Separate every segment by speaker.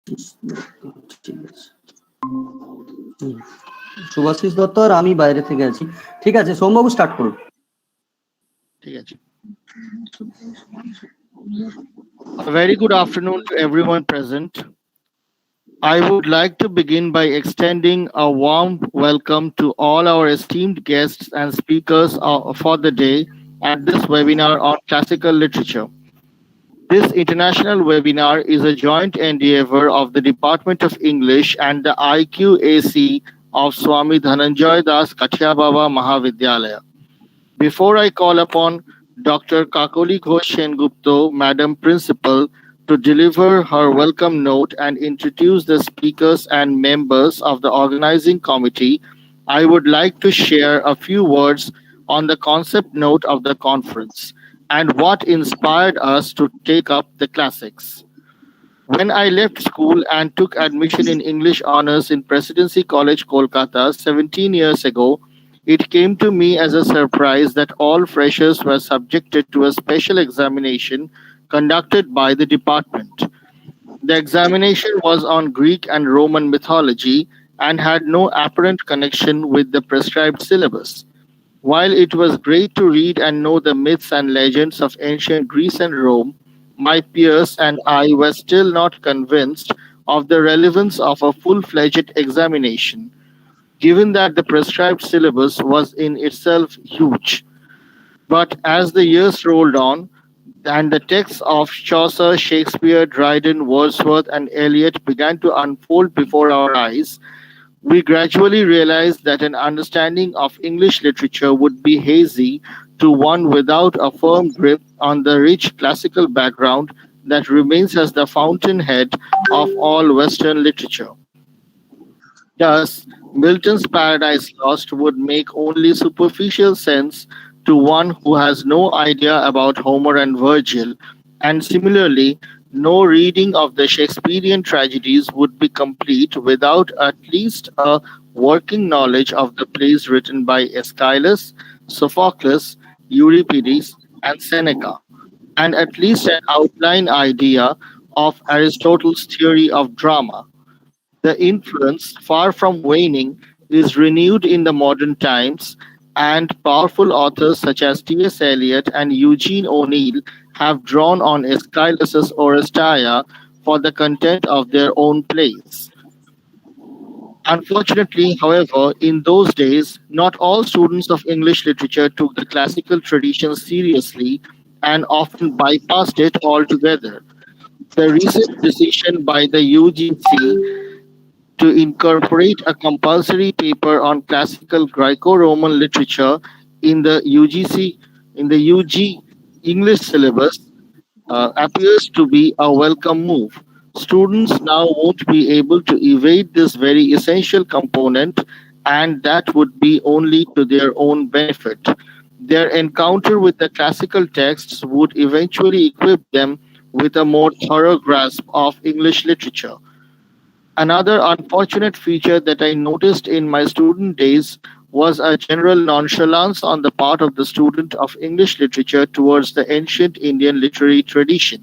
Speaker 1: ঠিক আছে। শুভাশিস দত্ত আর আমি বাইরে থেকে আছি। ঠিক আছে, সোমবাবু স্টার্ট করুন।
Speaker 2: ঠিক আছে। A very good afternoon to everyone present. I would like to begin by extending a warm welcome to all our esteemed guests and speakers for the day at this webinar on classical literature. This international webinar is a joint endeavor of the Department of English and the IQAC of Swami Dhananjoy Das Kathiababa Mahavidyalaya. Before I call upon Dr. Kakoli Ghosh Sengupta, Madam Principal, to deliver her welcome note and introduce the speakers and members of the organizing committee, I would like to share a few words on the concept note of the conference and what inspired us to take up the classics. When I left school and took admission in English Honours in Presidency College, Kolkata, 17 years ago, it came to me as a surprise that all freshers were subjected to a special examination conducted by the department. The examination was on Greek and Roman mythology and had no apparent connection with the prescribed syllabus. While it was great to read and know the myths and legends of ancient Greece and Rome, my peers and I were still not convinced of the relevance of a full fledged examination, given that the prescribed syllabus was in itself huge. But as the years rolled on, and the texts of Chaucer, Shakespeare, Dryden, Wordsworth, and Eliot began to unfold before our eyes, we gradually realized that an understanding of English literature would be hazy to one without a firm grip on the rich classical background that remains as the fountainhead of all Western literature. Thus, Milton's Paradise Lost would make only superficial sense to one who has no idea about Homer and Virgil, and similarly, no reading of the Shakespearean tragedies would be complete without at least a working knowledge of the plays written by Aeschylus, Sophocles, Euripides, and Seneca, and at least an outline idea of Aristotle's theory of drama. The influence, far from waning, is renewed in the modern times, and powerful authors such as T.S. Eliot and Eugene O'Neill have drawn on Aeschylus's Oresteia for the content of their own plays. Unfortunately, however, in those days, not all students of English literature took the classical tradition seriously and often bypassed it altogether. The recent decision by the UGC to incorporate a compulsory paper on classical Greco-Roman literature in the UGC in the UG English syllabus appears to be a welcome move. Students now won't be able to evade this very essential component, and that would be only to their own benefit. Their encounter with the classical texts would eventually equip them with a more thorough grasp of English literature. Another unfortunate feature that I noticed in my student days was a general nonchalance on the part of the student of English literature towards the ancient Indian literary tradition.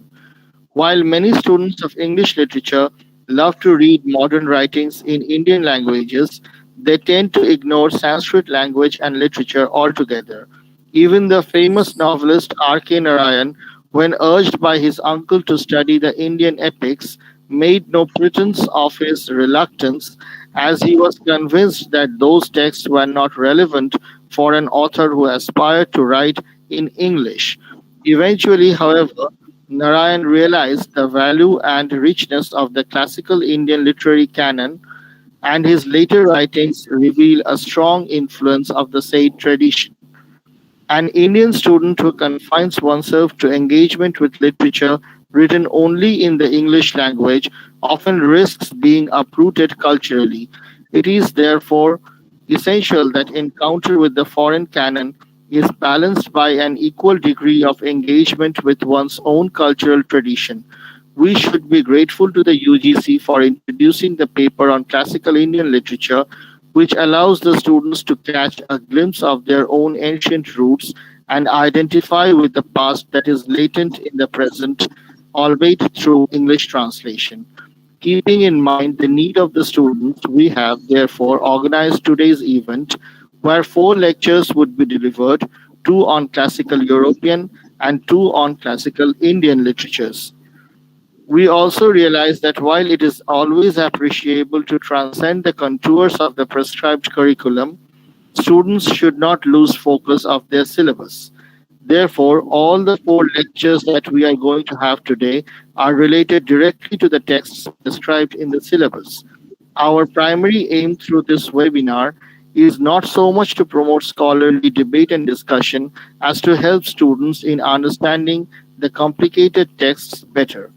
Speaker 2: While many students of English literature love to read modern writings in Indian languages, they tend to ignore Sanskrit language and literature altogether. Even the famous novelist R.K. Narayan, when urged by his uncle to study the Indian epics, made no pretense of his reluctance, as he was convinced that those texts were not relevant for an author who aspired to write in English. Eventually, however, Narayan realized the value and richness of the classical Indian literary canon, and his later writings reveal a strong influence of the said tradition. An Indian student who confines oneself to engagement with literature written only in the English language often risks being uprooted culturally. It is therefore essential that encounter with the foreign canon is balanced by an equal degree of engagement with one's own cultural tradition. We should be grateful to the UGC for introducing the paper on classical Indian literature, which allows the students to catch a glimpse of their own ancient roots and identify with the past that is latent in the present, albeit through English translation. Keeping in mind the need of the students, we have therefore organized today's event where four lectures would be delivered, two on classical European and two on classical Indian literatures. We also realize that while it is always appreciable to transcend the contours of the prescribed curriculum, students should not lose focus of their syllabus. Therefore, all the four lectures that we are going to have today are related directly to the texts prescribed in the syllabus. Our primary aim through this webinar is not so much to promote scholarly debate and discussion as to help students in understanding the complicated texts better.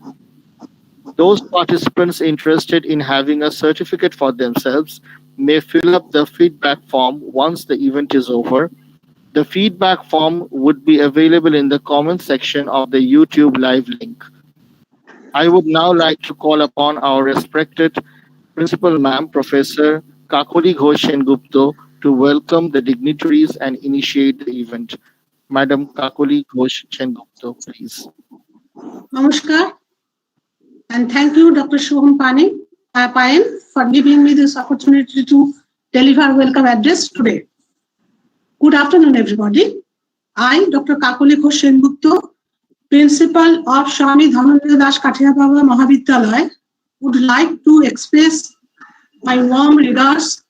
Speaker 2: Those participants interested in having a certificate for themselves may fill up the feedback form once the event is over. The feedback form would be available in the comment section of the YouTube live link. I would now like to call upon our respected Principal Ma'am, Professor Kakoli Ghosh Gupta, to welcome the dignitaries and initiate the event. Madam Kakoli Ghosh Gupta, please.
Speaker 3: Namaskar, and thank you, Dr. Shubham Payen, for giving me this opportunity to deliver welcome address today. Good afternoon, everybody. I, Dr. Kakoli Ghosh Gupta, Principal of Swami Dhananjoy Kathiababa Mahavidyalaya, would like to express my warm regards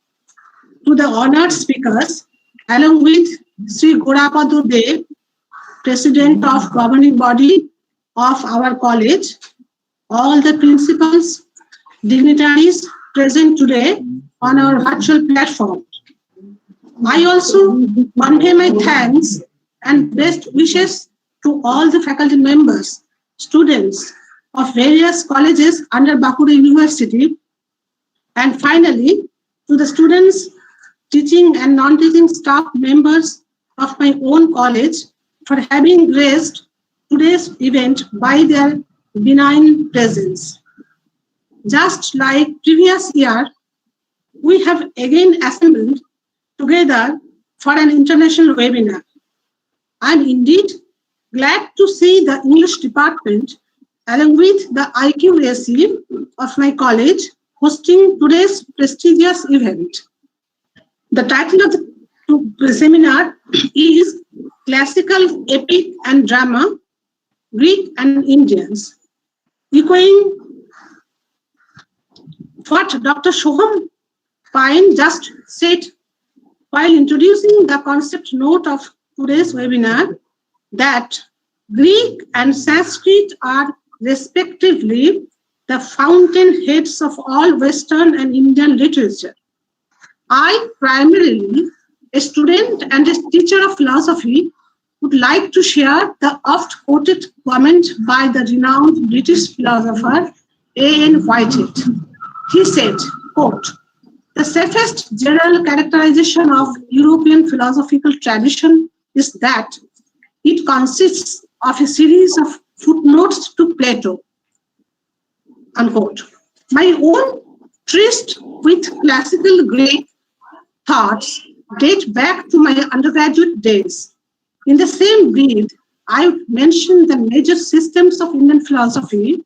Speaker 3: to the honored speakers, along with Sri Gorapadu Dev, President of Governing Body of our college, all the principals, dignitaries present today on our virtual platform. I also convey my thanks and best wishes to all the faculty members, students of various colleges under Bankura University, and finally to the students, teaching and non-teaching staff members of my own college for having graced today's event by their benign presence. Just like previous year, we have again assembled together for an international webinar. I am indeed glad to see the English department along with the IQAC of my college hosting today's prestigious event. The title of the seminar is Classical Epic and Drama, Greek and Indians. Echoing what Dr. Shubham Payen just said while introducing the concept note of today's webinar, that Greek and Sanskrit are respectively the fountainheads of all Western and Indian literature. I, primarily a student and a teacher of philosophy, would like to share the oft-quoted comment by the renowned British philosopher A.N. Whitehead. He said, quote, "The safest general characterization of European philosophical tradition is that it consists of a series of footnotes to Plato." Unquote. My own tryst with classical Greek thoughts date back to my undergraduate days. In the same breath, I mentioned the major systems of Indian philosophy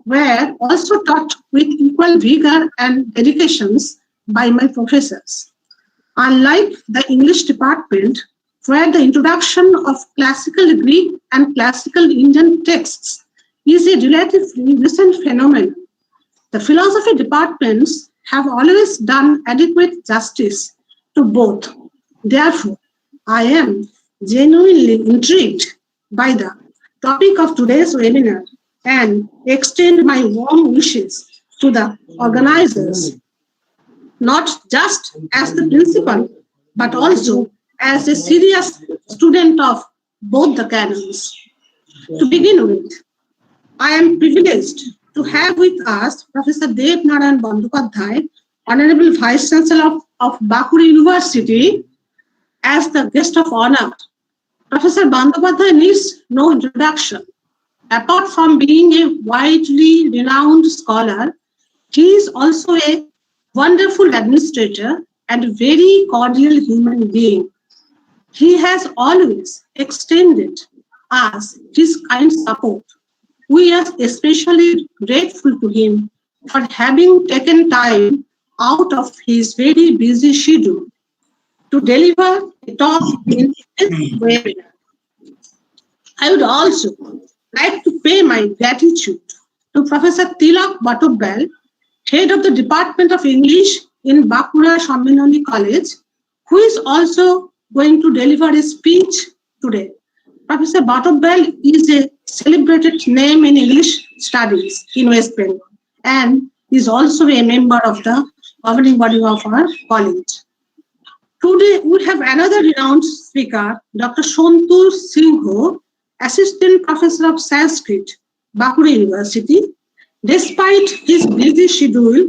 Speaker 3: were also taught with equal vigor and dedications by my professors. Unlike the English department, where the introduction of classical Greek and classical Indian texts is a relatively recent phenomenon, the philosophy departments have always done adequate justice to both. Therefore, I am genuinely intrigued by the topic of today's webinar and extend my warm wishes to the organizers, not just as the principal, but also as a serious student of both the canons. To begin with, I am privileged to have with us Professor Dev Narayan Bandyopadhyay, Honorable Vice Chancellor of Bankura University, as the guest of honor. Professor Bandyopadhyay needs no introduction. Apart from being a widely renowned scholar, he is also a wonderful administrator and very cordial human being. He has always extended us his kind support. We are especially grateful to him for having taken time out of his very busy schedule to deliver a talk in this webinar. I would also like to pay my gratitude to Professor Tilak Batobbal, head of the Department of English in Bakura Sammenoni College, who is also going to deliver a speech today. Professor Batobbal is a celebrated name in English studies in West Bengal and is also a member of the governing body of our college. Today, we have another renowned speaker, Dr. Santoor Singh, Assistant Professor of Sanskrit, Bakura University. Despite his busy schedule,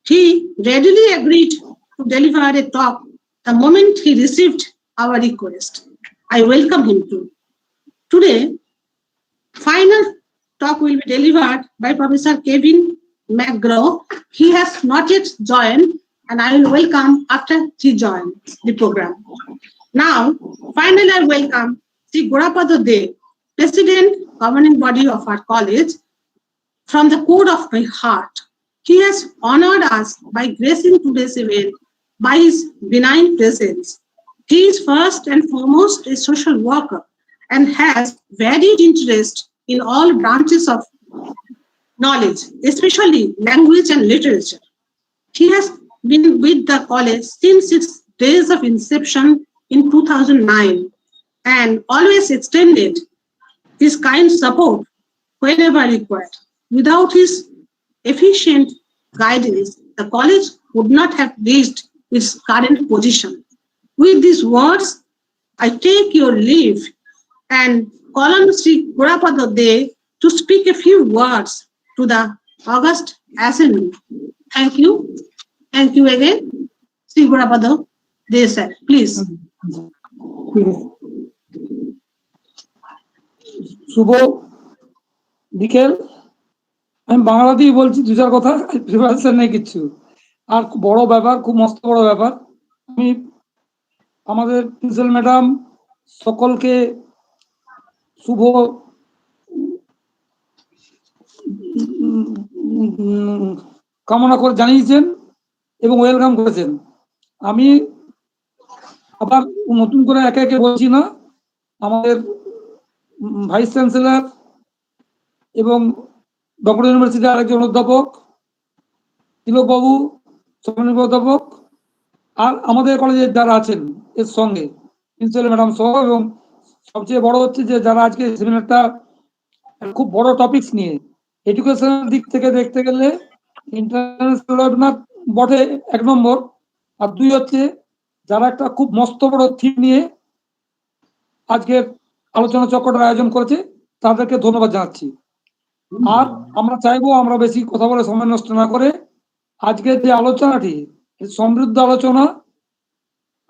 Speaker 3: he readily agreed to deliver a talk the moment he received our request. I welcome him too. Today, final talk will be delivered by Professor Kevin McGraw. He has not yet joined, and I will welcome after he joins the program. Now, finally, I welcome Sri Gorapada De, President, governing body of our college, from the core of my heart. He has honored us by gracing today's event by his benign presence. He is first and foremost a social worker and has varied interest in all branches of knowledge, especially language and literature. He has been with the college since its days of inception in 2009 and always extended his kind support whenever required. Without his efficient guidance, the college would not have reached its current position. With these words, I take your leave and call on Sri Gorapada De to speak a few words to the August Assembly. Thank you. Thank you again. Sri Gorapada De, sir. Please.
Speaker 4: শুভ বিকেল। আমি বাংলাতেই বলছি দু চার কথা, preparation নেই কিচ্ছু। আর খুব বড় ব্যাপার, খুব মস্ত বড় ব্যাপার। আমি আমাদের প্রিন্সিপাল ম্যাডাম সকলকে শুভ কামনা করে জানিয়েছেন এবং ওয়েলকাম করেছেন। আমি আবার নতুন করে একে একে বলছি না, আমাদের ভাইস চ্যান্সেলর এবং ডক্টর ইউনিভার্সিটির আরেকজন অধ্যাপক তিলকবাবু, সম্মানিত অধ্যাপক, আর আমাদের কলেজের যারা আছেন এর সঙ্গে প্রিন্সিপাল ম্যাডাম সহ, এবং সবচেয়ে বড় হচ্ছে যে যারা আজকে সেমিনারটা খুব বড় টপিকস নিয়ে, এডুকেশনের দিক থেকে দেখতে গেলে ইন্টারন্যাশনাল ওয়েবিনার বটে এক নম্বর, আর দুই হচ্ছে যারা একটা খুব মস্ত বড় থিম নিয়ে আজকের আলোচনা চক্রটার আয়োজন করেছে, তাদেরকে ধন্যবাদ জানাচ্ছি। আর আমরা চাইবো আমরা বেশি কথা বলে সময় নষ্ট না করে আজকের যে আলোচনাটি সমৃদ্ধ আলোচনা,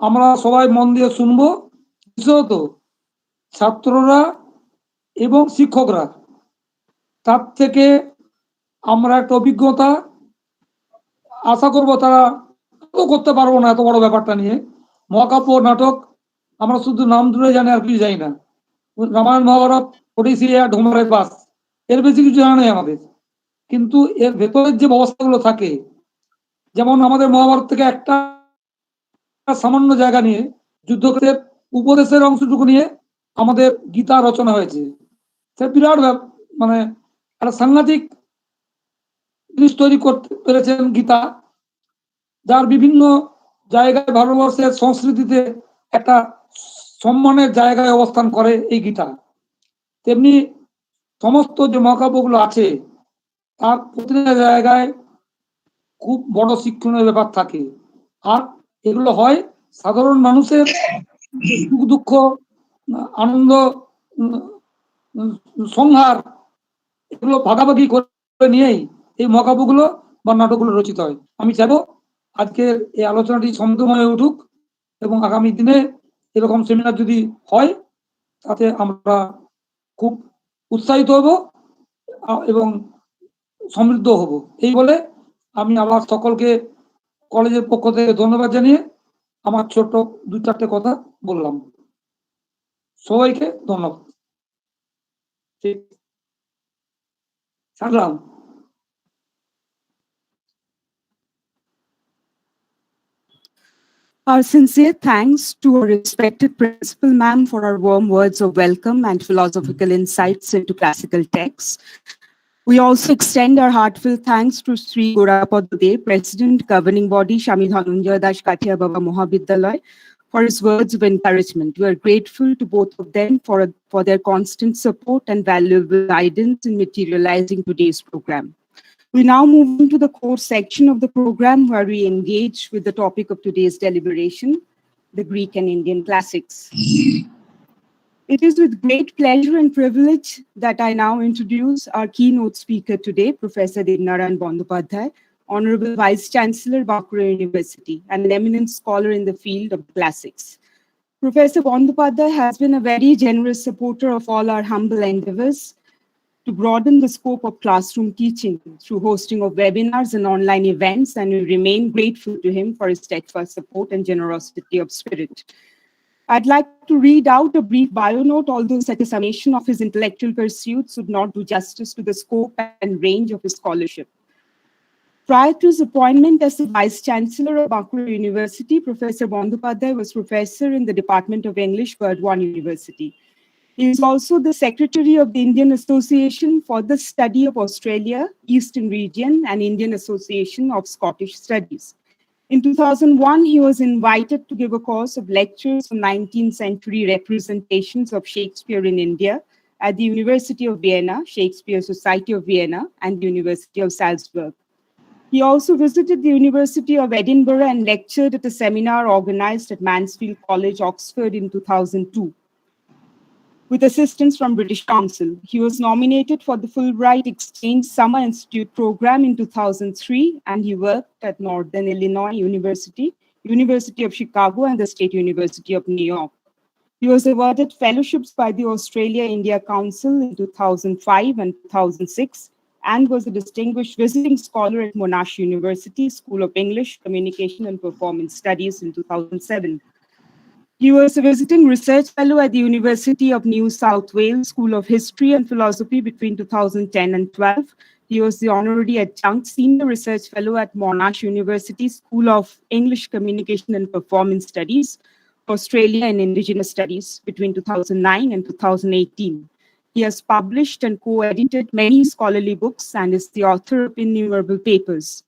Speaker 4: আমরা সবাই মন দিয়ে শুনবো। বিশেষত ছাত্ররা এবং শিক্ষকরা, তার থেকে আমরা একটা অভিজ্ঞতা আশা করব। তারা করতে পারবো না এত বড় ব্যাপারটা নিয়ে। মহাকাব্য নাটক আমরা শুধু নাম ধরে জানি আর কিছু জানি না। রামায়ণ মহাভারত, ওডিসি আর ঢোমরের বাস, এর বেশি কিছু জানা নেই আমাদের। কিন্তু এর ভেতরের যে ব্যবস্থাগুলো থাকে, যেমন আমাদের মহাভারত থেকে একটা সামান্য জায়গা নিয়ে যুদ্ধক্ষেত্রের উপদেশের অংশটুকু নিয়ে আমাদের গীতা রচনা হয়েছে। সে বিরাট মানে একটা সাংঘাতিক জিনিস তৈরি করতে পেরেছেন গীতা, যার বিভিন্ন জায়গায় ভারতবর্ষের সংস্কৃতিতে একটা সম্মানের জায়গায় অবস্থান করে এই গীতা। তেমনি সমস্ত যে মহাকাব্যগুলো আছে তার প্রতিটা জায়গায় খুব বড় শিক্ষণীয় ব্যাপার থাকে। আর এগুলো হয় সাধারণ মানুষের সুখ দুঃখ, আনন্দ, সংহার, এগুলো ভাগাভাগি করে নিয়েই এই মহাকাব্যগুলো বা নাটকগুলো রচিত হয়। আমি চাইবো আজকের এই আলোচনাটি সমৃদ্ধময় হয়ে উঠুক এবং আগামী দিনে এরকম সেমিনার যদি হয় তাতে আমরা খুব উৎসাহিত হব এবং সমৃদ্ধ হব। এই বলে আমি আবার সকলকে কলেজের পক্ষ থেকে ধন্যবাদ জানিয়ে আমার ছোট্ট দু চারটে কথা বললাম। সবাইকে ধন্যবাদ। ঠিক থাকলাম।
Speaker 5: Our sincere thanks to our respected principal ma'am for our warm words of welcome and philosophical insights into classical texts. We also extend our heartfelt thanks to Sri Gorapadade, President, Governing Body, Swami Dhananjoy Kathiababa Mahavidyalaya, for his words of encouragement. We are grateful to both of them for their constant support and valuable guidance in materializing today's program. We now move into the core section of the program where we engage with the topic of today's deliberation, the Greek and Indian classics. It is with great pleasure and privilege that I now introduce our keynote speaker today, Professor Devnarayan Bandyopadhyay, Honorable Vice Chancellor, Bankura University, and an eminent scholar in the field of classics. Professor Bandyopadhyay has been a very generous supporter of all our humble endeavors to broaden the scope of classroom teaching through hosting of webinars and online events, and we remain grateful to him for his steadfast support and generosity of spirit. I'd like to read out a brief bio note, although such a summation of his intellectual pursuits would not do justice to the scope and range of his scholarship. Prior to his appointment as the Vice Chancellor of Bankura University, Professor Bandyopadhyay was professor in the Department of English, Burdwan University. He is also the Secretary of the Indian Association for the Study of Australia, Eastern Region, and Indian Association of Scottish Studies. In 2001, he was invited to give a course of lectures on 19th century representations of Shakespeare in India at the University of Vienna, Shakespeare Society of Vienna, and the University of Salzburg. He also visited the University of Edinburgh and lectured at a seminar organized at Mansfield College, Oxford in 2002. With assistance from British Council. He was nominated for the Fulbright Exchange Summer Institute program in 2003, and he worked at Northern Illinois University, University of Chicago, and the State University of New York. He was awarded fellowships by the Australia-India Council in 2005 and 2006, and was a distinguished visiting scholar at Monash University, School of English, Communication and Performance Studies in 2007. He was a visiting research fellow at the University of New South Wales School of History and Philosophy between 2010 and 12. He was the honorary adjunct senior research fellow at Monash University School of English Communication and Performance Studies, Australia and Indigenous Studies between 2009 and 2018. He has published and co-edited many scholarly books and is the author of innumerable papers.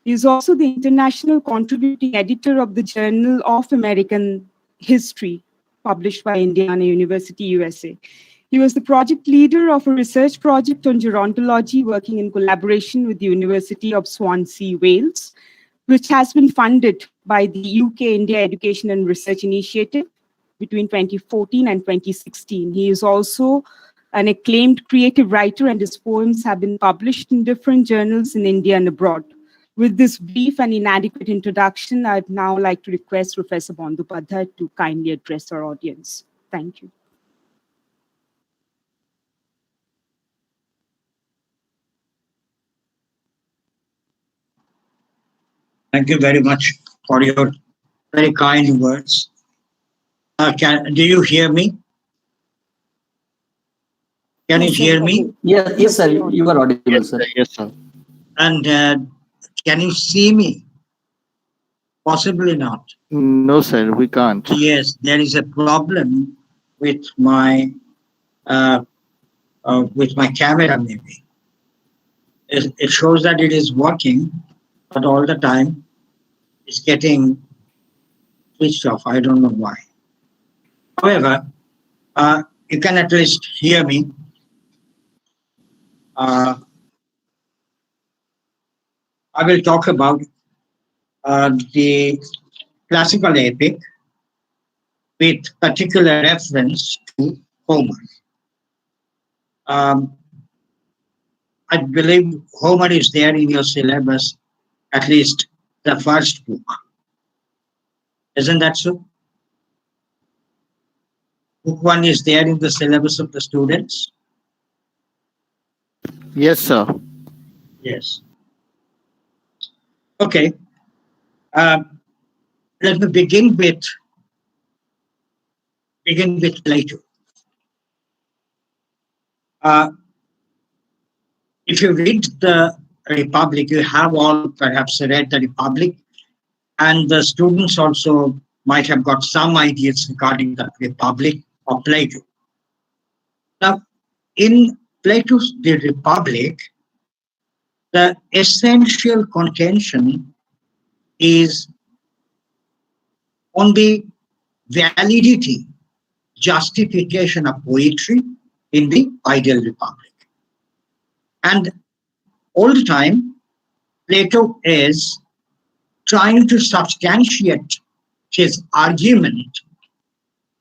Speaker 5: He is also the international contributing editor of the Journal of American History, published by Indiana University, USA. He was the project leader of a research project on gerontology working in collaboration with the University of Swansea, Wales, which has been funded by the UK India Education and Research Initiative between 2014 and 2016. He is also an acclaimed creative writer, and his poems have been published in different journals in India and abroad. With this brief and inadequate introduction, I'd now like to request Professor Bandyopadhyay to kindly address our audience. Thank you.
Speaker 6: Thank you very much for your very kind words. Do you hear me? Can you hear me?
Speaker 1: Yes, sir. You are audible, sir.
Speaker 2: Yes, sir.
Speaker 6: And can you see me? Possibly not.
Speaker 2: No, sir, we can't.
Speaker 6: Yes, there is a problem with my camera. Maybe it shows that it is working, but all the time it's getting switched off. I don't know why. However, you can at least hear me. I will talk about the classical epic with particular reference to Homer. I believe Homer is there in your syllabus, at least the first book. Isn't that so? Book 1 is there in the syllabus of the students?
Speaker 2: Yes, sir.
Speaker 6: Yes. Okay. Let me begin with Plato. If you read the Republic, you have all perhaps read the Republic. And the students also might have got some ideas regarding the Republic of Plato. Now, in Plato's The Republic, the essential contention is on the validity, justification of poetry in the ideal republic. And all the time, Plato is trying to substantiate his argument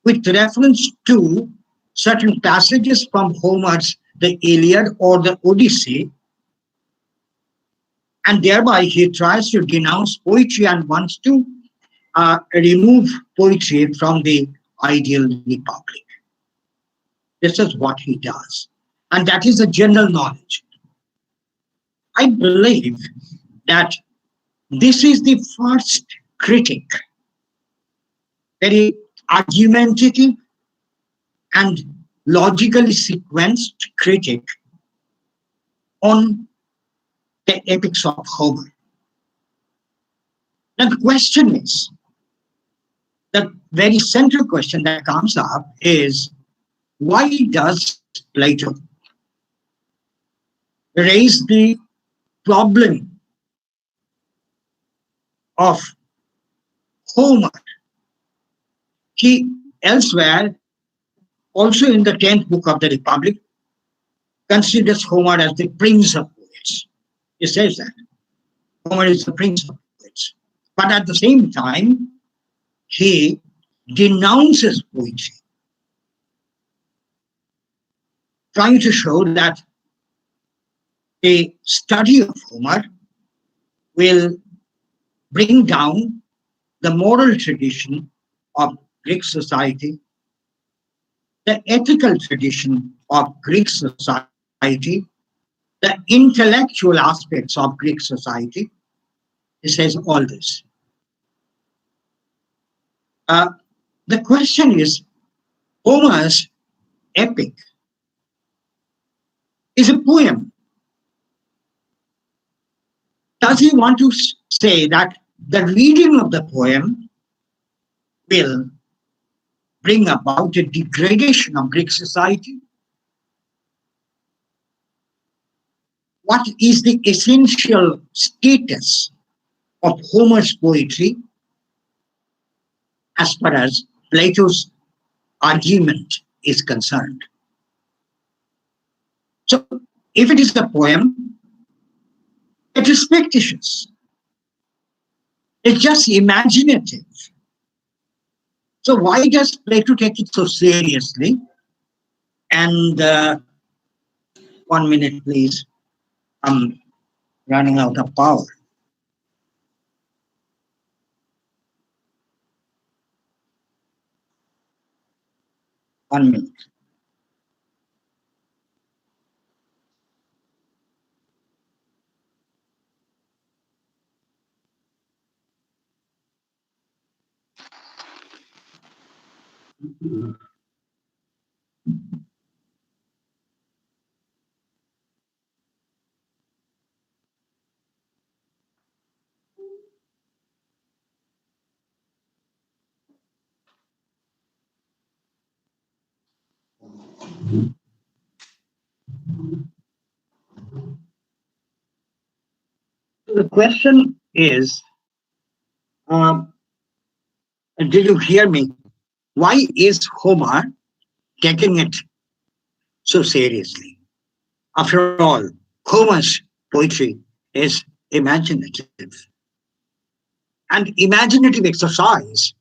Speaker 6: with reference to certain passages from Homer's The Iliad or the Odyssey, and thereby he tries to denounce poetry and wants to remove poetry from the ideal republic. This is what he does. And that is a general knowledge. I believe that this is the first critic, very argumentative and logically sequenced critic on the epics of Homer. Now the question is, the very central question that comes up is, why does Plato raise the problem of Homer? He elsewhere, also in the 10th book of the Republic, considers Homer as the prince of poets. He says that Homer is the prince of poets. But at the same time, he denounces poetry, trying to show that a study of Homer will bring down the moral tradition of Greek society, the ethical tradition of Greek society, the intellectual aspects of Greek society. He says all this. The question is, Homer's epic is a poem. Does he want to say that the reading of the poem will bring about a degradation of Greek society? What is the essential status of Homer's poetry as far as Plato's argument is concerned? So, if it is a poem, it is fictitious. It's just imaginative. So why does Plato take it so seriously? And 1 minute, please. I'm running out of power. One minute. The question is, did you hear me? Why is Homer taking it so seriously? After all, Homer's poetry is imaginative. And imaginative exercise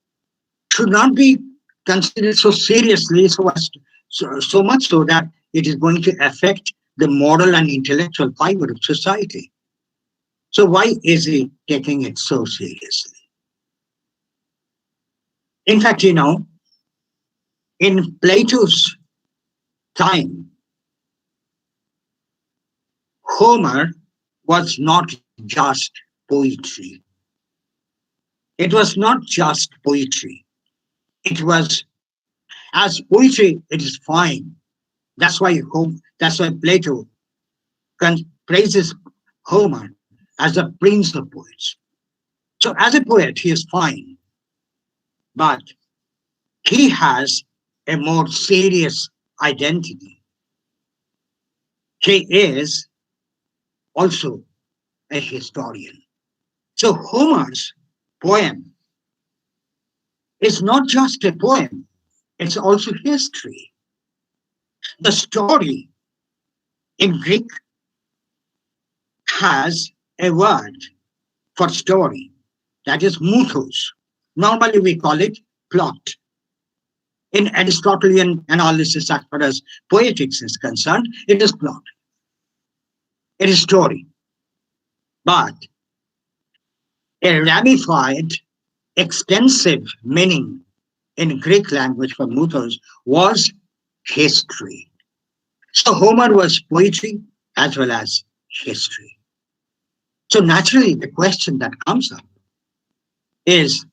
Speaker 6: should not be considered so seriously, so much so that it is going to affect the moral and intellectual fiber of society. So why is he taking it so seriously? In fact, in Plato's time, Homer was not just poetry. It was not just poetry. It was, as poetry, it is fine. That's why Plato praises Homer as the prince of poets. So as a poet, he is fine, but he has a more serious identity. He is also a historian. So Homer's poem is not just a poem, it's also history. The story in Greek has a word for story, that is muthos. Normally we call it plot. In Aristotelian analysis, as far as poetics is concerned, it is plot. It is story. But a ramified, extensive meaning in Greek language for muthos was history. So Homer was poetry as well as history. So naturally, the question that comes up is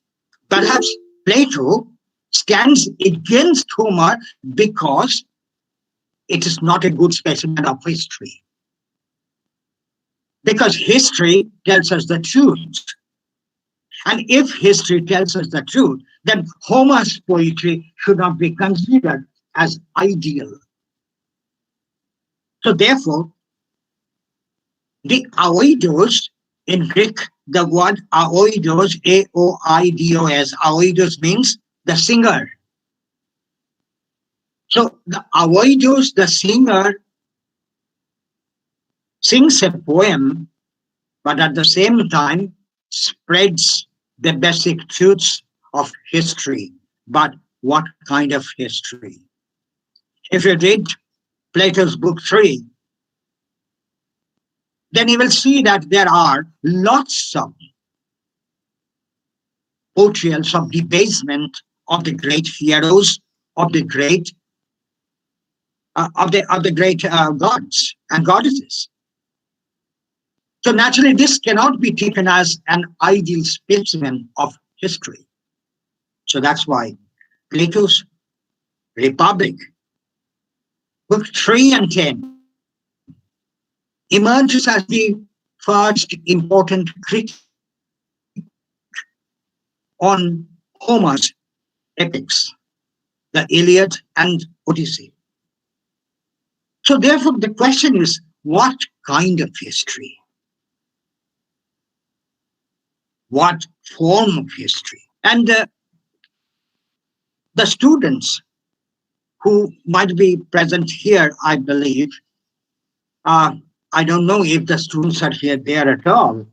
Speaker 6: perhaps Plato stands against Homer because it is not a good specimen of history. Because history tells us the truth. And if history tells us the truth, then Homer's poetry should not be considered as ideal. So therefore, the aoidos in Greek, the word aoidos, A-O-I-D-O-S, aoidos means the singer. So the aoidos, the singer, sings a poem, but at the same time spreads the basic truths of history. But what kind of history? If you read Plato's book 3, then you will see that there are lots of portrayals of debasement of the great heroes, of the great gods and goddesses. So naturally, this cannot be taken as an ideal specimen of history. So that's why Plato's Republic, book 3 and 10, emerges as the first important critique on Homer's epics, the Iliad and Odyssey. So therefore, the question is, what kind of history? What form of history? And the students who might be present here, I believe, I don't know if the students are here there at all,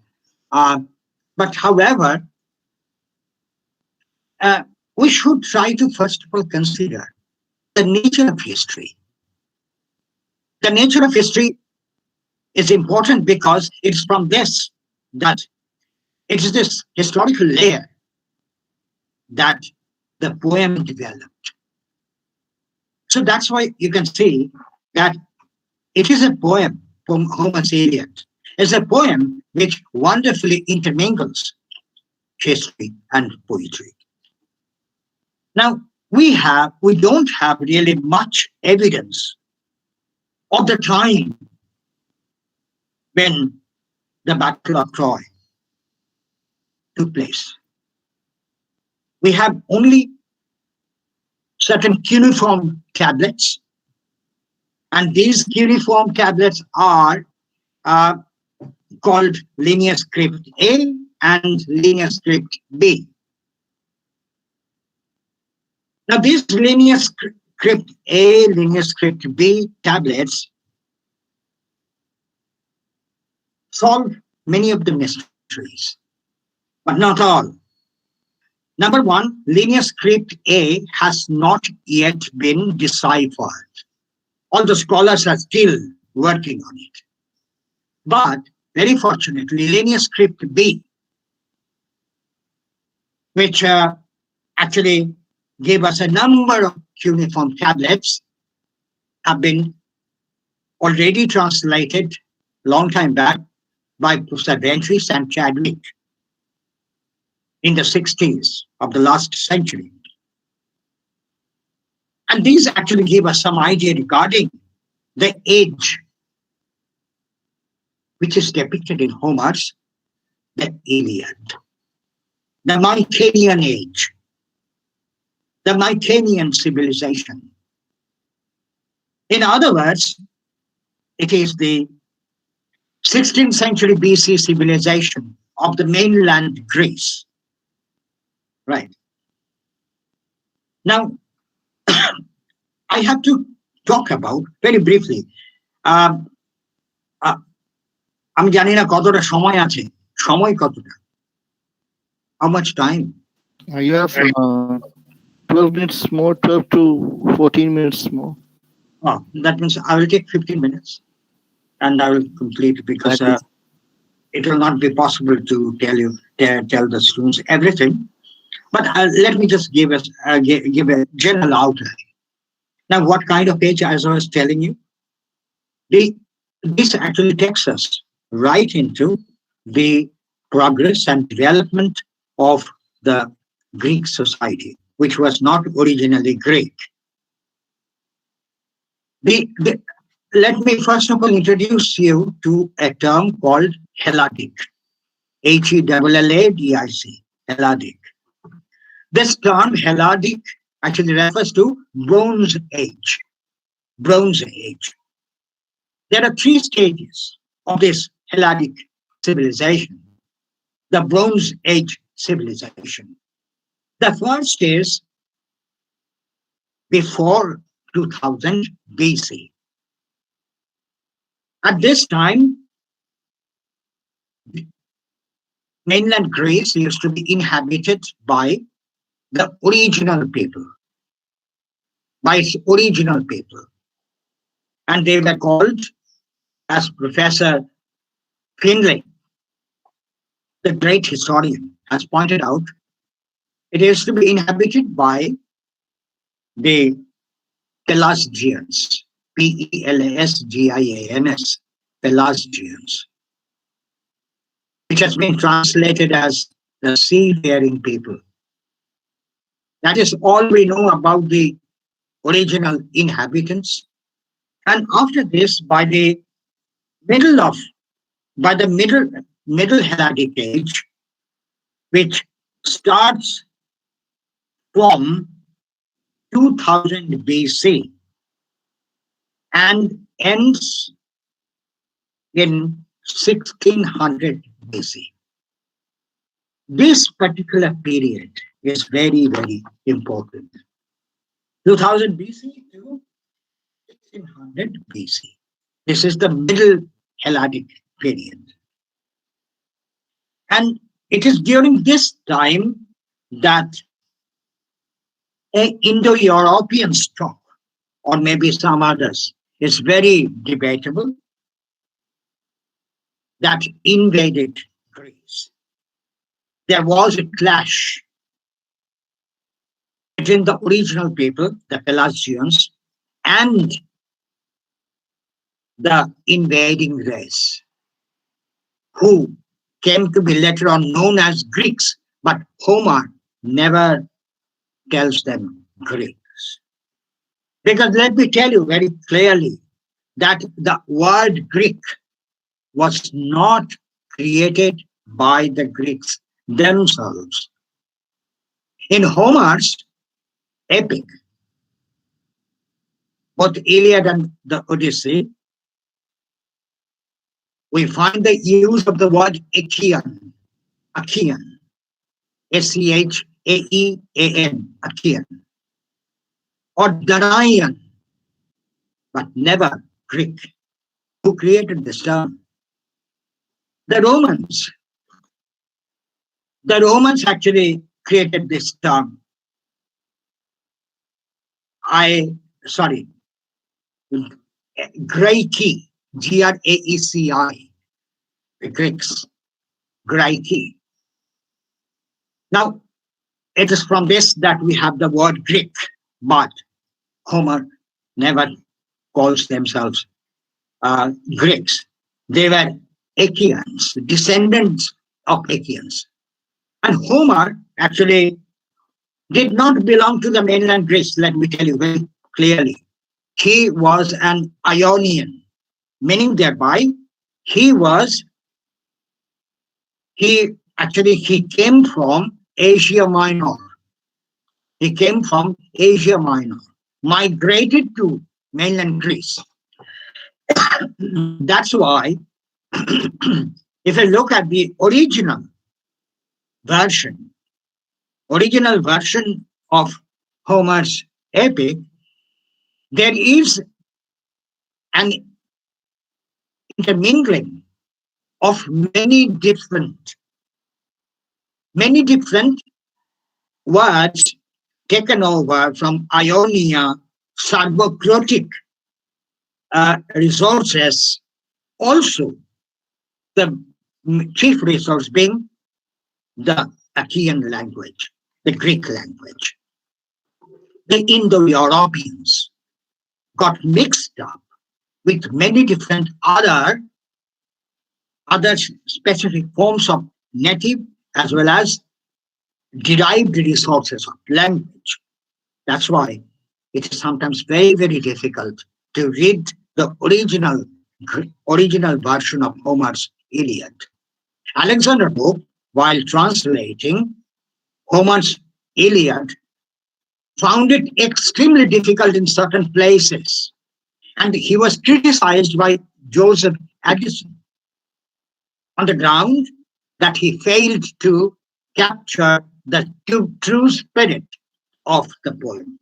Speaker 6: but however, we should try to first of all consider the nature of history. The nature of history is important because it's from this that it is this historical layer that the poem developed. So that's why you can see that it is a poem from Homer's Iliad. It's a poem which wonderfully intermingles history and poetry. Now, we don't have really much evidence of the time when the Battle of Troy took place. We have only certain cuneiform tablets, and these cuneiform tablets are called linear script A and linear script B. Now, these linear script A, linear script B tablets solve many of the mysteries, but not all. Number one, linear script A has not yet been deciphered. All the scholars are still working on it. But very fortunately, linear script B, which actually gave us a number of cuneiform tablets, have been already translated long time back by Professor Ventris and Chadwick in the 60s of the last century. And these actually give us some idea regarding the age which is depicted in Homer's The Iliad. the Mycenaean age, the Mycenaean civilization. In other words, it is the 16th century BC civilization of the mainland Greece. Right. Now, I have to talk about very briefly. আমি জানি না কতটা সময় আছে, সময় কতটা? How much time?
Speaker 2: You have 12 minutes more, 12 to 14 minutes more.
Speaker 6: Oh, that means I will take 15 minutes and I will complete, because it will not be possible to tell the students everything. But let me just give a general outline. Now, what kind of age, as I was telling you, this actually takes us right into the progress and development of the Greek society, which was not originally Greek. Let me first of all introduce you to a term called Helladic, Helladic, Helladic. This term Helladic actually refers to Bronze Age. Bronze Age. There are three stages of this Helladic civilization, the Bronze Age civilization. The first is before 2000 BC. At this time, mainland Greece used to be inhabited by the original people, by its original people. And they were called, as Professor Finlay, the great historian, has pointed out, it is to be inhabited by the Pelasgians, Pelasgians, Pelasgians, which has been translated as the seafaring people. That is all we know about the original inhabitants. And after this, by the middle Helladic age, which starts from 2000 BC and ends in 1600 BC. This particular period is very, very important. 2000 BC to 1600 BC. This is the middle Helladic period. And it is during this time that an Indo-European stock, or maybe some others, is very debatable, that invaded Greece. There was a clash between the original people, the Pelasgians, and the invading race, who came to be later on known as Greeks, but Homer never tells them Greeks. Because let me tell you very clearly that the word Greek was not created by the Greeks themselves. In Homer's epic, both Iliad and the Odyssey, we find the use of the word Achaean, Achaean, Achaean, or Danaian, but never Greek. Who created this term? The Romans actually created this term. Graeci, Graeci, the Greeks, Graeci. Now, it is from this that we have the word Greek, but Homer never calls themselves Greeks. They were Achaeans, descendants of Achaeans. And Homer actually did not belong to the mainland Greece, let me tell you very clearly. He was an Ionian, meaning thereby he came from Asia Minor. He came from Asia Minor, migrated to mainland Greece. That's why, if you look at the original version of Homer's epic, there is an intermingling of many different words taken over from Ionia Sarvocrotic resources. Also, the chief resource being the Achaean language, the Greek language. The Indo-Europeans got mixed up with many different other specific forms of native as well as derived resources of language. That's why it is sometimes very, very difficult to read the original version of Homer's Iliad. Alexander Pope, while translating Homer's Iliad, found it extremely difficult in certain places, and he was criticized by Joseph Addison on the ground that he failed to capture the true spirit of the poem.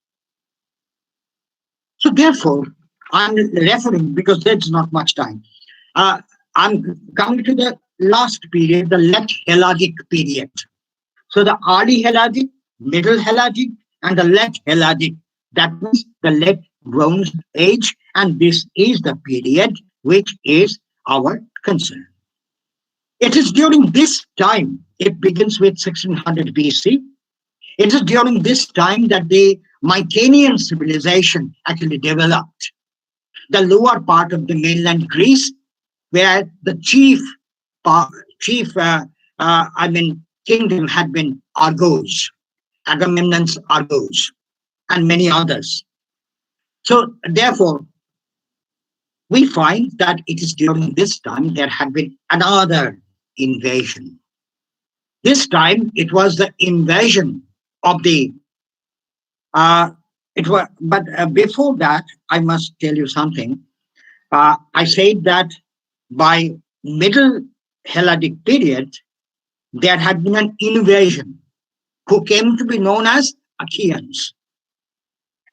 Speaker 6: So therefore, I'm referring, because there's not much time, I'm coming to the last period, the late Helladic period. So the early Helladic, middle Helladic, and the late Helladic, that means the late Bronze Age, and this is the period which is our concern. It is during this time, it begins with 1600 BC. It is during this time that the Mycenaean civilization actually developed. The lower part of the mainland Greece, where the chief kingdom had been Argos, Agamemnon's Argos, and many others. So therefore, we find that it is during this time there had been another invasion. This time it was the invasion of the before that, I must tell you something. I said that by middle Helladic period, there had been an invasion who came to be known as Achaeans.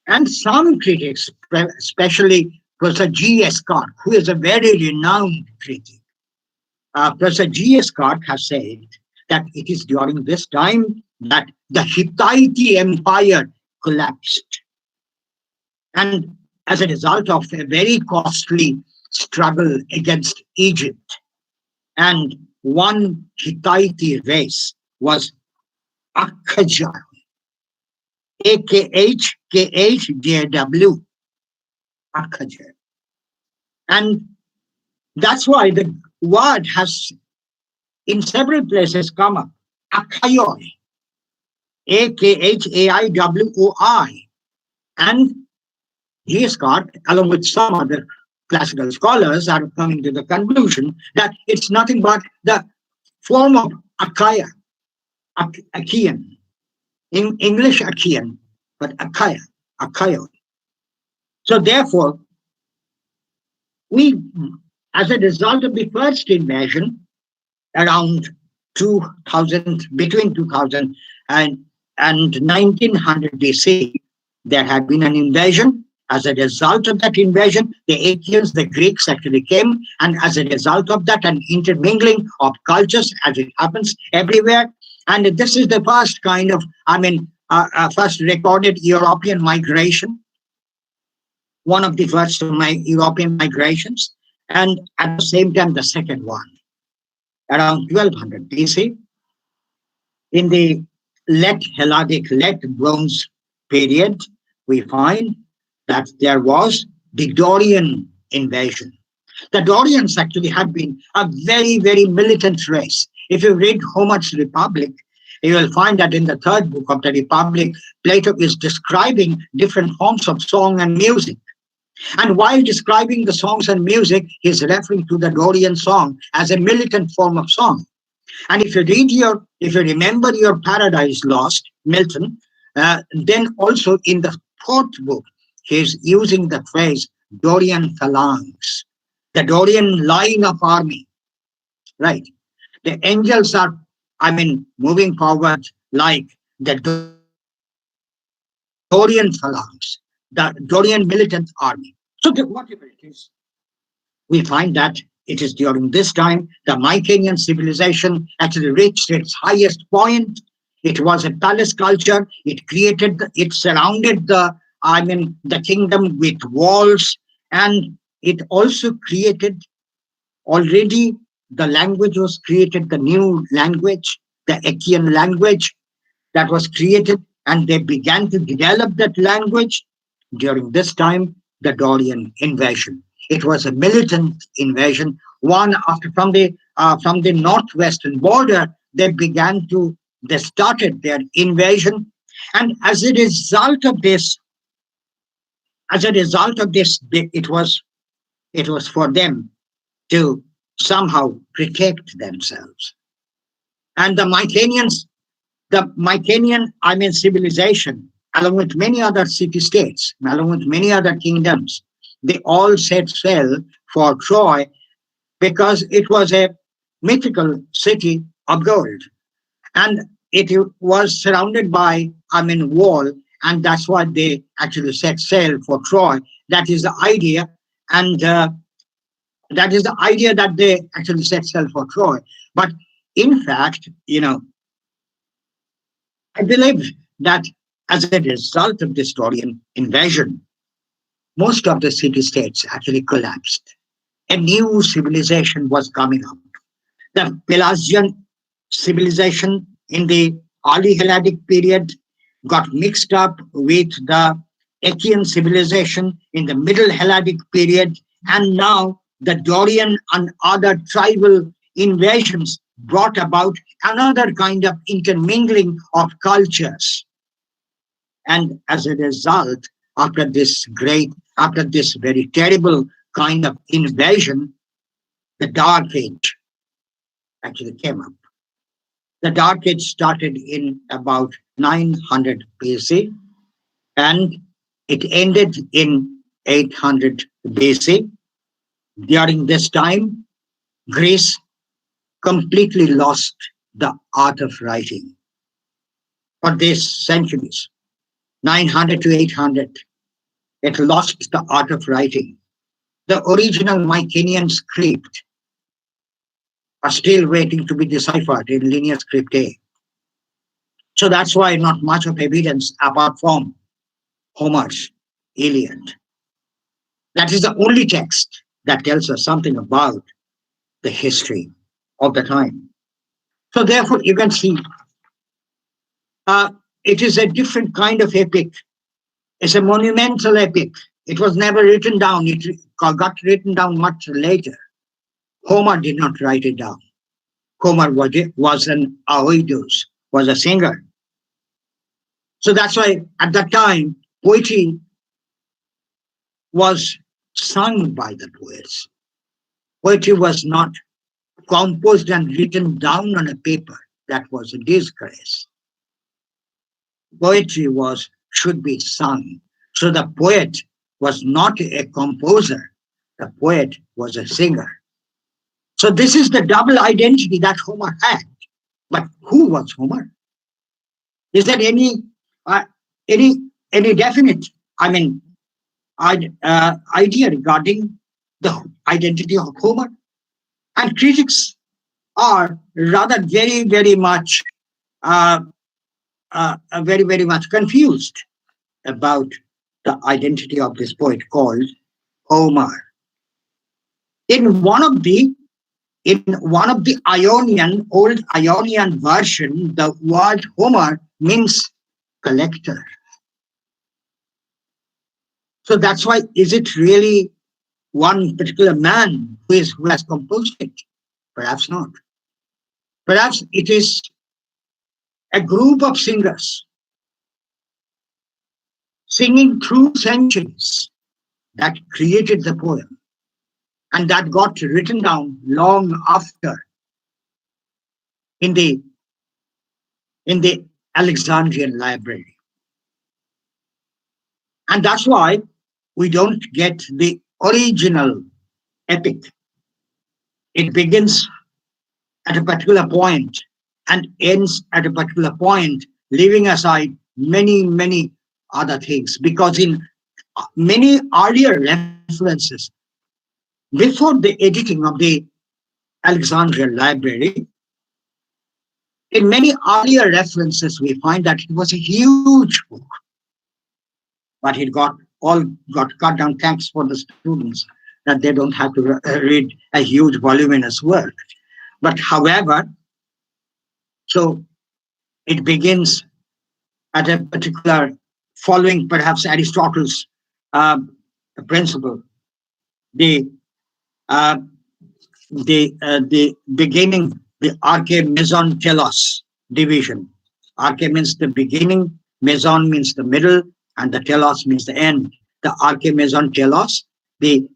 Speaker 6: And some critics, especially Professor G. S. Scott, who is a very renowned critic, Professor G. S. Scott has said that it is during this time that the Hittite Empire collapsed. And as a result of a very costly struggle against Egypt, and one Hittite race was Akhajar, AKHKHJW, Akhajar. And that's why the word has in several places come up, Akhayoi, AKHAIWOI. And G. Scott, along with some other classical scholars, are coming to the conclusion that it's nothing but the form of Achaia, Achaean. In English, Achaean, but Achaia, Achaio. So therefore, we, as a result of the first invasion, around 2000, between 2000 and 1900 BC, there had been an invasion. As a result of that invasion, the Achaeans, the Greeks actually came, and as a result of that, an intermingling of cultures, as it happens everywhere. And this is the first kind of, first recorded European migration, one of the first European migrations, and at the same time, the second one, around 1200 BC, in the late Helladic, late Bronze period, we find that there was the Dorian invasion. The Dorians actually had been a very, very militant race. If you read Homer's Republic, you will find that in the third book of the Republic, Plato is describing different forms of song and music. And while describing the songs and music, he is referring to the Dorian song as a militant form of song. And if you remember your Paradise Lost, Milton, then also in the fourth book, he's using the phrase Dorian phalanx, the Dorian line of army, right? The angels are, moving forward like the Dorian phalanx, the Dorian militant army. So whatever it is, we find that it is during this time the Mycenaean civilization actually reached its highest point. It was a palace culture. It surrounded the kingdom with walls, and it also created already the language was created, the new language, the Achaean language that was created, and they began to develop that language during this time, the Dorian invasion. It was a militant invasion. One after from the northwestern border, they started their invasion, and as a result of this, it was for them to somehow protect themselves. And the Mycenaean, civilization, along with many other city-states, along with many other kingdoms, they all set sail for Troy because it was a mythical city of gold. And it was surrounded by, wall, and that's why they actually set sail for Troy. That is the idea. And that is the idea that they actually set sail for Troy. But in fact, I believe that as a result of this Dorian invasion, most of the city-states actually collapsed. A new civilization was coming up. The Pelagian civilization in the early Helladic period got mixed up with the Achaean civilization in the middle Helladic period, and now the Dorian and other tribal invasions brought about another kind of intermingling of cultures. And as a result, after this very terrible kind of invasion, the Dark Age actually came up. The Dark Age started in about 900 BC and it ended in 800 BC. During this time, Greece completely lost the art of writing for these centuries. 900 to 800, it lost the art of writing. The original Mycenaean script are still waiting to be deciphered in linear script A. So that's why not much of evidence apart from Homer's Iliad. That is the only text that tells us something about the history of the time. So therefore, you can see it is a different kind of epic. It's a monumental epic. It was never written down. It got written down much later. Homer did not write it down. Homer was an oidos, was a singer. So that's why at that time, poetry was sung by the poets. Poetry was not composed and written down on a paper. That was a disgrace. Poetry should be sung. So the poet was not a composer. The poet was a singer. So this is the double identity that Homer had. But who was Homer? Is there any definite, idea regarding the identity of Homer? And critics are rather very, very much, very much confused about the identity of this poet called Homer. In one of the old Ionian version, the word Homer means collector. So that's why, is it really one particular man who has composed it? Perhaps not. Perhaps it is a group of singers singing through centuries that created the poem, and that got written down long after in the Alexandrian library. And that's why we don't get the original epic. It begins at a particular point and ends at a particular point, leaving aside many, many other things. Because in many earlier references, before the editing of the Alexandrian library, in many earlier references, we find that it was a huge book, but it got cut down. Thanks for the students that they don't have to read a huge voluminous work. But however, so it begins at a particular, following perhaps Aristotle's principle, the beginning, the arche, meson, telos division. Arche means the beginning, meson means the middle, and the telos means the end. The arche, meson, telos, the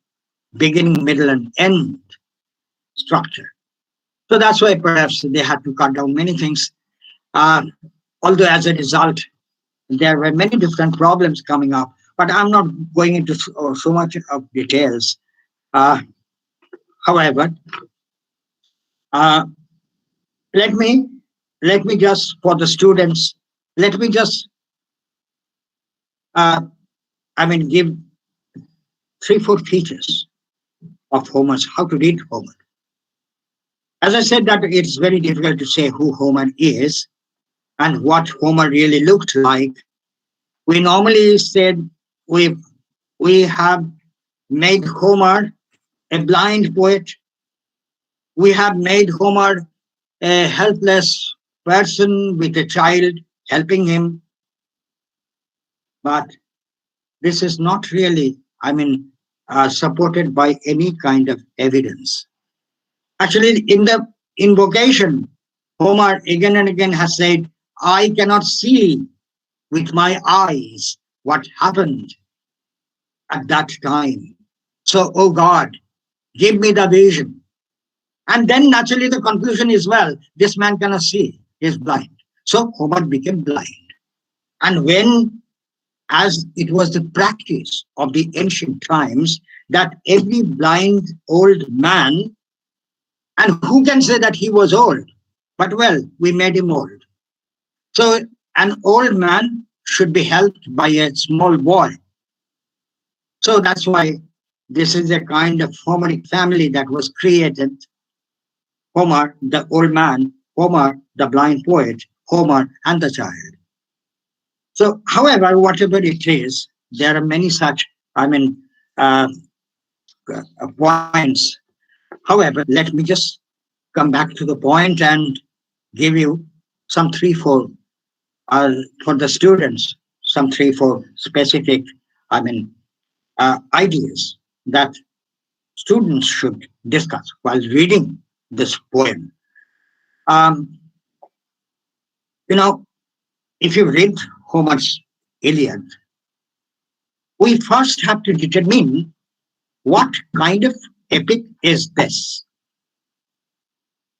Speaker 6: beginning, middle, and end structure. So that's why perhaps they had to cut down many things. Although as a result, there were many different problems coming up, but I'm not going into so much of details. However, let me just, for the students, let me just, give 3-4 features of Homer, how to read Homer. As I said, that it's very difficult to say who Homer is and what Homer really looked like. We normally said we have made Homer a blind poet. We have made Homer a helpless person with a child helping him. But this is not really, supported by any kind of evidence. Actually, in the invocation, Homer again and again has said, I cannot see with my eyes what happened at that time. So, oh God, give me the vision. And then naturally the conclusion is, well, this man cannot see, he is blind. So Homer became blind. And when, as it was the practice of the ancient times, that every blind old man, and who can say that he was old? But well, we made him old. So an old man should be helped by a small boy. So that's why this is a kind of Homeric family that was created. Homer, the old man, Homer, the blind poet, Homer, and the child. So, however, whatever it is, there are many such, points. However, let me just come back to the point and give you some 3-4, for the students, some 3-4 specific, ideas that students should discuss while reading this poem. If you read Homer's Iliad, we first have to determine what kind of epic is this.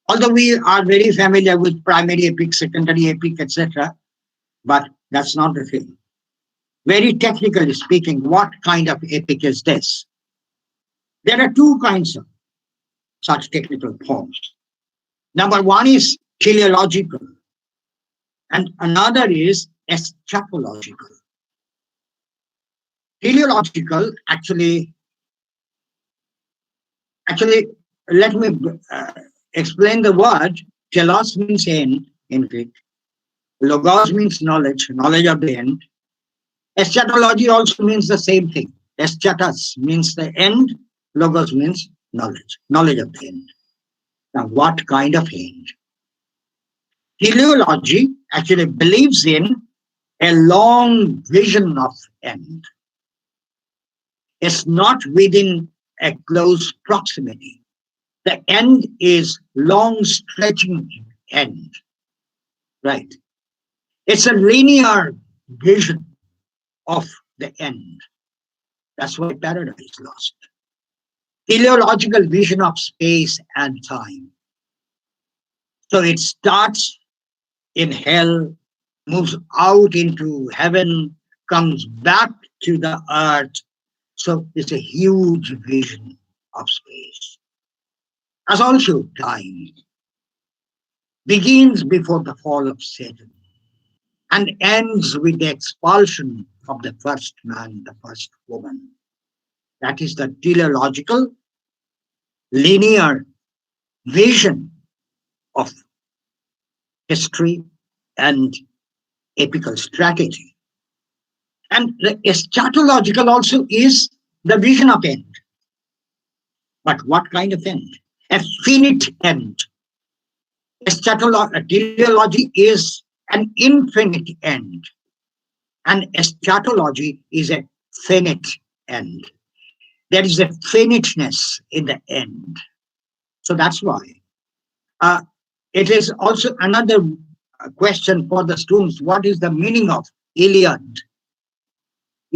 Speaker 6: Although we are very familiar with primary epic, secondary epic, etc., but that's not the thing. Very technically speaking, what kind of epic is this? There are 2 kinds of such technical poems. Number 1 is teleological, and another is eschatological. Teleological, actually, let me explain the word. Telos means end in Greek. Logos means knowledge, knowledge of the end. Eschatology also means the same thing. Eschatos means the end. Logos means knowledge, knowledge of the end. Now, what kind of end? Teleology actually believes in a long vision of end. It's not within a close proximity. The end is long stretching end, right? It's a linear vision of the end. That's why Paradise Lost. Teleological vision of space and time. So it starts in hell, moves out into heaven, comes back to the earth. So it's a huge vision of space. As also time begins before the fall of Satan and ends with the expulsion of the first man, the first woman. That is the teleological, linear vision of history and epical strategy. And the eschatological also is the vision of end. But what kind of end? A finite end. Teleology is an infinite end. And eschatology is a finite end. There is a finiteness in the end. So that's why. It is also another question for the students. What is the meaning of Iliad?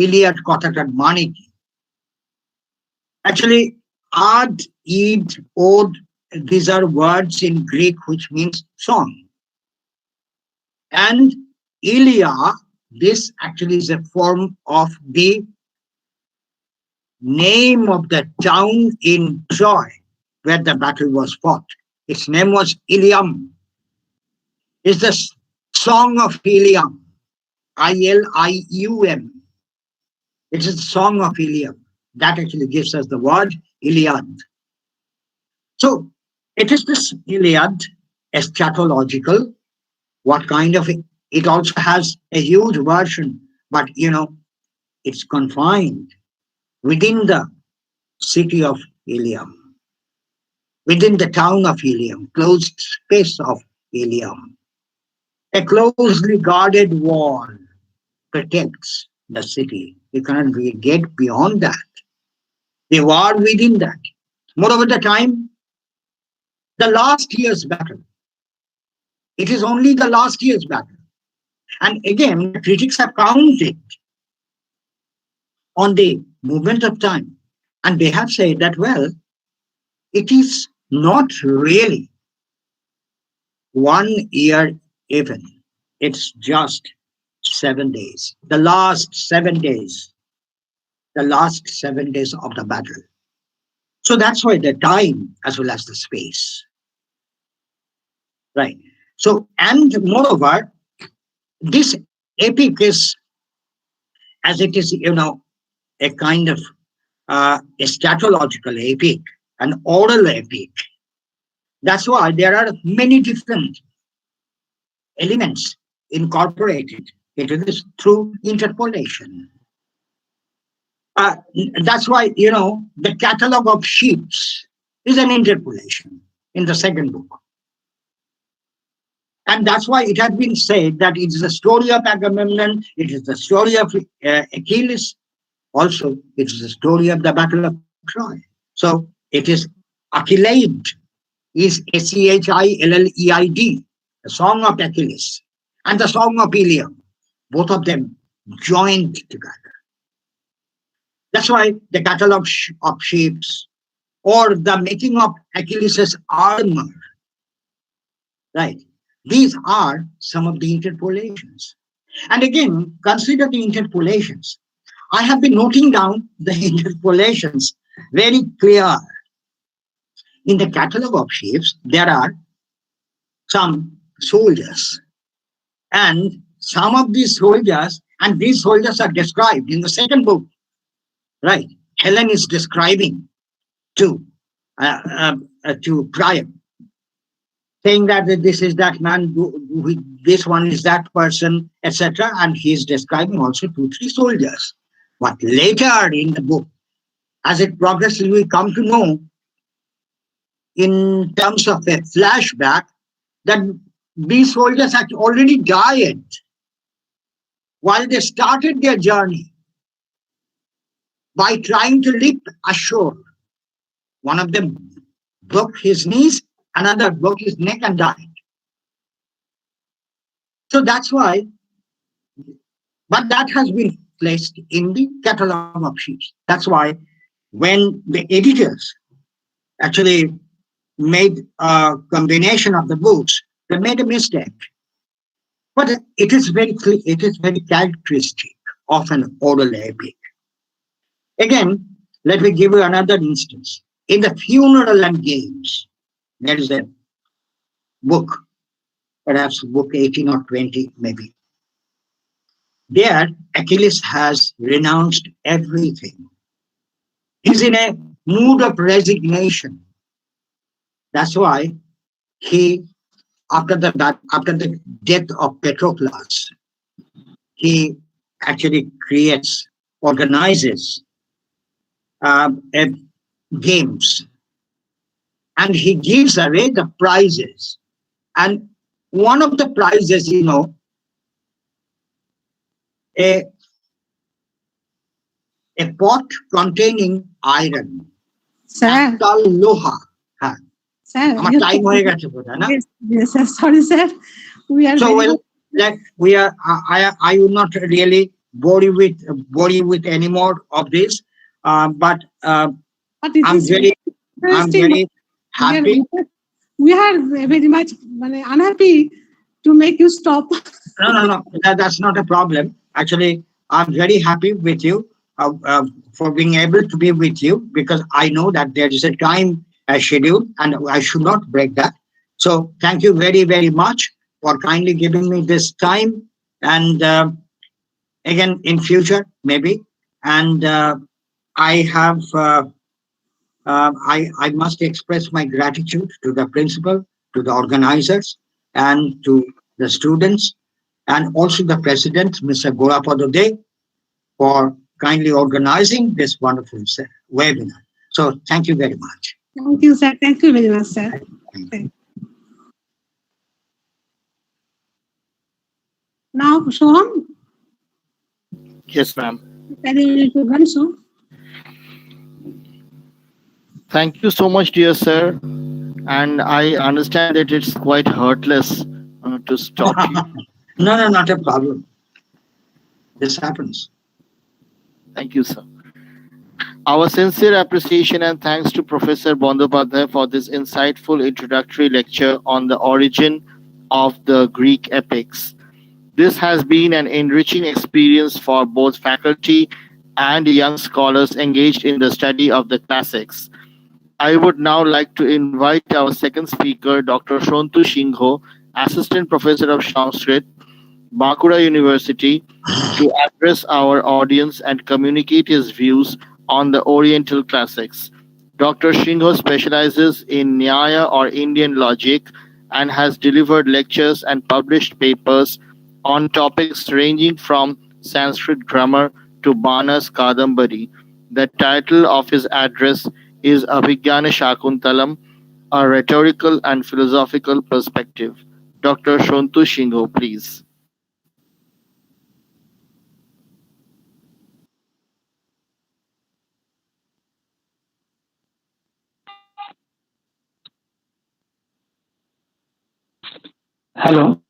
Speaker 6: Iliad কথাটার মানে কি? Actually, ad, id, od, these are words in Greek which means song. And Ilia, this actually is a form of the name of the town in Troy where the battle was fought. Its name was Ilium. It's the song of Ilium. I-L-I-U-M. It is the song of Ilium. That actually gives us the word Iliad. So it is this Iliad, eschatological. What kind of it also has a huge version, but it's confined within the city of Ilium, within the town of Ilium, closed space of Ilium. A closely guarded wall protects the city. You cannot really get beyond that. They war within that. Moreover, the time, the last year's battle. It is only the last year's battle. And again, the critics have counted on the movement of time. And they have said that, well, it is not really 1 year even. It's just 7 days. The last 7 days. The last 7 days of the battle. So that's why the time as well as the space. Right. So, and moreover, this epic is, as it is, a kind of eschatological epic, an oral epic. That's why there are many different elements incorporated into this through interpolation. That's why, the catalogue of ships is an interpolation in the second book. And that's why it has been said that it is the story of Agamemnon, it is the story of Achilles, also it is the story of the Battle of Troy. So it is Achilleid, is Achilleid, the song of Achilles, and the song of Ilium, both of them joined together. That's why the catalogue of ships or the making of Achilles' armor, right? These are some of the interpolations. And again, consider the interpolations. I have been noting down the interpolations very clear. In the catalogue of ships, there are some soldiers. And some of these soldiers, and these soldiers are described in the second book, right? Helen is describing to Priam, saying that this is that man, this one is that person, etc. And he is describing also 2-3 soldiers. But later in the book, as it progresses, we come to know, in terms of a flashback, that these soldiers had already died while they started their journey by trying to leap ashore. One of them broke his knees, another broke his neck and died. So that's why, but that has been placed in the catalogue of ships. That's why when the editors actually made a combination of the books, they made a mistake. But it is very clear, it is very characteristic of an oral epic. Again, let me give you another instance. In the Funeral and Games, there is a book, perhaps book 18 or 20 maybe. There, Achilles has renounced everything. He's in a mood of resignation. That's why he, after the death of Patroclus, he actually organizes a games, and he gives away the prizes. And one of the prizes, a pot containing iron,
Speaker 3: Sir,
Speaker 6: Akal Loha. হ্যাঁ,
Speaker 3: sir,
Speaker 6: আমার time হয়ে গেছে বোধহয় না?
Speaker 3: yes, yes, sir. Sorry, sir. We are
Speaker 6: So
Speaker 3: very
Speaker 6: well, that we are. I will not really bore you with any more of this, but
Speaker 3: but it
Speaker 6: I'm
Speaker 3: is
Speaker 6: very
Speaker 3: interesting.
Speaker 6: happy.
Speaker 3: We are very much unhappy to make you stop.
Speaker 6: No. That's not a problem. Actually, I'm very happy with you for being able to be with you, because I know that there is a time schedule and I should not break that. So thank you very, very much for kindly giving me this time. And again, in future, maybe. And I have, I must express my gratitude to the principal, to the organizers, and to the students, and also the president, Mr. Gorapada De, for kindly organizing this wonderful webinar. So thank you very much.
Speaker 3: Thank you, sir. Thank you very much, sir. Now, Soham,
Speaker 2: Yes, ma'am.
Speaker 3: can you to Gansu?
Speaker 2: Thank you so much, dear sir. And I understand that it's quite heartless to stop you.
Speaker 6: No, not a problem. This happens.
Speaker 2: Thank you, sir. Our sincere appreciation and thanks to Professor Bandyopadhyay for this insightful introductory lecture on the origin of the Greek epics. This has been an enriching experience for both faculty and young scholars engaged in the study of the classics. I would now like to invite our second speaker, Dr. Shontu Shingho, Assistant Professor of Sanskrit, Bankura University, to address our audience and communicate his views on the Oriental classics. Dr. Shingho specializes in Nyaya or Indian logic and has delivered lectures and published papers on topics ranging from Sanskrit grammar to Bana's Kadambari. The title of his address is Abhigyana Shakuntalam, a rhetorical and philosophical perspective. Dr. Shontu Shingho, please.
Speaker 7: Hello.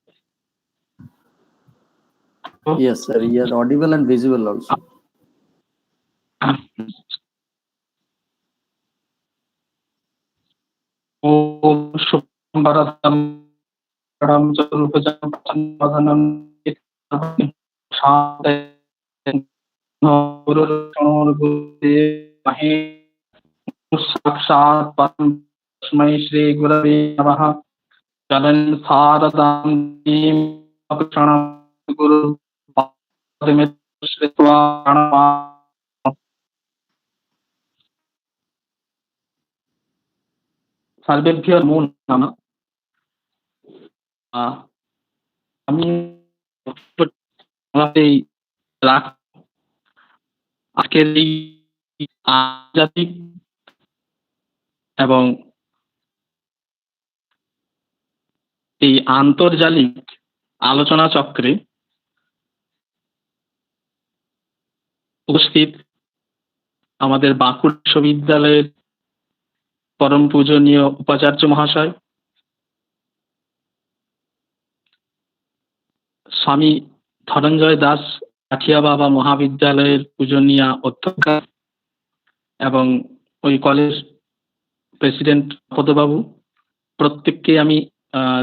Speaker 1: Yes, sir. You are audible and visible also.
Speaker 7: साक्षात् परमस्मै श्री गुरवे नमः। चलन सारदां क्षणं गुरु पादमितं श्रित्वा प्रणमामि। सर्वेभ्यो नमो नमः। আমি আজকের এই আন্তর্জাতিক এবং এই আন্তর্জালিক আলোচনা চক্রে উপস্থিত আমাদের বাঁকুড়া বিশ্ববিদ্যালয়ের পরম পূজনীয় উপাচার্য মহাশয়, স্বামী ধনঞ্জয় দাস কাঠিয়াবাবা মহাবিদ্যালয়ের পূজনীয়া অধ্যক্ষ এবং ওই কলেজ প্রেসিডেন্ট পদবাবু, প্রত্যেককে আমি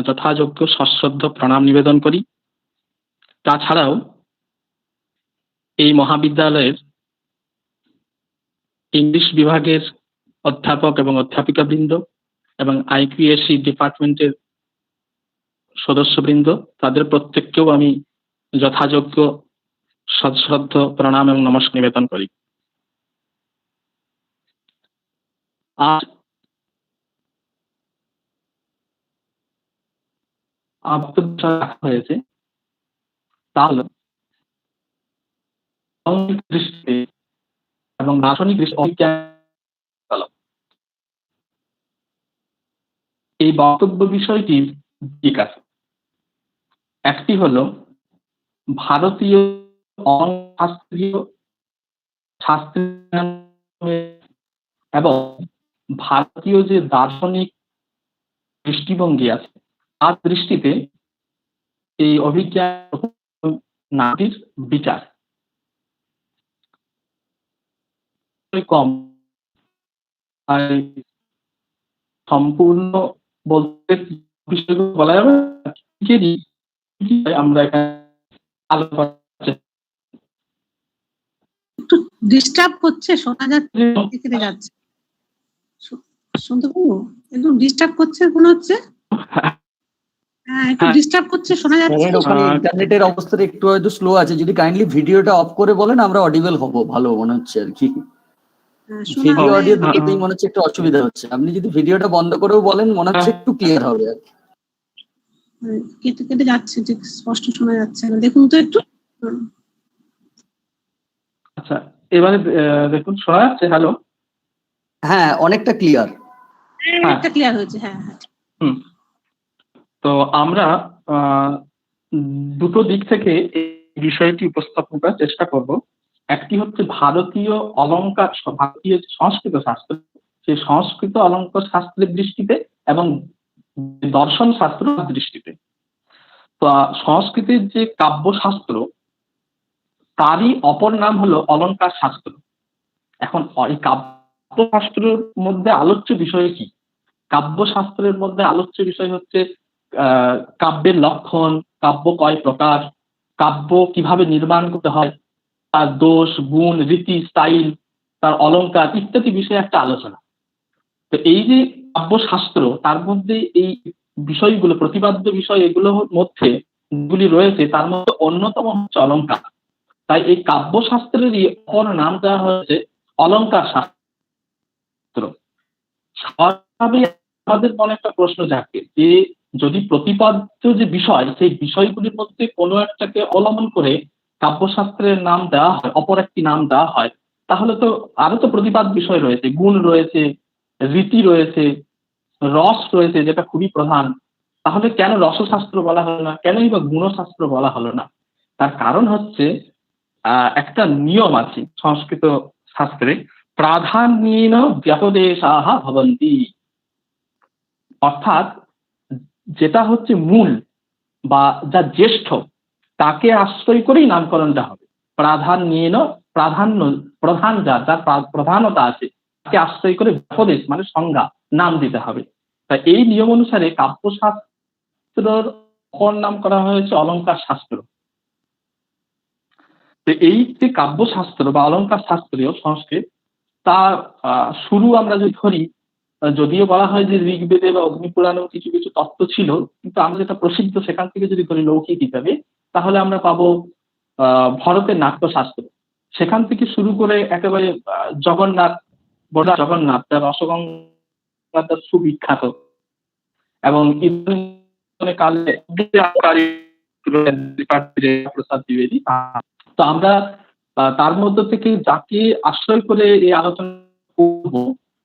Speaker 7: যথাযোগ্য সশ্রদ্ধ প্রণাম নিবেদন করি। তাছাড়াও এই মহাবিদ্যালয়ের ইংলিশ বিভাগের অধ্যাপক এবং অধ্যাপিকাবৃন্দ এবং IQAC ডিপার্টমেন্টের সদস্যবৃন্দ, তাদের প্রত্যেককেও আমি যথাযোগ্য সশ্রদ্ধ প্রণাম এবং নমস্কার নিবেদন করি। আর হয়েছে তা হল দৃষ্টিতে এবং দার্শনিক দৃষ্টি। এই বক্তব্য বিষয়টির দিক আছে। একটি হলো ভারতীয় শাস্ত্রীয় এবং ভারতীয় যে দার্শনিক দৃষ্টিভঙ্গি আছে তার দৃষ্টিতে এই অভিজ্ঞান নারীর বিচার কম সম্পূর্ণ বলতে বিষয়গুলো বলা যাবে আমরা এখানে আলোচনা
Speaker 3: একটু ডিস্টার্ব করছে, শোনা যাচ্ছে, কেটে যাচ্ছে, শুনতে পাবো? একটু ডিস্টার্ব করছে মনে হচ্ছে। হ্যাঁ, একটু ডিস্টার্ব করছে, শোনা যাচ্ছে।
Speaker 1: ওখানে ইন্টারনেটের অবস্থাটা একটু হয়তো স্লো আছে, যদি কাইন্ডলি ভিডিওটা অফ করে বলেন আমরা অডিবল হব, ভালো মনে হচ্ছে আর কি। ভিডিও অডিও দুটোতেই মনে হচ্ছে একটু অসুবিধা হচ্ছে, আপনি যদি ভিডিওটা বন্ধ করেও বলেন মনে হচ্ছে একটু ক্লিয়ার হবে আর কি।
Speaker 3: কেটে কেটে যাচ্ছে, ঠিক স্পষ্ট শোনা যাচ্ছে না, দেখুন তো একটু।
Speaker 7: আচ্ছা, এবারে দেখুন শোনা যাচ্ছে? হ্যালো,
Speaker 1: হ্যাঁ অনেকটা ক্লিয়ার,
Speaker 3: একটা ক্লিয়ার হয়েছে। হ্যাঁ হ্যাঁ।
Speaker 7: তো আমরা দুটো দিক থেকে এই বিষয়টি উপস্থাপন করার চেষ্টা করব। একটি হচ্ছে ভারতীয় অলঙ্কার, ভারতীয় সংস্কৃত শাস্ত্র, সেই সংস্কৃত অলঙ্কার শাস্ত্রের দৃষ্টিতে এবং দর্শন শাস্ত্রের দৃষ্টিতে। তো সংস্কৃতের যে কাব্যশাস্ত্র তারই অপর নাম হলো অলঙ্কার শাস্ত্র। এখন এই কাব্যশাস্ত্রের মধ্যে আলোচ্য বিষয় কি? কাব্যশাস্ত্রের মধ্যে আলোচ্য বিষয় হচ্ছে কাব্যের লক্ষণ, কাব্য কয় প্রকার, কাব্য কিভাবে নির্মাণ করতে হয়, তার দোষ, গুণ, রীতি, স্টাইল, তার অলঙ্কার ইত্যাদি বিষয়ে একটা আলোচনা। তো এই যে কাব্যশাস্ত্র, তার মধ্যে এই বিষয়গুলো, প্রতিপাদ্য বিষয় এগুলোর মধ্যে যেগুলি রয়েছে তার মধ্যে অন্যতম হচ্ছে অলঙ্কার। তাই এই কাব্যশাস্ত্রেরই অপর নাম দেওয়া হয়েছে অলঙ্কার শাস্ত্র। স্বাভাবিক আমাদের মনে একটা প্রশ্ন জাগে যে যদি প্রতিপাদ্য যে বিষয়, সেই বিষয়গুলির মধ্যে কোনো একটাকে অবলম্বন করে কাব্যশাস্ত্রের নাম দেওয়া হয়, অপর একটি নাম দেওয়া হয়, তাহলে তো আরো তো প্রতিপাদ্য বিষয় রয়েছে, গুণ রয়েছে, রীতি রয়েছে, রস রয়েছে, যেটা খুবই প্রধান। তাহলে কেন রসশাস্ত্র বলা হলো না, কেনই বা গুণশাস্ত্র বলা হলো না? তার কারণ হচ্ছে একটা নিয়ম আছে সংস্কৃত শাস্ত্রে, প্রাধান্যেন ব্যপদেশাঃ ভবন্তি। অর্থাৎ যেটা হচ্ছে মূল বা যা জ্যেষ্ঠ তাকে আশ্রয় করেই নামকরণটা হবে। প্রাধান্যেন, প্রাধান্য, প্রধান যার প্রধানতা আছে তাকে আশ্রয় করে ব্যপদেশ মানে সংজ্ঞা, নাম দিতে হবে। তাই এই নিয়ম অনুসারে কাব্যশাস্ত্রের অপর নাম করা হয়েছে অলঙ্কার শাস্ত্র। তো এই যে কাব্যশাস্ত্র বা অলঙ্কার শাস্ত্রীয় সংস্কৃত, তার শুরু আমরা যদি ধরি, যদিও বলা হয় যে ঋগ্বেদে বা অগ্নিপুরাণেও কিছু কিছু তত্ত্ব ছিল, কিন্তু আমরা যেটা প্রসিদ্ধ সেখান থেকে যদি ধরি লৌকিক হিসাবে, তাহলে আমরা পাবো ভরতের নাট্যশাস্ত্র। সেখান থেকে শুরু করে একেবারে জগন্নাথ, বড় জগন্নাথ তার রসগঙ্গা সুবিখ্যাত, এবং কালে প্রসাদ দ্বিবেদী। তো আমরা তার মধ্য থেকে যাকে আশ্রয় করে এই আলোচনা করব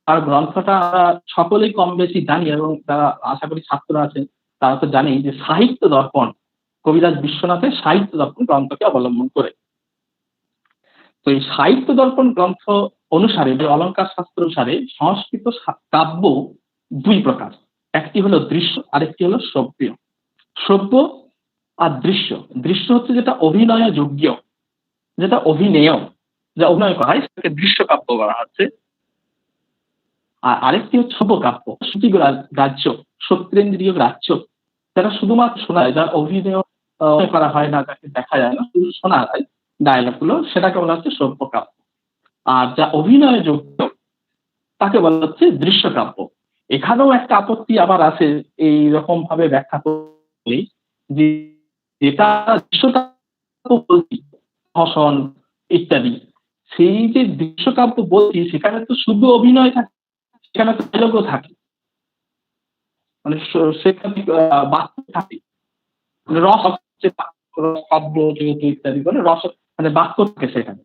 Speaker 7: তার গ্রন্থটা আমরা সকলেই কম বেশি জানি, এবং যারা আশা করি ছাত্র আছেন তারা তো জানেই যে সাহিত্য দর্পণ, কবিরাজ বিশ্বনাথের সাহিত্য দর্পণ গ্রন্থকে অবলম্বন করে। তো এই সাহিত্য দর্পণ গ্রন্থ অনুসারে যে অলঙ্কার শাস্ত্র অনুসারে সংস্কৃত কাব্য দুই প্রকার, একটি হলো দৃশ্য, আরেকটি হলো শ্রব্য। শ্রব্য আর দৃশ্য। দৃশ্য হচ্ছে যেটা অভিনয় যোগ্য, যেটা অভিনয়, যা অভিনয় করা হয় সেটাকে দৃশ্য কাব্য বলা হচ্ছে। আর আরেকটি হচ্ছে শ্রব্য কাব্য, শ্রুতি গ্রাহ্য, সত্যেন্দ্রীয় গ্রাহ্য, যারা শুধুমাত্র শোনা যায়, যার অভিনয় করা হয় না, যাকে দেখা যায় না, শুধু শোনা যায় ডায়লগ গুলো, সেটাকে বলা হচ্ছে শ্রব্যকাব্য। আর যা অভিনয় যোগ্য তাকে বলা হচ্ছে দৃশ্যকাব্য। এখানেও একটা আপত্তি আবার আছে, এই রকম ভাবে ব্যাখ্যা করি যে যেটা দৃশ্যকাব্য বলছি, ভাষণ ইত্যাদি, সেই যে দৃশ্যকাব্য বলছি সেখানে তো শুধু অভিনয় থাকে, সেখানে তো ডায়লগও থাকে, মানে সেখানে বাক্য থাকে, রস কাব্য যেহেতু ইত্যাদি করে রস মানে বাক্য থাকে সেখানে,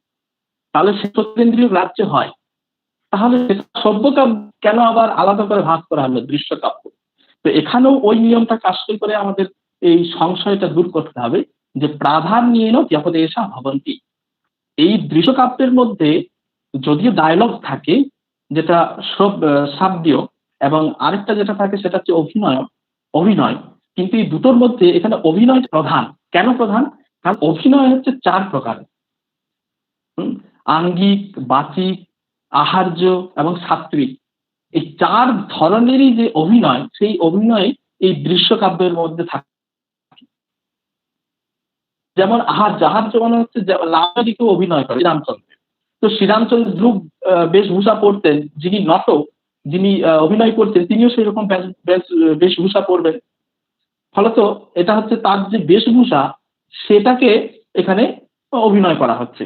Speaker 7: তাহলে সে সত্যেন্দ্রীয় গ্রাহ্য হয়। তাহলে সভ্যকাব্য কেন আবার আলাদা করে ভাগ করা হলো দৃশ্যকাব্য? তো এখানেও ওই নিয়মটা কাজ করে আমাদের এই সংশয়টা দূর করতে হবে যে প্রাধান্যেন ব্যপদেশা ভবন্তি। এই দৃশ্যকাব্যের মধ্যে যদিও ডায়লগ থাকে যেটা শাব্দীয়, এবং আরেকটা যেটা থাকে সেটা হচ্ছে অভিনয়, কিন্তু এই দুটোর মধ্যে এখানে অভিনয় প্রধান। কেন প্রধান? কারণ অভিনয় হচ্ছে 4 প্রকার, আঙ্গিক, বাচিক, আহার্য এবং সাত্ত্বিক। এই 4 ধরনেরই যে অভিনয়, সেই অভিনয় এই দৃশ্যকাব্যের মধ্যে থাকে। যেমন আহার্য মানে হচ্ছে লামাদিকে অভিনয় করে শ্রীরামচন্দ্র। তো শ্রীরামচন্দ্র ধ্রুব বেশভূষা পড়তেন, যিনি নটক, যিনি অভিনয় করতেন, তিনিও সেই রকম বেশভূষা পড়বেন। ফলত এটা হচ্ছে তার যে বেশভূষা, সেটাকে এখানে অভিনয় করা হচ্ছে,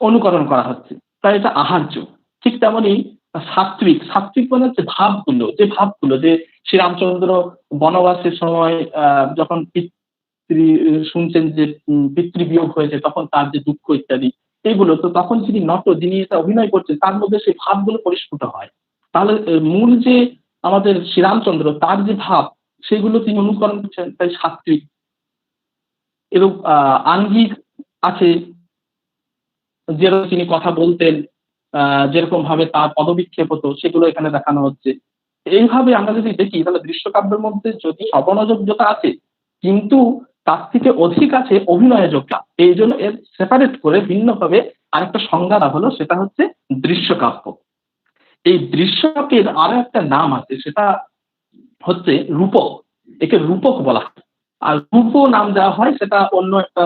Speaker 7: অনুকরণ করা হচ্ছে, তাই এটা আহার্য। ঠিক তেমনি সাত্ত্বিক মানে হচ্ছে ভাবগুলো যে শ্রীরামচন্দ্র বনবাসের সময় যখন শুনছেন যে পিতৃবিয়োগ হয়েছে, তখন তার যে দুঃখ ইত্যাদি এইগুলো, তো তখন যিনি এটা অভিনয় করছেন তার মধ্যে সেই ভাবগুলো পরিস্ফুট হয়। তাহলে মূল যে আমাদের শ্রীরামচন্দ্র, তার যে ভাব সেগুলো তিনি অনুকরণ করছেন, তাই সাত্ত্বিক। এবং আঙ্গিক আছে, যেরকম তিনি কথা বলতেন, যেরকম ভাবে তার পদবিক্ষেপ হতো, সেগুলো এখানে দেখানো হচ্ছে। এইভাবে আমরা যদি দেখি তাহলে দৃশ্যকাব্যের মধ্যে যদি শ্রবণযোগ্যতা আছে, কিন্তু তার থেকে অধিক আছে অভিনয় যোগ্যতা। এই জন্য এর সেপারেট করে ভিন্নভাবে আরেকটা সংজ্ঞা দেওয়া হলো, সেটা হচ্ছে দৃশ্যকাব্য। এই দৃশ্যকাব্যের আরো একটা নাম আছে, সেটা হচ্ছে রূপক। একে রূপক বলা হয়। আর রূপ নাম দেওয়া হয় সেটা অন্য একটা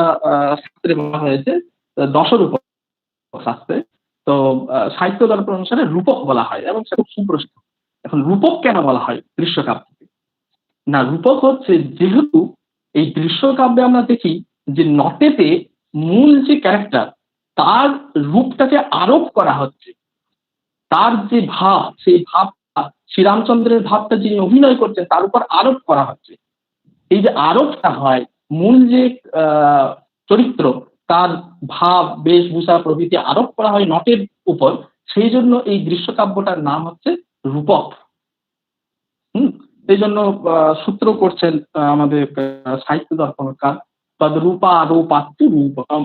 Speaker 7: শাস্ত্রে বলা হয়েছে, দশরূপক শাস্ত্রে। তো সাহিত্য দর্পণ অনুসারে রূপক বলা হয় এবং সেটা খুব সুপ্রসিদ্ধ। এখন রূপক কেন বলা হয় দৃশ্যকাব্যকে? না, রূপক হচ্ছে যেহেতু এই দৃশ্যকাব্যে আমরা দেখি যে নটেতে মূল যে ক্যারেক্টার, তার রূপটাকে আরোপ করা হচ্ছে, তার যে ভাব, সেই ভাবটা শ্রীরামচন্দ্রের ভাবটা যিনি অভিনয় করছেন তার উপর আরোপ করা হচ্ছে। এই যে আরোপটা হয়, মূল যে চরিত্র, তার ভাব, বেশভূষা প্রভৃতি আরোপ করা হয় নটের উপর, সেই জন্য এই দৃশ্যকাব্যটার নাম হচ্ছে রূপক। এই জন্য সূত্র করছেন আমাদের সাহিত্য দর্পণকার, তদ্রূপা আরোপাত্তু রূপকম,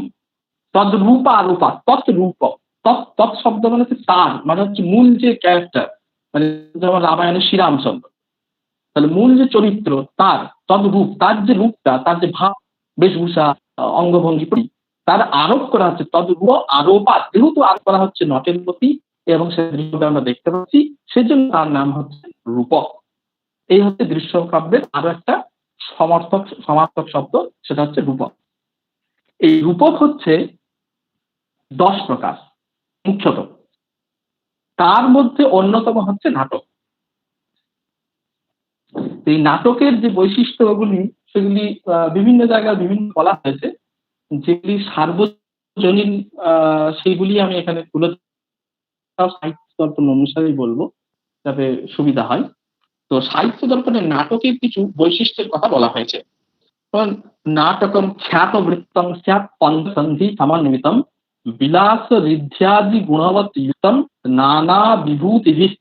Speaker 7: তদ্রূপা আরোপা তৎরূপক। তৎ শব্দ মানে হচ্ছে তার, মানে হচ্ছে মূল যে ক্যারেক্টার, মানে যেমন রামায়ণের শ্রীরামচন্দ্র, তাহলে মূল যে চরিত্র তার তদ্রূপ, তার যে রূপটা, তার যে ভাব, বেশভূষা, অঙ্গভঙ্গি, তার আরোপ করা হচ্ছে তদ্রূপ আরোপা, যেহেতু আরোপ করা হচ্ছে নটের প্রতি এবং সে দৃশ্যটা আমরা দেখতে পাচ্ছি, সেজন্য তার নাম হচ্ছে রূপক। এই হচ্ছে দৃশ্যকাব্যের আরো একটা সমার্থক শব্দ, সেটা হচ্ছে রূপক। এই রূপক হচ্ছে 10 প্রকার মুখ্যত। তার মধ্যে অন্যতম হচ্ছে নাটক। এই নাটকের যে বৈশিষ্ট্যগুলি, সেগুলি বিভিন্ন জায়গায় বিভিন্ন বলা হয়েছে, যেগুলি সার্বজনীন সেইগুলি আমি এখানে তুলে সাহিত্য দর্পণ অনুসারেই বলবো, যাতে সুবিধা হয়। তো সাহিত্য দর্পণের নাটকের কিছু বৈশিষ্ট্যের কথা বলা হয়েছে। নাটকম খ্যাত বৃত্তম স্যাৎ পঞ্চসন্ধি সমন্বিতম বিলাস ঋদ্ধ্যাদি গুণবৎ যুক্তম নানা বিভূতিভিঃ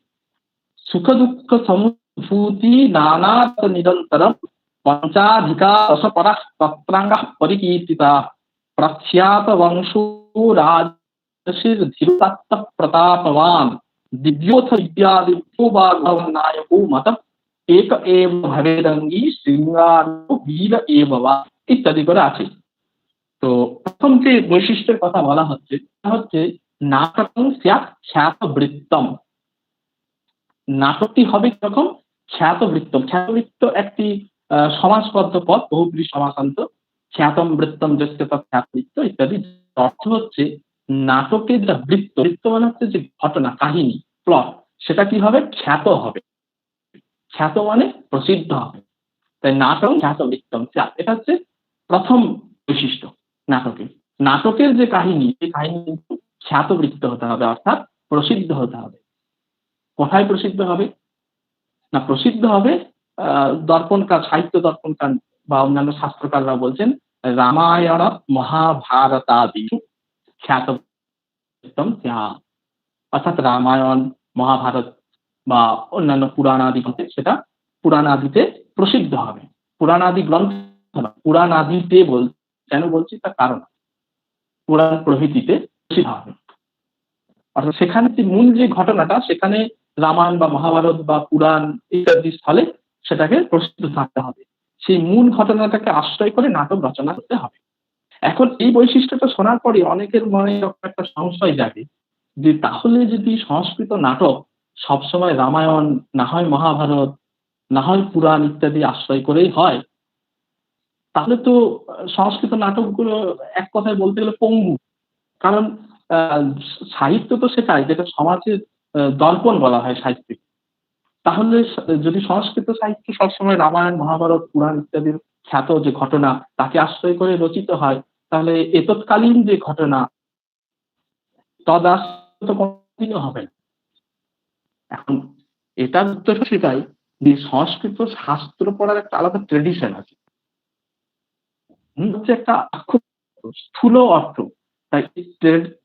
Speaker 7: সুখ দুঃখ সমভূতি নানা নিরন্তরম পঞ্চাধিকাশ পরঃ তত্রাঙ্গঃ পরিকীর্তিতাঃ প্রখ্যাত বংশো রাজর্ষির ধীরতত্ত্ব প্রতাপবান দিব্যোথ বিদ্যাদিব্যো বা নায়কো মতঃ এক এব ভবেদঙ্গী শৃঙ্গার বীর এব বা ইত্যাদি করে আছে। তো প্রথম যে বৈশিষ্ট্যের কথা বলা হচ্ছে তা হচ্ছে নাটকং স্যাৎ খ্যাত বৃত্তম। নাটকটি হবে কিরকম? খ্যাতবৃত্তম, খ্যাতবৃত্ত একটি সমাসবদ্ধ পদ, বহুব্রী সমাসান্ত। খ্যাতম বৃত্তম যস্য তৎ খ্যাতবৃত্ত ইত্যাদি। অর্থ হচ্ছে নাটকের যা বৃত্ত, বৃত্ত মানে হচ্ছে যে ঘটনা, কাহিনী, প্লট, সেটা কি হবে? খ্যাত হবে। খ্যাত মানে প্রসিদ্ধ হবে। তাই নাটক খ্যাতবৃত্তম, এটা হচ্ছে প্রথম বৈশিষ্ট্য নাটকের। নাটকের যে কাহিনী, সেই কাহিনী কিন্তু খ্যাতবৃত্ত হতে হবে, অর্থাৎ প্রসিদ্ধ হতে হবে। কোথায় প্রসিদ্ধ হবে? না, প্রসিদ্ধ হবে দর্পণকার, সাহিত্য দর্পণকার বা অন্যান্য শাস্ত্রকাররা বলছেন রামায়ণ মহাভারতাদি খ্যাতবৃত্তম স্যাৎ। অর্থাৎ রামায়ণ, মহাভারত বা অন্যান্য পুরাণাদি গ্রন্থে সেটা পুরাণাদিতে প্রসিদ্ধ হবে। পুরাণাদি গ্রন্থ, পুরাণাদিতে কেন বলছি তার কারণ, পুরাণ প্রভৃতিতে প্রসিদ্ধ হবে। অর্থাৎ সেখানে মূল যে ঘটনাটা, সেখানে রামায়ণ বা মহাভারত বা পুরাণ ইত্যাদি স্থলে সেটাকে প্রসিদ্ধ থাকতে হবে। সেই মূল ঘটনাটাকে আশ্রয় করে নাটক রচনা করতে হবে। এখন এই বৈশিষ্ট্যটা শোনার পরে অনেকের মনে একটা সংশয় জাগে যে তাহলে যদি সংস্কৃত নাটক সবসময় রামায়ণ, না হয় মহাভারত, না হয় পুরাণ ইত্যাদি আশ্রয় করেই হয়, তাহলে তো সংস্কৃত নাটকগুলো এক কথায় বলতে গেলে পঙ্গু। কারণ সাহিত্য তো সেটাই, যেটা সমাজের দর্পণ বলা হয় সাহিত্য। তাহলে যদি সংস্কৃত সাহিত্য সবসময় রামায়ণ, মহাভারত, পুরাণ ইত্যাদির খ্যাত যে ঘটনা তাকে আশ্রয় করে রচিত হয়, তাহলে এতৎকালীন যে ঘটনা তদাশ্রিত কোনদিনও হবে না। এখন এটার উত্তর সেটাই যে সংস্কৃত শাস্ত্র পড়ার একটা আলাদা ট্রেডিশন আছে, হচ্ছে একটা স্থূল অর্থ। তাই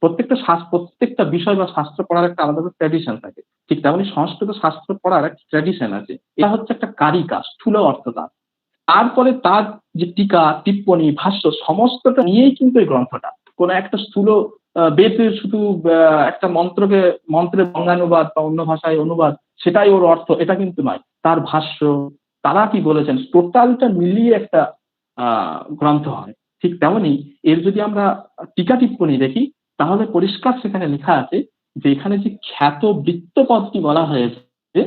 Speaker 7: প্রত্যেকটা বিষয় বা শাস্ত্র পড়ার একটা আলাদা ট্র্যাডিশন থাকে, ঠিক তেমনি সংস্কৃত শাস্ত্র পড়ার একটা ট্র্যাডিশন আছে। এটা হচ্ছে একটা কারিকা, স্থূল অর্থ তার। তারপরে তার যে টিকা, টিপ্পনী, ভাষ্য সমস্তটা নিয়েই কিন্তু এই গ্রন্থটা। কোন একটা স্থূল বেদের শুধু একটা মন্ত্রের বঙ্গানুবাদ বা অন্য ভাষায় অনুবাদ, সেটাই ওর অর্থ, এটা কিন্তু নয়। তার ভাষ্য, তারা কি বলেছেন, টোটালটা মিলিয়ে একটা গ্রন্থ হয়। ঠিক তেমনি এর যদি আমরা টিকা টিপ্পনী দেখি, তাহলে পরিষ্কার সেখানে লেখা আছে যে এখানে যে খ্যাত বৃত্ত পদটি বলা হয়েছে,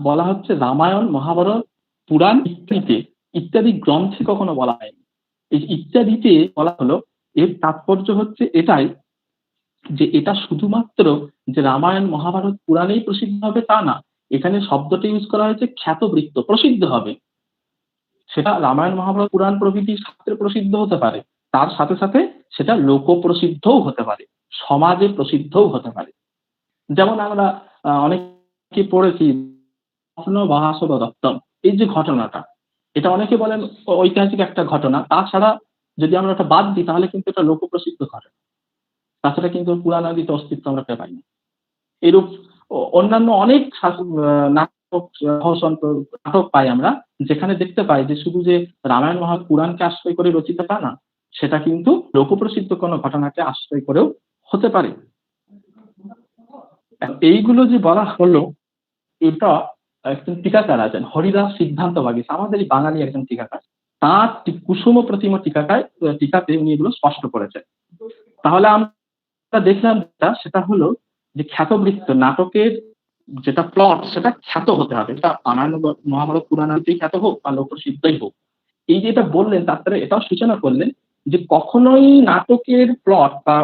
Speaker 7: বলা হচ্ছে রামায়ণ, মহাভারত, পুরাণ ইত্যাদি গ্রন্থে কখনো বলা হয়নি। এই ইত্যাদিতে বলা হলো, এর তাৎপর্য হচ্ছে এটাই যে এটা শুধুমাত্র যে রামায়ণ, মহাভারত, পুরাণেই প্রসিদ্ধ হবে তা না। এখানে শব্দটি ইউজ করা হয়েছে খ্যাতবৃত্ত, প্রসিদ্ধ হবে। সেটা রামায়ণ, মহাভারত, পুরাণ প্রভৃতি শাস্ত্রে প্রসিদ্ধ হতে পারে, তার সাথে সাথে সেটা লোক প্রসিদ্ধও হতে পারে, সমাজে প্রসিদ্ধও হতে পারে। যেমন আমরা অনেকে পড়েছি দত্তম, এই যে ঘটনাটা, এটা অনেকে বলেন ঐতিহাসিক একটা ঘটনা। তাছাড়া যদি আমরা এটা বাদ দিই, তাহলে কিন্তু এটা লোক প্রসিদ্ধ ঘটনা। তাছাড়া কিন্তু পুরাণ আদিতে অস্তিত্ব আমরা পাই না। এরূপ অন্যান্য অনেক নাটক পাই আমরা, যেখানে দেখতে পাই যে শুধু যে রামায়ণ, মহাভারত, পুরাণকে আশ্রয় করে রচিত তা না, সেটা কিন্তু লোকপ্রসিদ্ধ কোনো ঘটনাকে আশ্রয় করেও হতে পারে। এইগুলো যে বলা হলো, এটা একজন টিকাকার আছেন হরিদাস সিদ্ধান্তবাগীশ, আমাদেরই বাঙালি একজন টিকাকার। তার কুসুম প্রতিম টিকাতে উনি এগুলো স্পষ্ট করেছেন। তাহলে আমরা দেখলাম সেটা হলো যে খ্যাতবৃত্ত নাটকের যেটা প্লট, সেটা খ্যাত হতে হবে। এটা রামায়ণ, মহাভারত, পুরাণেই খ্যাত হোক বা লোকসিদ্ধই হোক। এই যেটা বললেন, তারপরে এটাও সূচনা করলেন যে কখনোই নাটকের প্লট বা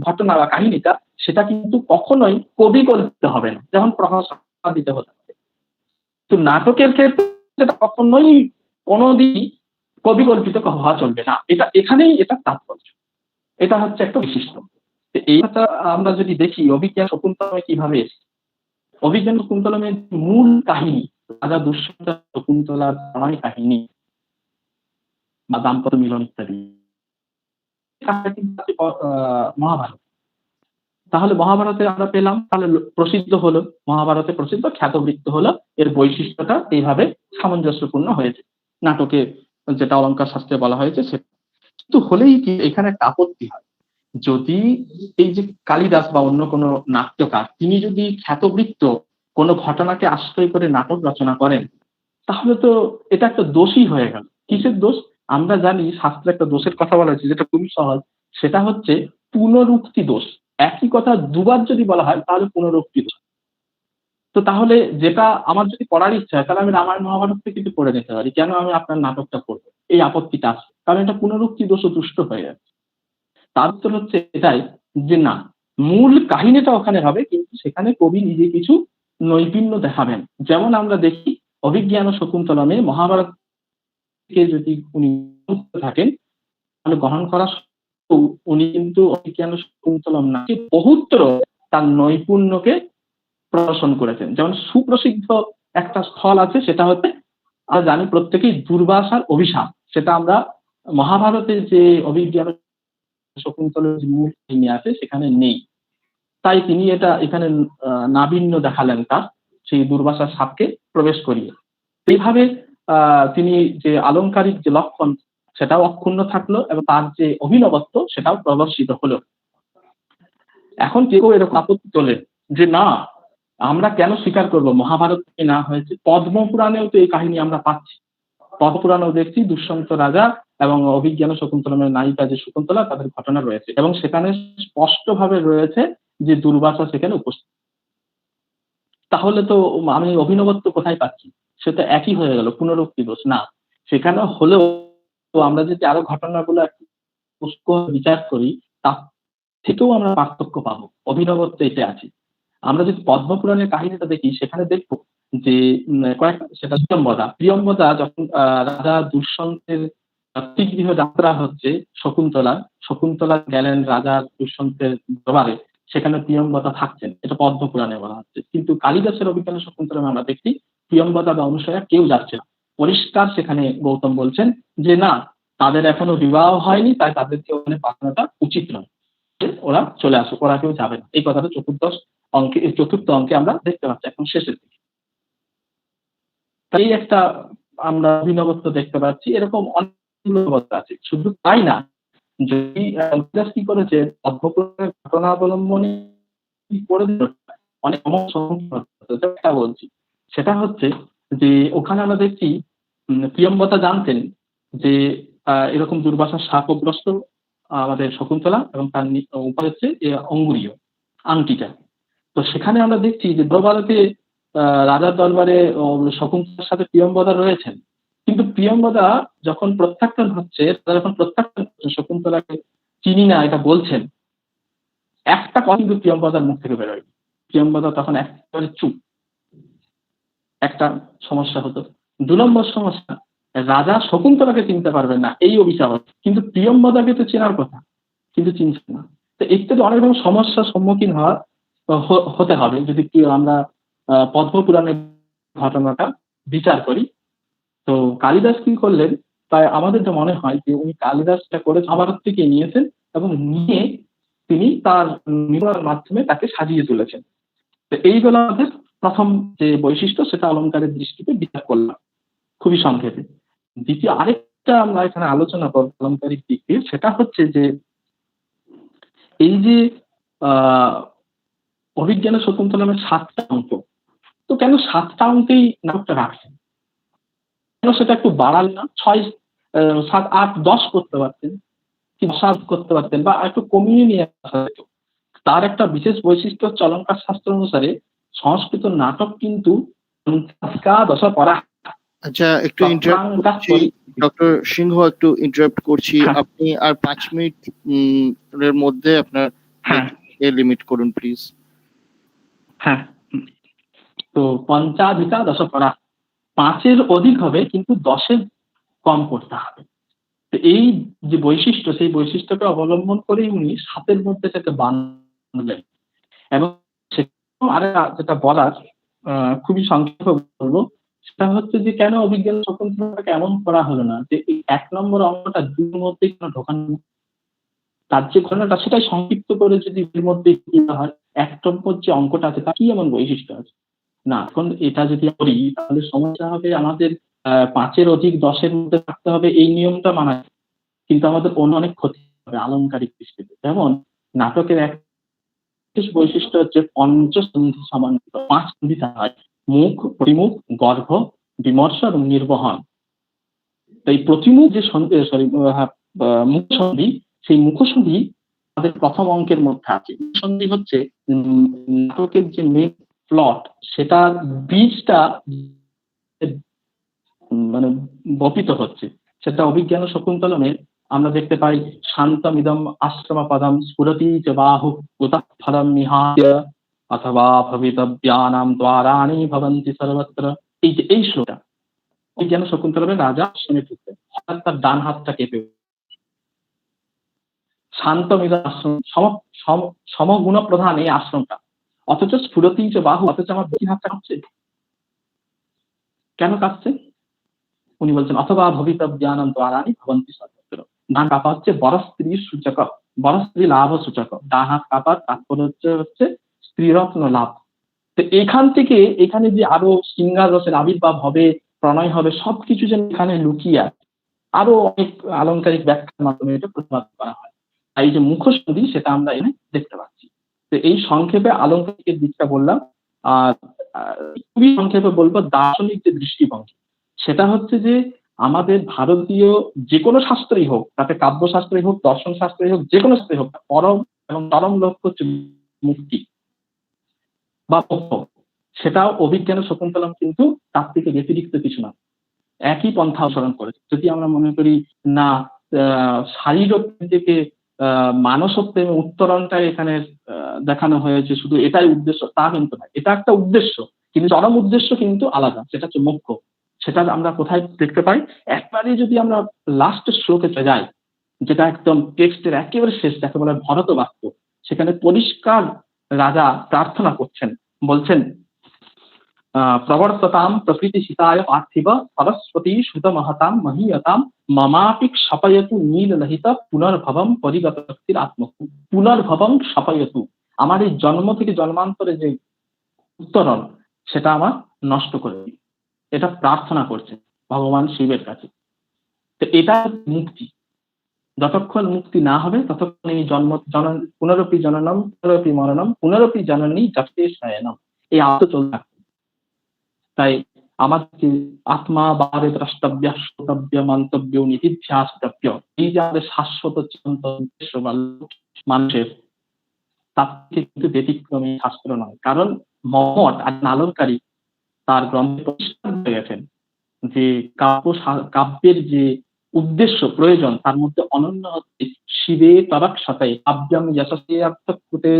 Speaker 7: ঘটনা বা কাহিনীটা সেটা কিন্তু কখনোই কবি কল্পিত হবে না, যেমন প্রহসন দিতে হতে হবে। তো নাটকের ক্ষেত্রে সেটা কখনোই কোনোদিন কবি কল্পিত হওয়া চলবে না। এটা এখানেই এটা তাৎপর্য, এটা হচ্ছে একটা বিশিষ্ট। এইটা আমরা যদি দেখি অভিজ্ঞান শকুন্তলমে কিভাবে এসেছে। অভিজ্ঞান শকুন্তলমের মূল কাহিনী রাজা দুষ্যন্ত শকুন্তলার প্রণয় কাহিনী বা দাম্পত্য মিলন ইত্যাদি মহাভারত। তাহলে মহাভারতে আমরা পেলাম, তাহলে প্রসিদ্ধ হলো, মহাভারতে প্রসিদ্ধ, খ্যাতবৃত্ত হলো। এর বৈশিষ্ট্যটা এইভাবে সামঞ্জস্যপূর্ণ হয়েছে নাটকে, যেটা অলঙ্কার শাস্ত্রে বলা হয়েছে সেটা। কিন্তু হলেই কি এখানে একটা আপত্তি হয়, যদি এই যে কালিদাস বা অন্য কোনো নাট্যকার তিনি যদি খ্যাতবৃত্ত কোনো ঘটনাকে আশ্রয় করে নাটক রচনা করেন, তাহলে তো এটা একটা দোষই হয়ে গেল। কিসের দোষ? আমরা জানি শাস্ত্রে একটা দোষের কথা বলা হয়েছে, যেটা খুবই সহজ, সেটা হচ্ছে পুনরুক্তি দোষ। একই কথা দুবার যদি বলা হয় তাহলে পুনরুক্তি দোষ। তো তাহলে যেটা আমার যদি পড়ার ইচ্ছা হয় তাহলে আমি রামায়ণ মহাভারত থেকে কিছু পড়ে নিতে পারি, কেন আমি আপনার নাটকটা পড়বো, এই আপত্তিটা আছে, কারণ এটা পুনরুক্তি দোষ দুষ্ট হয়ে যাচ্ছে। তার উত্তর হচ্ছে এটাই যে না, মূল কাহিনীটা ওখানে হবে, কিন্তু সেখানে কবি নিজে কিছু নৈপুণ্য দেখাবেন। যেমন আমরা দেখি অভিজ্ঞান শকুন্তলমে মহাভারতকে যদি উনি থাকেন তাহলে গ্রহণ করা সত্ত্বেও উনি কিন্তু অভিজ্ঞান শকুন্তলম নাকি বহুত্র তার নৈপুণ্যকে প্রদর্শন করেছেন। যেমন সুপ্রসিদ্ধ একটা স্থল আছে, সেটা হচ্ছে আমরা জানি প্রত্যেকেই দুর্বাসার অভিশাপ, সেটা আমরা মহাভারতের যে অভিজ্ঞান শকুন্তলের যে মূল কাহিনী আছে সেখানে নেই, তাই তিনি এটা এখানে নাবিন্য দেখালেন তার সেই দুর্বাসার সাপকে প্রবেশ করিয়ে। এইভাবে তিনি যে আলংকারিক যে লক্ষণ সেটাও অক্ষুণ্ণ থাকলো এবং তার যে অভিনবত্ব সেটাও প্রদর্শিত হলো। এখন কেউ এরকম আপত্তি তোলেন যে না, আমরা কেন স্বীকার করব মহাভারত না হয়েছে, পদ্মপুরাণেও তো এই কাহিনী আমরা পাচ্ছি, পদ্মপুরাণেও দেখছি দুষ্যন্ত রাজা এবং অভিজ্ঞান শকুন্তলমের নায়িকা যে শকুন্তলা তাদের ঘটনা রয়েছে, এবং সেখানে স্পষ্টভাবে রয়েছে যে দুর্বাসা সেখানে উপস্থিত। তাহলে তো আমি অভিনবত্ব কোথায় পাচ্ছি, সেটা একই হয়ে গেল, পুনরুক্তি দোষ না। সেখানে হলেও আমরা যদি আরো ঘটনাগুলো একটু বিচার করি তার থেকেও আমরা পার্থক্য পাবো, অভিনবত্ব এতে আছে। আমরা যদি পদ্মপুরাণের কাহিনীটা দেখি সেখানে দেখবো যে সেটা প্রিয়ম্বদা যখন রাজা দুষ্যন্তের গৃহ যাত্রা হচ্ছে শকুন্তলা গেলেন রাজা দুষ্যন্তের দরবারে, সেখানে প্রিয়ম্বদা থাকছেন, এটা পদ্মপুরাণে বলা হচ্ছে। কিন্তু কালিদাসের অভিজ্ঞান শকুন্তলমে আমরা দেখছি প্রিয়ম্বদা বা অনুসয়া কেউ যাচ্ছে না, পরিষ্কার সেখানে গৌতম বলছেন যে না, তাদের এখনো বিবাহ হয়নি, তাই তাদেরকে ওখানে পাঠানোটা উচিত নয়, ওরা চলে আসুক, ওরা কেউ যাবে না। এই কথাটা চতুর্থ অঙ্কে আমরা দেখতে পাচ্ছি এখন শেষের দিকে। তাই একটা আমরা অভিনবত্ব দেখতে পাচ্ছি, এরকম অনেক অভিনবত্ব আছে। শুধু তাই না, যদি কি করেছে পদ্মপুরাণের ঘটনা অবলম্বনে করে অনেক সমস্যা বলছি, সেটা হচ্ছে যে ওখানে আমরা দেখছি প্রিয়ম্বদা জানতেন যে এরকম দুর্বাসার শাপগ্রস্ত আমাদের শকুন্তলা, এবং তার উপায় হচ্ছে অঙ্গুরীয় আংটিটা। তো সেখানে আমরা দেখছি যে দরবারে রাজার দরবারে শকুন্তলার সাথে প্রিয়ম্বদা রয়েছেন, কিন্তু প্রিয়ম্বদা যখন প্রত্যাখ্যান হচ্ছে, যখন প্রত্যাখ্যান শকুন্তলাকে চিনি না এটা বলছেন, একটা কথা কিন্তু প্রিয়ম্বদার মুখ থেকে বেরোয়। প্রিয়ম্বদা তখন একেবারে চুপ। একটা সমস্যা হতো। 2 নম্বর সমস্যা, রাজা শকুন্তলাকে চিনতে পারবেন না, এই অভিশাপ। কিন্তু প্রিয়ম্বদাকে তো চেনার কথা, কিন্তু চিনছে না। তো ইত্যাদি অনেক রকম সমস্যার সম্মুখীন হতে হবে যদি আমরা পদ্মপুরাণের ঘটনাটা বিচার করি। তো কালিদাস কি করলেন, তাই আমাদের যা মনে হয় যে উনি কালিদাসটা করে মহাভারত থেকে নিয়েছেন এবং নিয়ে তিনি তার নির্মাণের মাধ্যমে তাকে সাজিয়ে তুলেছেন। তো এইগুলো আমাদের প্রথম যে বৈশিষ্ট্য, সেটা অলংকারের দৃষ্টিতে বিচার করলাম খুবই সংক্ষেপে। দ্বিতীয় আরেকটা আমরা এখানে আলোচনা করব অলংকারিক দিক দিয়ে, সেটা হচ্ছে যে এই যে অভিজ্ঞান শকুন্তলমের 7টা অঙ্ক, তো কেন 7টা অঙ্কেই নাটকটা রাখছেন, কেন সেটা একটু বাড়াল না, 6, 7, 8, 10 করতে পারতেন, 7 করতে পারতেন, বা একটু কমিয়ে নিয়ে আসা যেত। তার একটা বিশেষ বৈশিষ্ট্য হচ্ছে অলংকার শাস্ত্র অনুসারে সংস্কৃত নাটক কিন্তু
Speaker 2: আচ্ছা, একটু ইন্টারাপ্ট করছি ডক্টর সিংহ, একটু ইন্টারাপ্ট করছি। আপনি আর 5 মিনিট এর মধ্যে আপনার লিমিট করুন প্লিজ।
Speaker 7: হ্যাঁ, তো পঞ্চাধিকা দশপরা, 5-এর অধিক হবে কিন্তু 10-এর কম করতে হবে। তো এই যে বৈশিষ্ট্য, সেই বৈশিষ্ট্যকে অবলম্বন করেই উনি 7-এর মধ্যে সেটা বানালেন। এবং আর যেটা বলার খুবই সংক্ষেপে বলবো, সেটা হচ্ছে যে কেন অভিজ্ঞান শকুন্তলাকে এমন করা হলো না যে এই 1 নম্বর অঙ্কটা 2-এর মধ্যে কেন ঢোকানো, তার যে ঘটনাটা সেটাই সংক্ষিপ্ত করে যদি এর মধ্যে হয়, 1 নম্বর যে অঙ্কটা আছে তার কি এমন বৈশিষ্ট্য আছে না। এখন এটা যদি করি তাহলে সমস্যা হবে, আমাদের 5-এর অধিক 10-এর মধ্যে থাকতে হবে, এই নিয়মটা মানা, কিন্তু আমাদের অনেক ক্ষতি হবে আলংকারিক দৃষ্টিতে। যেমন নাটকের এক বৈশিষ্ট্য হচ্ছে পঞ্চসন্ধি সমান্তর 5 সন্ধি হয়, মুখ, প্রতিমুখ, গর্ভ, বিমর্ষ এবং নির্বহন। এই প্রতিমুখ যে মুখ সন্ধি, সেই মুখ সন্ধি আমাদের প্রথম অঙ্কের মধ্যে আছে। সন্ধি হচ্ছে নাটকের যে মেন প্লট, সেটার বীজটা মানে বপিত হচ্ছে, সেটা অভিজ্ঞান শকুন্তলমে আমরা দেখতে পাই। শান্তমিদম আশ্রম পদম স্ফুরতি চ বাহু উতঃ ফলম নিহায় অথবা ভবিতব্যানাম দ্বারাণি ভবন্তি সর্বত্র। এই শ্লোকটা অভিজ্ঞান শকুন্তলমের রাজা আশ্রমে ঢুকতে, হঠাৎ তার ডান হাতটা কেঁপে, শান্তমিদম আশ্রম, সমগুণ প্রধান এই আশ্রমটা, অথচ স্ফুরতি চ বাহু, অথচ আমার দুই হাতটা কাঁপছে। কেন কাঁপছে? উনি বলছেন অথবা ভবিতব্যানাম দ্বারাণি ভবন্তি সর্বত্র। ডান কাপা হচ্ছে বড় স্ত্রীর সূচক, বড় স্ত্রী লাভ সূচক। ডান হাত কাপার তাৎপর্য হচ্ছে স্ত্রীরত্ন লাভ। তো এখান থেকে এখানে যে আরো শৃঙ্গার রসের আবির্ভাব হবে, প্রণয় হবে, সবকিছু যেন এখানে লুকিয়ে আছে। আরো অনেক আলংকারিক ব্যাখ্যার মাধ্যমে এটা প্রতিপাদন করা হয়। এই যে মুখসুদ্ধি, সেটা আমরা এনে দেখতে পাচ্ছি। তো এই সংক্ষেপে আলংকারিকের দিকটা বললাম। আর খুবই সংক্ষেপে বলবো দার্শনিক যে দৃষ্টিভঙ্গি, সেটা হচ্ছে যে আমাদের ভারতীয় যে কোনো শাস্ত্রই হোক, তাতে কাব্যশাস্ত্রই হোক, দর্শন শাস্ত্রই হোক, যে কোনো শাস্ত্রই হোক, পরম এবং চরম লক্ষ্য হচ্ছে মুক্তি বা মোক্ষ। সেটাও অভিজ্ঞান শকুন্তলম কিন্তু তার থেকে ব্যতিরিক্ত কিছু না, একই পন্থা অনুসরণ করেছে। যদি আমরা মনে করি না শারীরিক থেকে মানসত্বের উত্তরণটা এখানে দেখানো হয়েছে, শুধু এটাই উদ্দেশ্য, তা কিন্তু না। এটা একটা উদ্দেশ্য, কিন্তু চরম উদ্দেশ্য কিন্তু আলাদা, সেটা হচ্ছে মোক্ষ। সেটা আমরা কোথায় দেখতে পাই? একবারে যদি আমরা লাস্ট শ্লোকে যাই, যেটা একদম টেক্সটের একেবারে শেষ, যাকে বলে ভরত বাক্য, সেখানে পরিষ্কার রাজা প্রার্থনা করছেন, বলছেন প্রবর্ততাম প্রকৃতি সীতায় পার্থিব সরস্বতী সুত মহতাম মহীয়তাম মমাপি ক্ষপয়তু নীললোহিত পুনর্ভবম পরিগত শক্তির আত্মকু। পুনর্ভবম ক্ষপয়তু, আমার এই জন্ম থেকে জন্মান্তরে যে উত্তরণ, সেটা আমার নষ্ট করে দিই। এটা প্রার্থনা করছে ভগবান শিবের কাছে। তো এটা মুক্তি। যতক্ষণ মুক্তি না হবে ততক্ষণ এই জন্ম পুনরপি জননম পুনরপি মরণম পুনরপি জননী জপতে শয়নম, এই আত্ম চলতে থাকবে। তাই আমাদেরকে আত্মা বারে দ্রষ্টব্য শ্রোতব্য মন্তব্য নিধিধ্যাসিতব্য, এই যে আমাদের শাশ্বত চিন্ত উদ্দেশ্য বা মানুষের, তার থেকে কিন্তু ব্যতিক্রমী শাস্ত্র নয়। কারণ মহম্মদ আলংকারী তার গ্রন্থে পরিষ্কার হয়ে গেছেন যে কাব্যের যে উদ্দেশ্য প্রয়োজন, তার মধ্যে অনন্য হচ্ছে শিবে তদাক্ষতায় কাব্যম যশসে অর্থকৃতে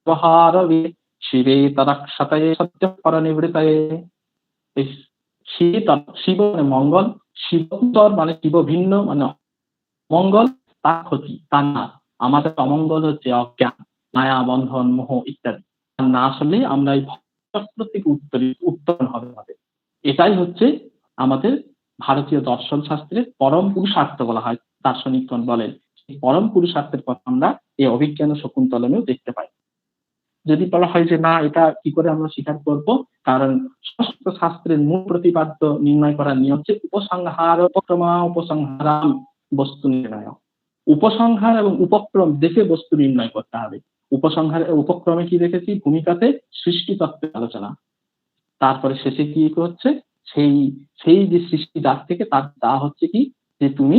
Speaker 7: ব্যবহারে শিবে তদাক্ষতায় সত্য পরনিবৃতায়। শিব মানে মঙ্গল, শিবোত্তর মানে শিব ভিন্ন, মানে মঙ্গল তার ক্ষতি, তার না। আমাদের অমঙ্গল হচ্ছে অজ্ঞান, মায়া, বন্ধন, মোহ ইত্যাদি। না আসলে আমরা এই চক্র থেকে উত্তরণ হবে আমাদের। এটাই হচ্ছে আমাদের ভারতীয় দর্শন শাস্ত্রের পরম পুরুষার্থ বলা হয়। দার্শনিকগণ বলেন এই পরম পুরুষার্থের কথা আমরা এই অভিজ্ঞান শকুন্তলমেও দেখতে পাই। যদি বলা হয় যে না, এটা কি করে আমরা স্বীকার করব? কারণ সমস্ত শাস্ত্রের মূল প্রতিপাদ্য নির্ণয় করার নিয়ম হচ্ছে উপসংহার উপক্রমা উপসংহারাম বস্তু নির্ণয়। উপসংহার এবং উপক্রম দেখে বস্তু নির্ণয় করতে হবে। উপসংহার উপক্রমে কি দেখেছি? ভূমিকাতে সৃষ্টি তত্ত্বের আলোচনা, তারপরে শেষে কি হচ্ছে, সেই যে সৃষ্টি যার থেকে তার তা হচ্ছে কি, যে তুমি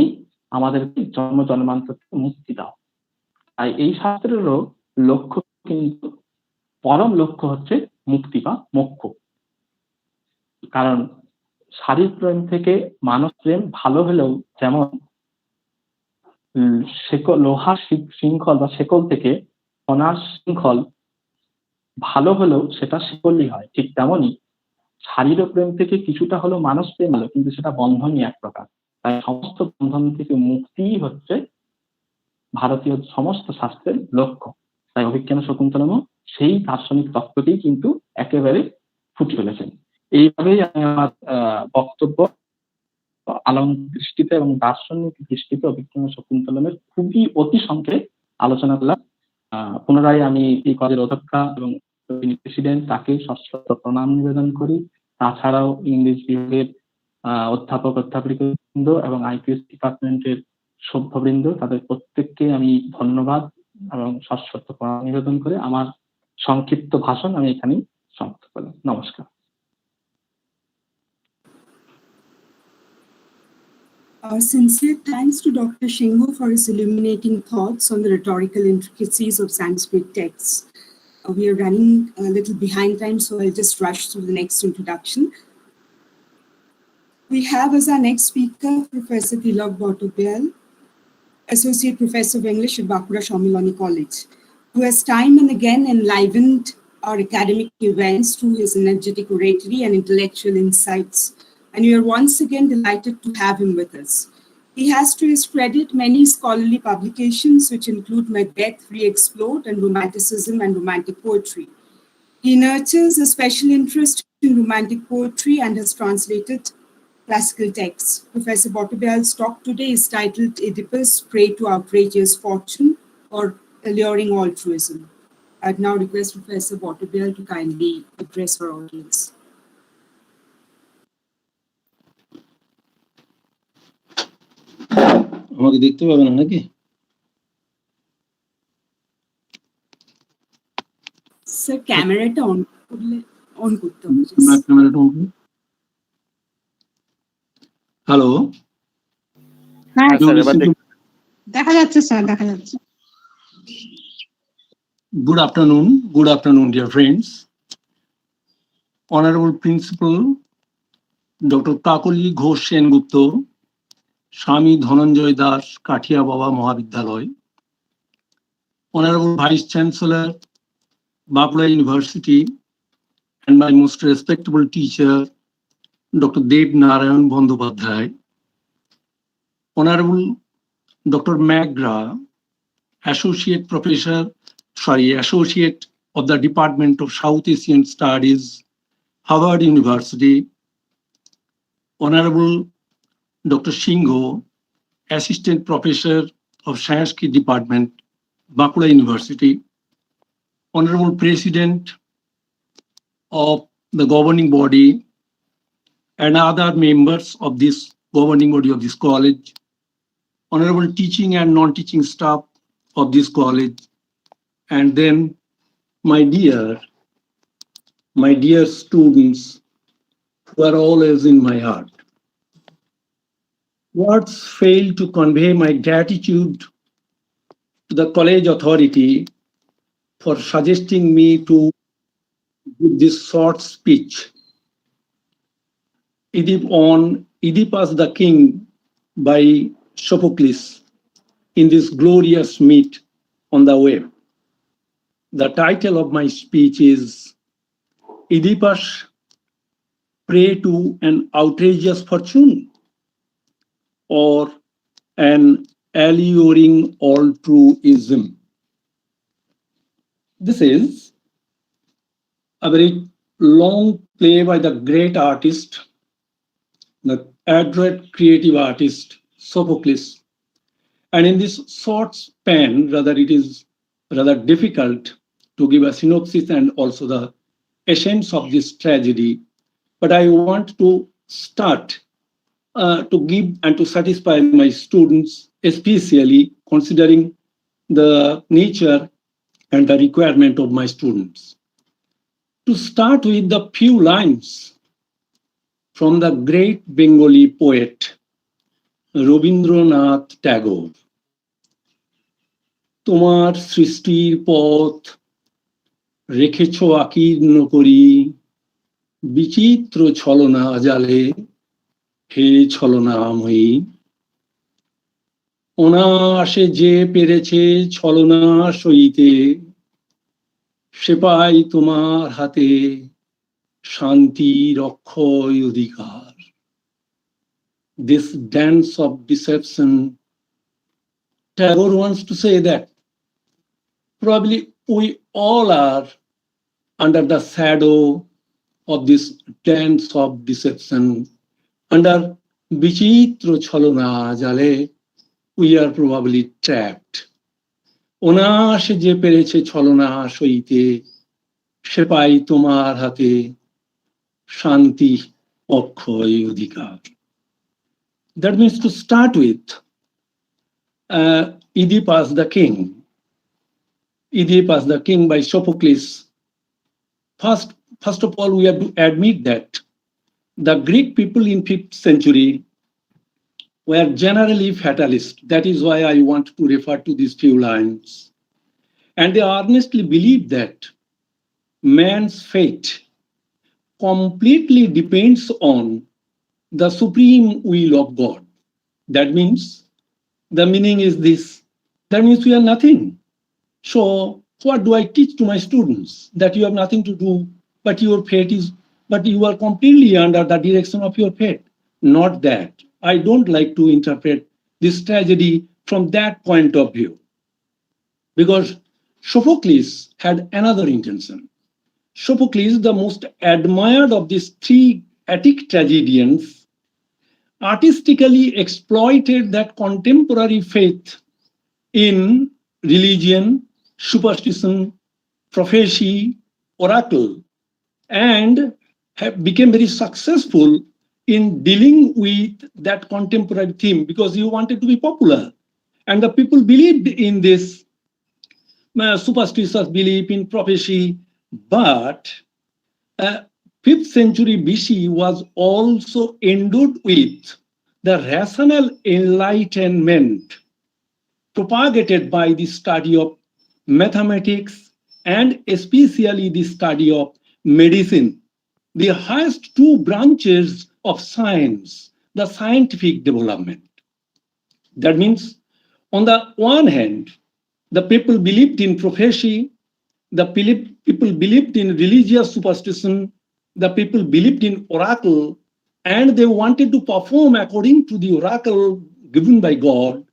Speaker 7: আমাদেরকে জন্ম জন্মান্তর থেকে মুক্তি দাও। তাই এই শাস্ত্রেরও লক্ষ্য কিন্তু পরম লক্ষ্য হচ্ছে মুক্তি বা মোক্ষ। কারণ শারীর প্রেম থেকে মানব প্রেম ভালো হলেও, যেমন লোহার শৃঙ্খল বা শেকল থেকে সোনার শৃঙ্খল ভালো হলেও সেটা শিকলই হয়, ঠিক তেমনই শারীর প্রেম থেকে কিছুটা হলো মানুষ প্রেম হলো, কিন্তু সেটা বন্ধনই এক প্রকার। তাই সমস্ত বন্ধন থেকে মুক্তিই হচ্ছে ভারতীয় সমস্ত শাস্ত্রের লক্ষ্য। তাই অভিজ্ঞান শকুন্তলমও সেই দার্শনিক তত্ত্বকেই কিন্তু একেবারে ফুটে ফেলেছেন। এইভাবেই আমি আমার বক্তব্য আলঙ্কারিক দৃষ্টিতে এবং দার্শনিক দৃষ্টিতে অভিজ্ঞান শকুন্তলমের খুবই অতি সংক্ষেপে আলোচনা করলাম। পুনরায় আমি এই কলেজের অধ্যক্ষা এবং প্রেসিডেন্ট, তাকে সশ্রদ্ধ প্রণাম নিবেদন করি। তাছাড়াও ইংরেজ বিভাগের অধ্যাপক অধ্যাপিকাবৃন্দ এবং IQAC ডিপার্টমেন্টের সভ্যবৃন্দ, তাদের প্রত্যেককে আমি ধন্যবাদ এবং সশ্রদ্ধ প্রণাম নিবেদন করে আমার সংক্ষিপ্ত ভাষণ আমি এখানেই সমাপ্ত করলাম। নমস্কার।
Speaker 5: Our sincere thanks to Dr. Shingho for his illuminating thoughts on the rhetorical intricacies of Sanskrit texts. We are running a little behind time, so I'll just rush through the next introduction. We have as our next speaker, Professor Tilak Bhattacharya, Associate Professor of English at Bankura Shamilani College, who has time and again enlivened our academic events through his energetic oratory and intellectual insights. And we are once again delighted to have him with us. He has to his credit many scholarly publications, which include Macbeth Re-Explored and Romanticism and Romantic Poetry. He nurtures a special interest in romantic poetry and has translated classical texts. Professor Bhattacharya's talk today is titled Oedipus, Prey to Outrageous Fortune or Alluring Altruism. I'd now request Professor Bhattacharya to kindly address our audience.
Speaker 8: আমাকে দেখতে পাবেন নাকি?
Speaker 5: Sir ক্যামেরাটা on করতে হবে।
Speaker 8: ক্যামেরাটা on করুন। Hello,
Speaker 3: দেখা যাচ্ছে স্যার, দেখা যাচ্ছে।
Speaker 8: Good afternoon, dear friends. Honorable Principal Dr. Kakali Ghosh Sengupta, Swami Dhananjoy Das, Kathiababa Mahavidyalaya. Honorable Vice Chancellor, Bankura University, and my most respectable teacher, Dr. Dev Narayan Bandyopadhyay. Honorable Dr. Magra, Associate of the Department of South Asian Studies, Harvard University. Honorable Dr. Singho, Assistant Professor of Sanskrit Department, Bankura University. Honorable President of the governing body and other members of this governing body of this college. Honorable teaching and non-teaching staff of this college. And then my dear students who are always in my heart. Words fail to convey my gratitude to the college authority for suggesting me to give this short speech on Oedipus the King by Sophocles in this glorious meet on the web. The title of my speech is Oedipus, Prey to an Outrageous Fortune or an Alluring Altruism. This is a very long play by the great artist, the adroit creative artist, Sophocles. And in this short span, it is rather difficult to give a synopsis and also the essence of this tragedy. But I want to start to give and to satisfy my students, especially considering the nature and the requirement of my students. To start with the few lines from the great Bengali poet, Rabindranath Tagore. তোমার সৃষ্টির পথ রেখেছ আকীর্ণ করি, বিচিত্র ছলনা জালে হে ছলনাময়ী। অনায়াসে যে পেরেছে ছলনা সইতে, সে পাই তোমার হাতে শান্তির অক্ষয় অধিকার। This dance of deception, Tagore wants to say that probably we all are under the shadow of this dance of deception, under vichitra chalona jale, we are probably trapped. অনায়াসে যে পেরেছে ছলনা সইতে, সে পাই তোমার হাতে শান্তি অক্ষয় অধিকার. That means to start with Oedipus the King. Oedipus the King by Sophocles. First of all, we have to admit that the Greek people in 5th century were generally fatalist. That is why I want to refer to these few lines. And they earnestly believed that man's fate completely depends on the supreme will of God. That means, the meaning is this. That means we are nothing. So what do I teach to my students? That you have nothing to do, but your fate is, but you are completely under the direction of your fate. Not that. I don't like to interpret this tragedy from that point of view. Because Sophocles had another intention. Sophocles, the most admired of these three Attic tragedians, artistically exploited that contemporary faith in religion, superstition, prophecy, oracle, and became very successful in dealing with that contemporary theme because he wanted to be popular. And the people believed in this superstitious belief in prophecy, but 5th century BC was also endowed with the rational enlightenment propagated by the study of mathematics and especially the study of medicine, the highest two branches of science, the scientific development. That means, on the one hand, the people believed in prophecy, the people believed in religious superstition, the people believed in oracle, and they wanted to perform according to the oracle given by God.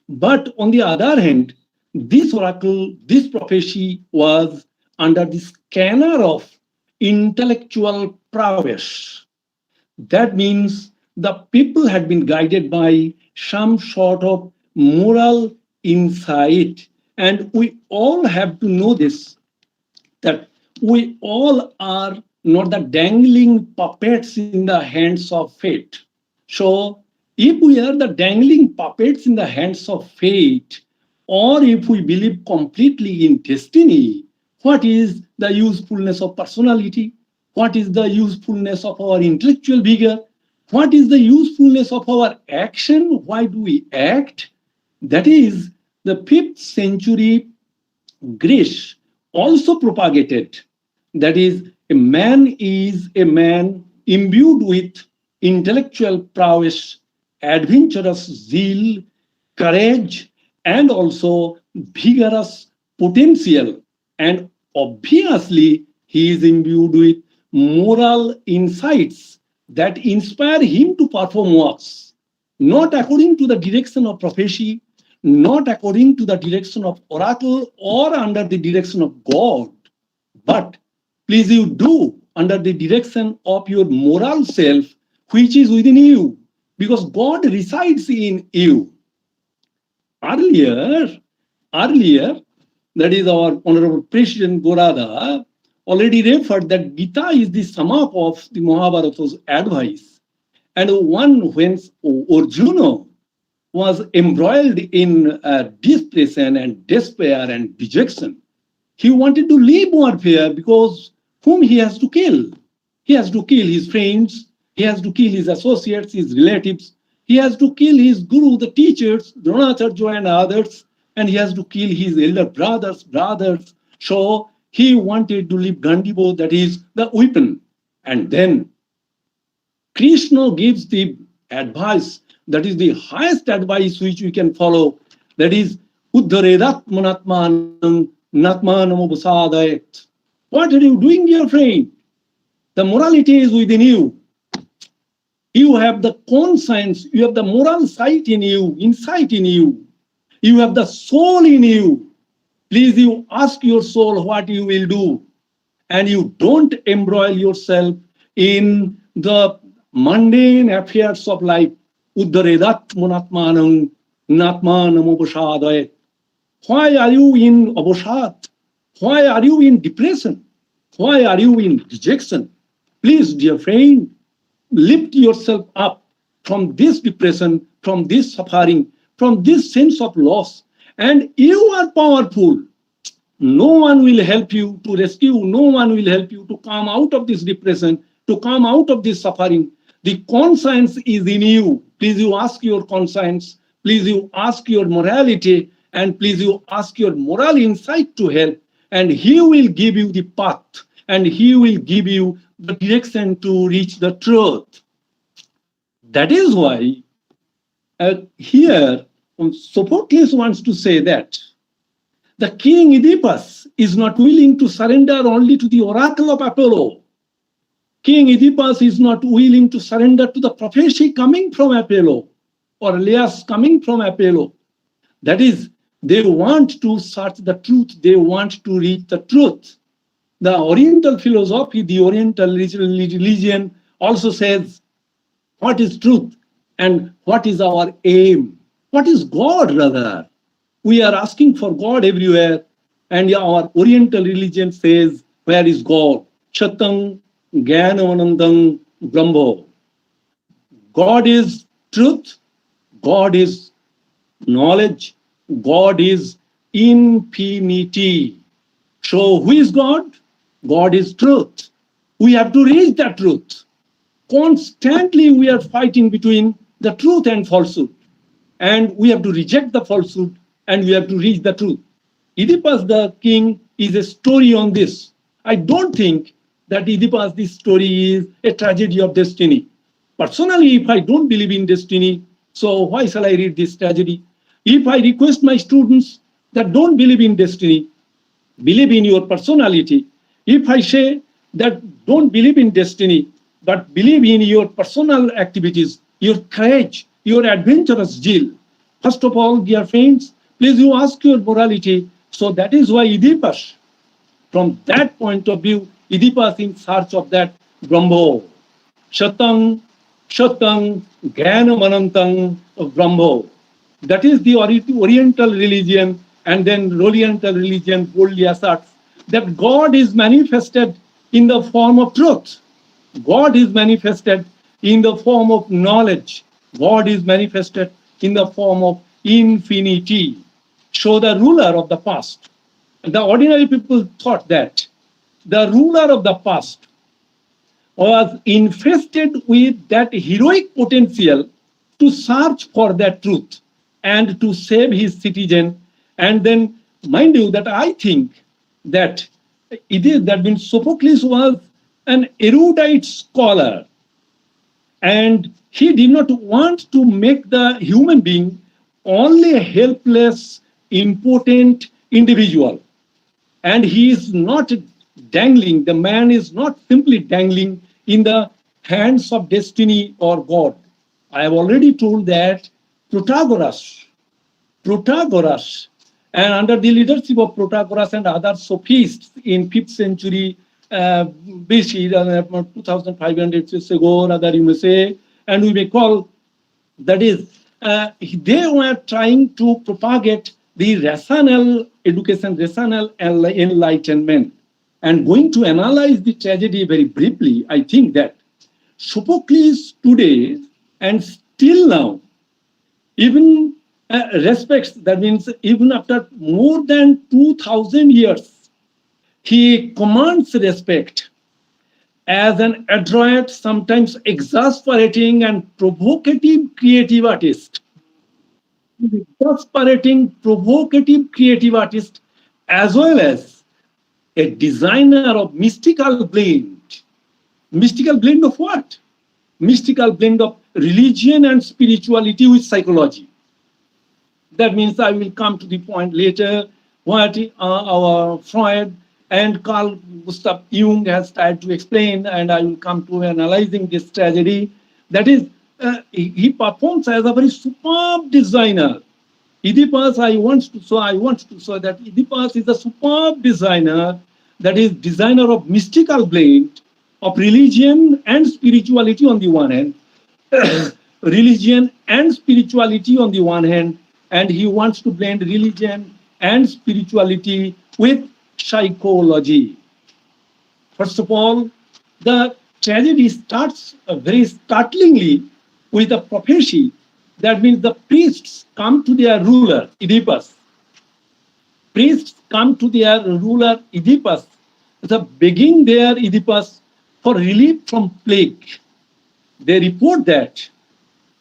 Speaker 8: But on the other hand, this oracle, this prophecy was under the scanner of intellectual prowess. That means the people had been guided by some sort of moral insight. And we all have to know this, that we all are not the dangling puppets in the hands of fate. So if we are the dangling puppets in the hands of fate, or if we believe completely in destiny, what is the usefulness of personality? What is the usefulness of our intellectual vigor? What is the usefulness of our action? Why do we act? That is, the 5th century Greece also propagated. That is, a man is a man imbued with intellectual prowess, adventurous zeal, courage, and also vigorous potential. And obviously, he is imbued with moral insights that inspire him to perform works, not according to the direction of prophecy, not according to the direction of oracle or under the direction of God, but please you do under the direction of your moral self, which is within you, because God resides in you. Earlier, that is our Honorable President Gorada already referred that Gita is the sum up of the Mahabharata's advice. And when Arjuna was embroiled in depression and despair and dejection, he wanted to leave warfare because whom he has to kill? He has to kill his friends, he has to kill his associates, his relatives, he has to kill his guru, the teachers, Dhananjoy and others, and he has to kill his elder brothers. So he wanted to leave Gandibo, that is the weapon. And then Krishna gives the advice, that is the highest advice which we can follow, that is Uddharedat manatmanam natmanam. What are you doing, dear friend? The morality is within you. You have the conscience, you have the moral sight in you, insight in you. You have the soul in you. Please, you ask your soul what you will do. And you don't embroil yourself in the mundane affairs of life. Uddharedat manatmanam natmanam. Why are you in aboshat? Why are you in depression? Why are you in rejection? Please, dear friend, lift yourself up from this depression, from this suffering, from this sense of loss. And you are powerful. No one will help you to rescue. No one will help you to come out of this depression, to come out of this suffering. The conscience is in you. Please, you ask your conscience. Please, you ask your morality. And please, you ask your moral insight to help. And he will give you the path. and he will give you the direction to reach the truth. That is why here Sophocles wants to say that the king Oedipus is not willing to surrender only to the oracle of Apollo. King Oedipus is not willing to surrender to the prophecy coming from Apollo or Elias coming from Apollo. That is, they want to search the truth. They want to reach the truth. The Oriental philosophy, the Oriental religion also says what is truth and what is our aim. What is God, rather? We are asking for God everywhere, and our Oriental religion says, where is God? Chatang Gyanavanandang Brahmo. God is truth, God is knowledge, God is infinity. So who is God? God is truth. We have to reach that truth. Constantly we are fighting between the truth and falsehood. And we have to reject the falsehood and we have to reach the truth. Oedipus the king is a story on this. I don't think that Oedipus, this story is a tragedy of destiny. Personally, if I don't believe in destiny, so why shall I read this tragedy? If I request my students that don't believe in destiny, believe in your personality. If I say that don't believe in destiny, but believe in your personal activities, your courage, your adventurous zeal. First of all, dear friends, please you ask your morality. So that is why Oedipus, from that point of view, Oedipus in search of that Brahmo. Shatang, Shatang, Gyanamanantang Brahmo. That is the Oriental religion, and then Oriental religion boldly asserts that God is manifested in the form of truth. God is manifested in the form of knowledge. God is manifested in the form of infinity. So the ruler of the past, the ordinary people thought that the ruler of the past was infested with that heroic potential to search for that truth and to save his citizen. And then, mind you, that I think that that means Sophocles was an erudite scholar, and he did not want to make the human being only a helpless, impotent individual. And he is not dangling, the man is not simply dangling in the hands of destiny or God. I have already told that Protagoras, and under the leadership of Protagoras and other sophists in 5th century BC, 2500 years ago, rather you may say, and we may call, that is, they were trying to propagate the rational education, rational enlightenment. And going to analyze the tragedy very briefly, I think that Sophocles today and still now, even respects, that means even after more than 2000 years, he commands respect as an adroit, sometimes exasperating and provocative creative artist. Exasperating, provocative creative artist, as well as a designer of mystical blend. Mystical blend of what? Mystical blend of religion and spirituality with psychology. That means I will come to the point later what our Freud and Carl Gustav Jung has tried to explain, and I will come to analyzing this tragedy. That is, he performs as a very superb designer. Oedipus, I want to show that Oedipus is a superb designer, that is designer of mystical blend of religion and spirituality on the one hand, religion and spirituality on the one hand, and he wants to blend religion and spirituality with psychology. First of all, the tragedy starts very startlingly with a prophecy. That means the priests come to their ruler, Oedipus. Priests come to their ruler, Oedipus, begging their Oedipus for relief from plague. They report that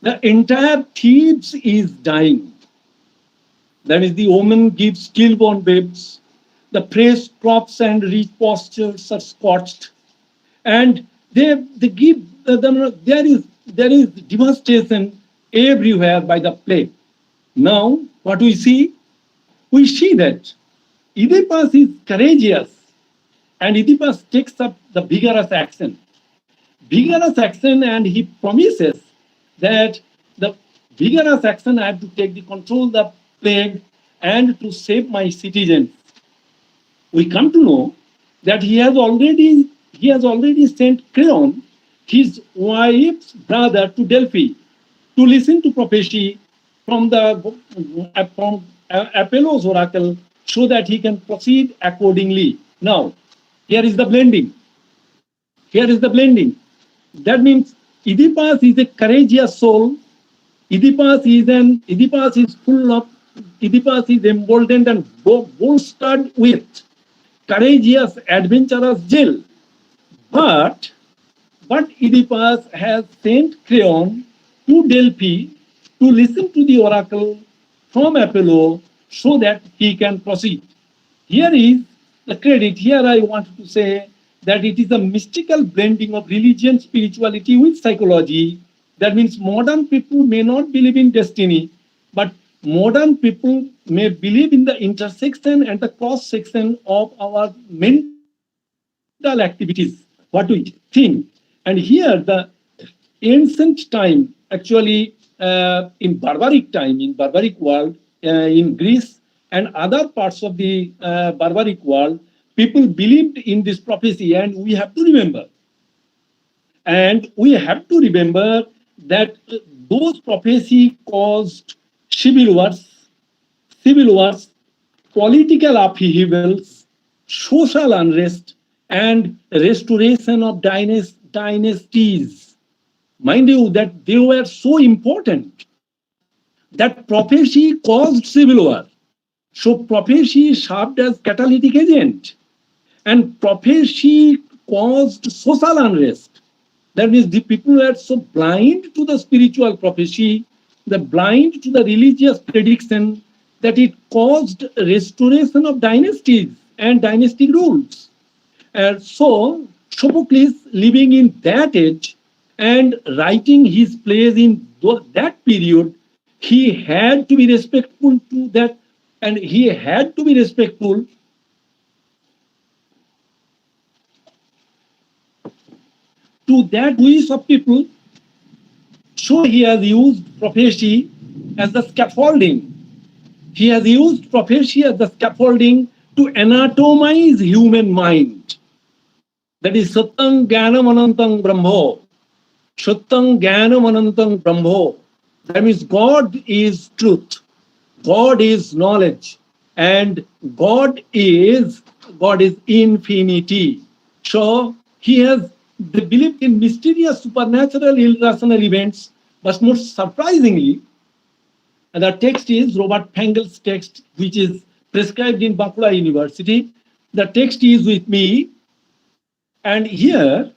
Speaker 8: the entire Thebes is dying. That is, the woman gives stillborn babes. the fresh crops and rich pastures are scorched, and they give there is devastation everywhere by the plague. Now, what we see? We see that Oedipus is courageous, and Oedipus takes up the vigorous action. Vigorous action, and he promises that the vigorous action I have to take the control the plague and to save my citizens. We come to know that he has already sent Creon, his wife's brother, to Delphi to listen to prophecy from Apollo's oracle so that he can proceed accordingly. Now, here is the blending. Here is the blending. That means Oedipus is a courageous soul. Oedipus is full of, Oedipus is emboldened and bolstered with courageous, adventurous zeal. But Oedipus has sent Creon to Delphi to listen to the oracle from Apollo so that he can proceed. Here is the credit. Here I want to say that it is a mystical blending of religion, spirituality with psychology. That means modern people may not believe in destiny, but modern people may believe in the intersection and the cross section of our mental activities, what we think. And here the ancient time, actually in barbaric world, in Greece and other parts of the barbaric world, people believed in this prophecy, and we have to remember. And we have to remember that those prophecies caused civil wars, political upheavals, social unrest, and restoration of dynasties. Mind you, that they were so important that prophecy caused civil war. So prophecy served as catalytic agent, and prophecy caused social unrest. That means the people were so blind to the spiritual prophecy, the blind to the religious prediction, that it caused restoration of dynasties and dynastic rules. And so Sophocles, living in that age and writing his plays in that period, he had to be respectful to that, and he had to be respectful to that wish of people. So he has used prophecy as the scaffolding. He has used prophecy as the scaffolding to anatomize human mind. That is Satyam Jnanam Anantam Brahmo. Satyam Jnanam Anantam Brahmo. That means God is truth. God is knowledge. And God is infinity. So they believed in mysterious, supernatural, irrational events, but most surprisingly, the text is Robert Pengel's text, which is prescribed in Bankura University. The text is with me, and here,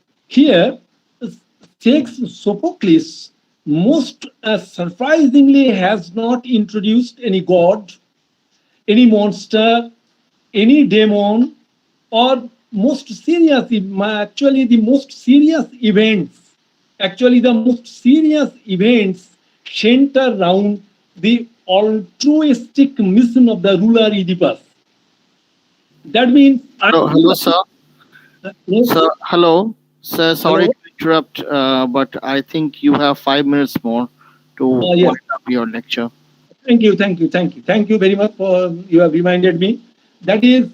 Speaker 8: Sophocles most surprisingly has not introduced any god, any monster, any demon, or most serious, actually the most serious events center around the altruistic mission of the ruler Oedipus. That means...
Speaker 2: Hello, sir.
Speaker 8: Yes.
Speaker 2: Sir, hello. Sir, sorry
Speaker 8: Hello.
Speaker 2: to interrupt, but I think you have 5 minutes more to
Speaker 8: Yes.
Speaker 2: wind up your lecture.
Speaker 8: Thank you very much for you have reminded me. That is,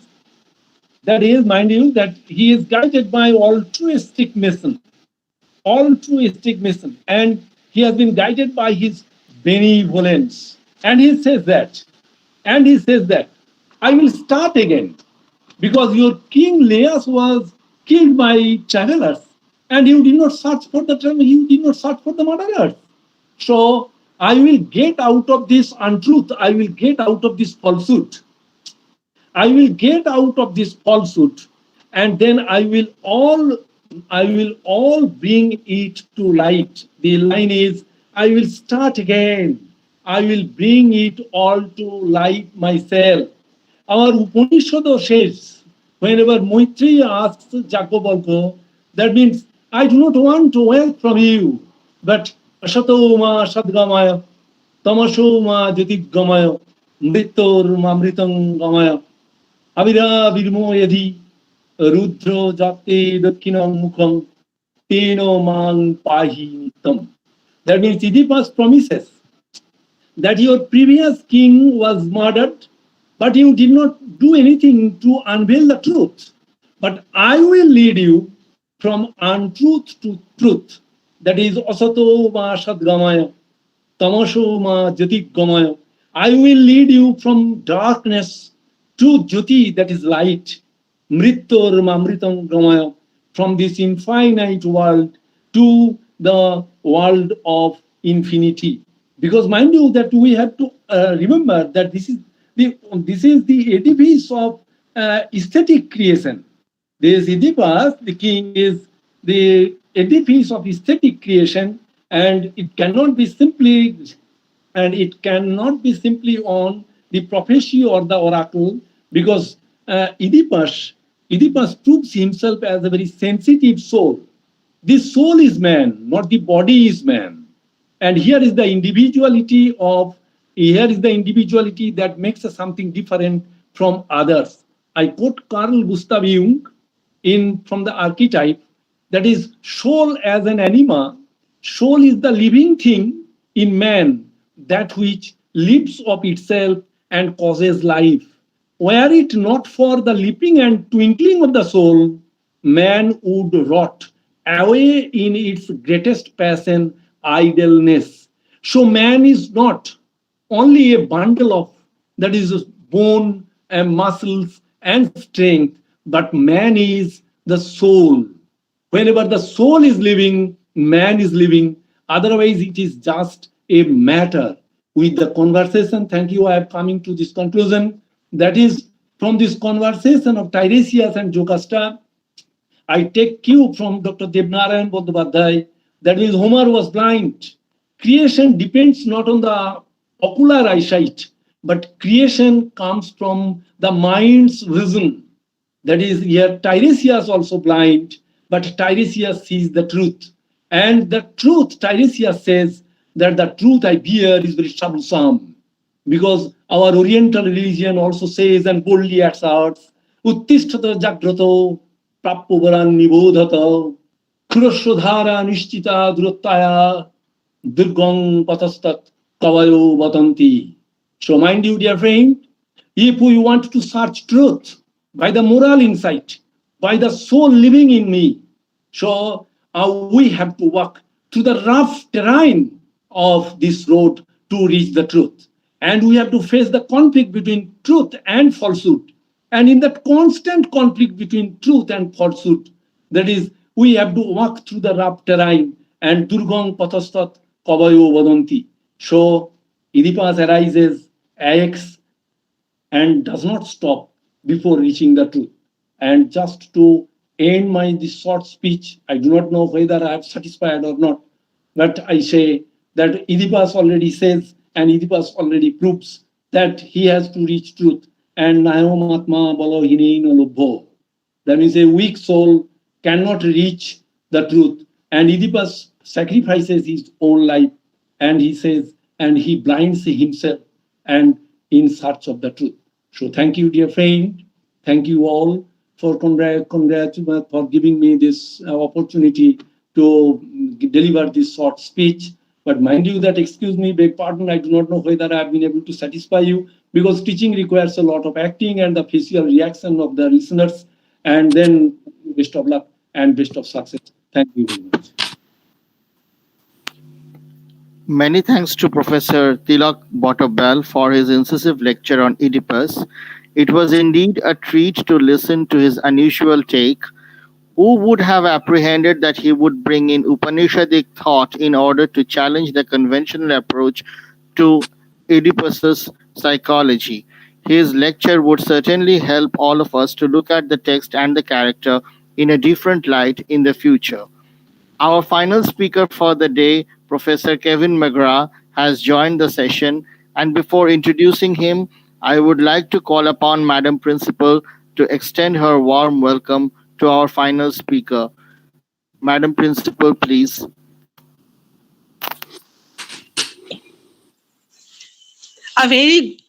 Speaker 8: mind you, that he is guided by altruistic mission, and he has been guided by his benevolence. And he says that, I will start again, because your king Laius was killed by travelers, and you did not search for the murderers. So I will get out of this untruth. I will get out of this falsehood. And then I will all bring it to light. The line is, I will start again. I will bring it all to light myself. our Upanishad says, whenever Maitreya asks Jagyavalkya, that means, I do not want to wealth from you, but Asato ma sadgamaya, tamasho ma jyotirgamaya, mritor ma mritang gamaya, avira virmo yadhi, rudro jate dakshinam mukham, teno mang pahi nitam. That means Oedipus promises that your previous king was murdered, but you did not do anything to unveil the truth. But I will lead you from untruth to truth. That is asato ma sadgamaya, tamasho ma jyotirgamaya. I will lead you from darkness to jyoti, that is light, mrityor ma mritam gamaya, from this infinite world to the world of infinity. Because mind you that we have to remember that this is the edifice of aesthetic creation. This Oedipus, the king, is the edifice of aesthetic creation, and it cannot be simply on the prophecy or the oracle, because Oedipus proves himself as a very sensitive soul. This soul is man, not the body is man. And here is the individuality that makes us something different from others. I quote Carl Gustav Jung from the archetype, that is, soul as an anima. Soul is the living thing in man, that which lives of itself and causes life. Were it not for the leaping and twinkling of the soul, man would rot away in its greatest passion, idleness. So man is not only a bundle of, that is, bone and muscles and strength, but man is the soul. Whenever the soul is living, man is living. Otherwise, it is just a matter. With the conversation, thank you, I am coming to this conclusion. That is, from this conversation of Tiresias and Jocasta, I take cue from Dr. Devnarayan Bandyopadhyay, that means Homer was blind. Creation depends not on the ocular eyesight, but creation comes from the mind's vision. That is, here Tiresias also blind, but Tiresias sees the truth. And the truth, Tiresias says that the truth I bear is very troublesome. Because our Oriental religion also says and boldly asserts, Uttisthata jagrato prappovaran nibodhata khurashodhara nishtita durottaya durgang patastat kavayo vatanti. So mind you, dear friend, if we want to search truth by the moral insight, by the soul living in me, so we have to walk through the rough terrain of this road to reach the truth. And we have to face the conflict between truth and falsehood. And in that constant conflict between truth and falsehood, that is, we have to walk through the rough terrain, and Durgang Patastat Kavayo Vadanti. So Oedipus arises, acts, and does not stop before reaching the truth. And just to end this short speech, I do not know whether I have satisfied or not, but I say that Oedipus already says, and Oedipus already proves that he has to reach truth. And Nayomatma Balo Hinein Lobho. That means a weak soul cannot reach the truth. And Oedipus sacrifices his own life, and he says, and he blinds himself and in search of the truth. So thank you, dear friend. Thank you all for giving me this opportunity to deliver this short speech. But mind you that, excuse me, beg pardon, I do not know whether I have been able to satisfy you, because teaching requires a lot of acting and the facial reaction of the listeners. And then best of luck and best of success. Thank you very much.
Speaker 2: Many thanks to Professor Tilak Bottabell for his incisive lecture on Oedipus. It was indeed a treat to listen to his unusual take. Who would have apprehended that he would bring in Upanishadic thought in order to challenge the conventional approach to Oedipus's psychology? His lecture would certainly help all of us to look at the text and the character in a different light in the future. Our final speaker for the day, Professor Kevin McGrath, has joined the session, and before introducing him, I would like to call upon Madam Principal to extend her warm welcome to our final speaker. Madam Principal, please.
Speaker 3: A very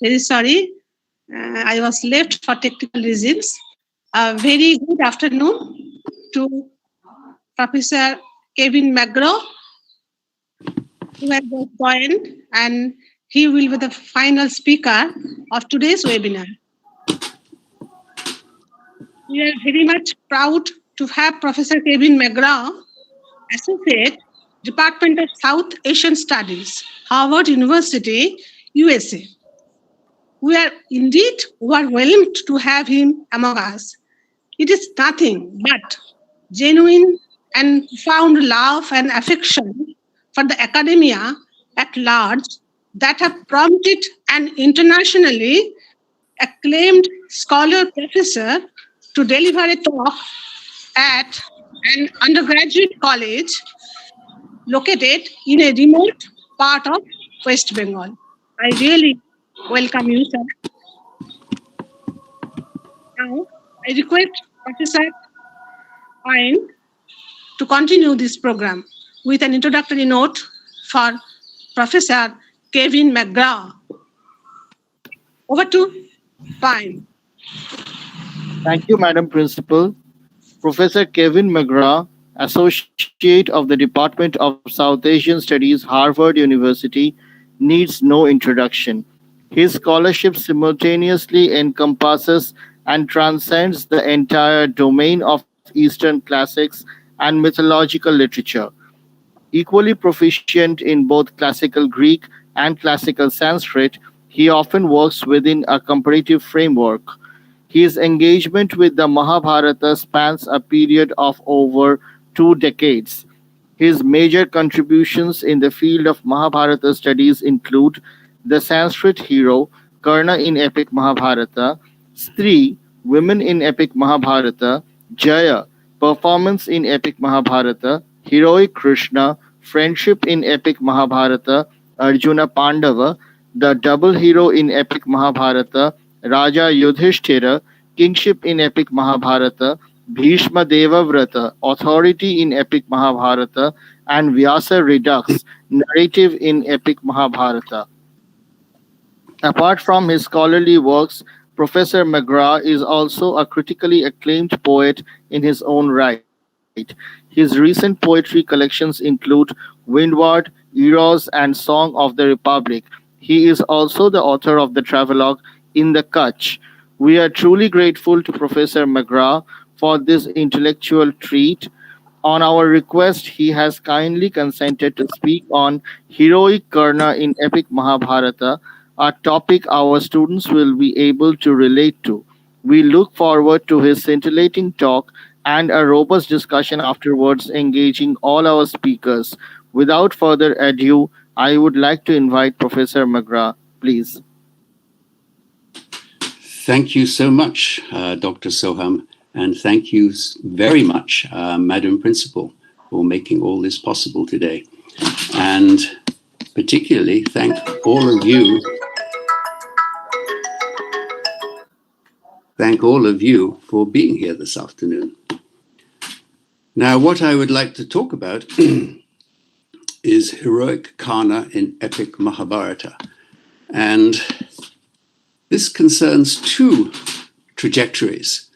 Speaker 3: very sorry. I was left for technical reasons. A very good afternoon to Professor Kevin McGraw, who has just joined, and he will be the final speaker of today's webinar. We are very much proud to have Professor Kevin McGraw, Associate, Department of South Asian Studies, Harvard University, USA. We are indeed overwhelmed to have him among us. It is nothing but genuine and profound love and affection for the academia at large that have prompted an internationally acclaimed scholar professor to deliver a talk at an undergraduate college located in a remote part of West Bengal. I really welcome you, sir. Now, I request Professor Pine to continue this program with an introductory note for Professor Kevin McGraw. Over to Pine.
Speaker 2: Thank you, Madam Principal. Professor Kevin McGraw, Associate of the Department of South Asian Studies, Harvard University, needs no introduction. His scholarship simultaneously encompasses and transcends the entire domain of Eastern classics and mythological literature. Equally proficient in both classical Greek and classical Sanskrit, he often works within a comparative framework. His engagement with the Mahabharata spans a period of over 2 decades. His major contributions in the field of Mahabharata studies include the Sanskrit hero, Karna in epic Mahabharata, Stri, women in epic Mahabharata, Jaya, performance in epic Mahabharata, heroic Krishna, friendship in epic Mahabharata, Arjuna Pandava, the double hero in epic Mahabharata, Raja Yudhishthira, kingship in epic Mahabharata, Bhishma Devavrata, authority in epic Mahabharata, and Vyasa Redux, narrative in epic Mahabharata. Apart from his scholarly works, Professor McGraw is also a critically acclaimed poet in his own right. His recent poetry collections include Windward, Eros, and Song of the Republic. He is also the author of the travelogue In the Kutch. We are truly grateful to Professor McGraw for this intellectual treat. On our request, he has kindly consented to speak on heroic Karna in epic Mahabharata, a topic our students will be able to relate to. We look forward to his scintillating talk and a robust discussion afterwards, engaging all our speakers. Without further ado, I would like to invite Professor McGraw, please.
Speaker 9: Thank you so much, Dr. Soham, and thank you very much, Madam Principal, for making all this possible today. And particularly thank all of you. Thank all of you for being here this afternoon. Now, what I would like to talk about is heroic Karna in epic Mahabharata. And this concerns two trajectories.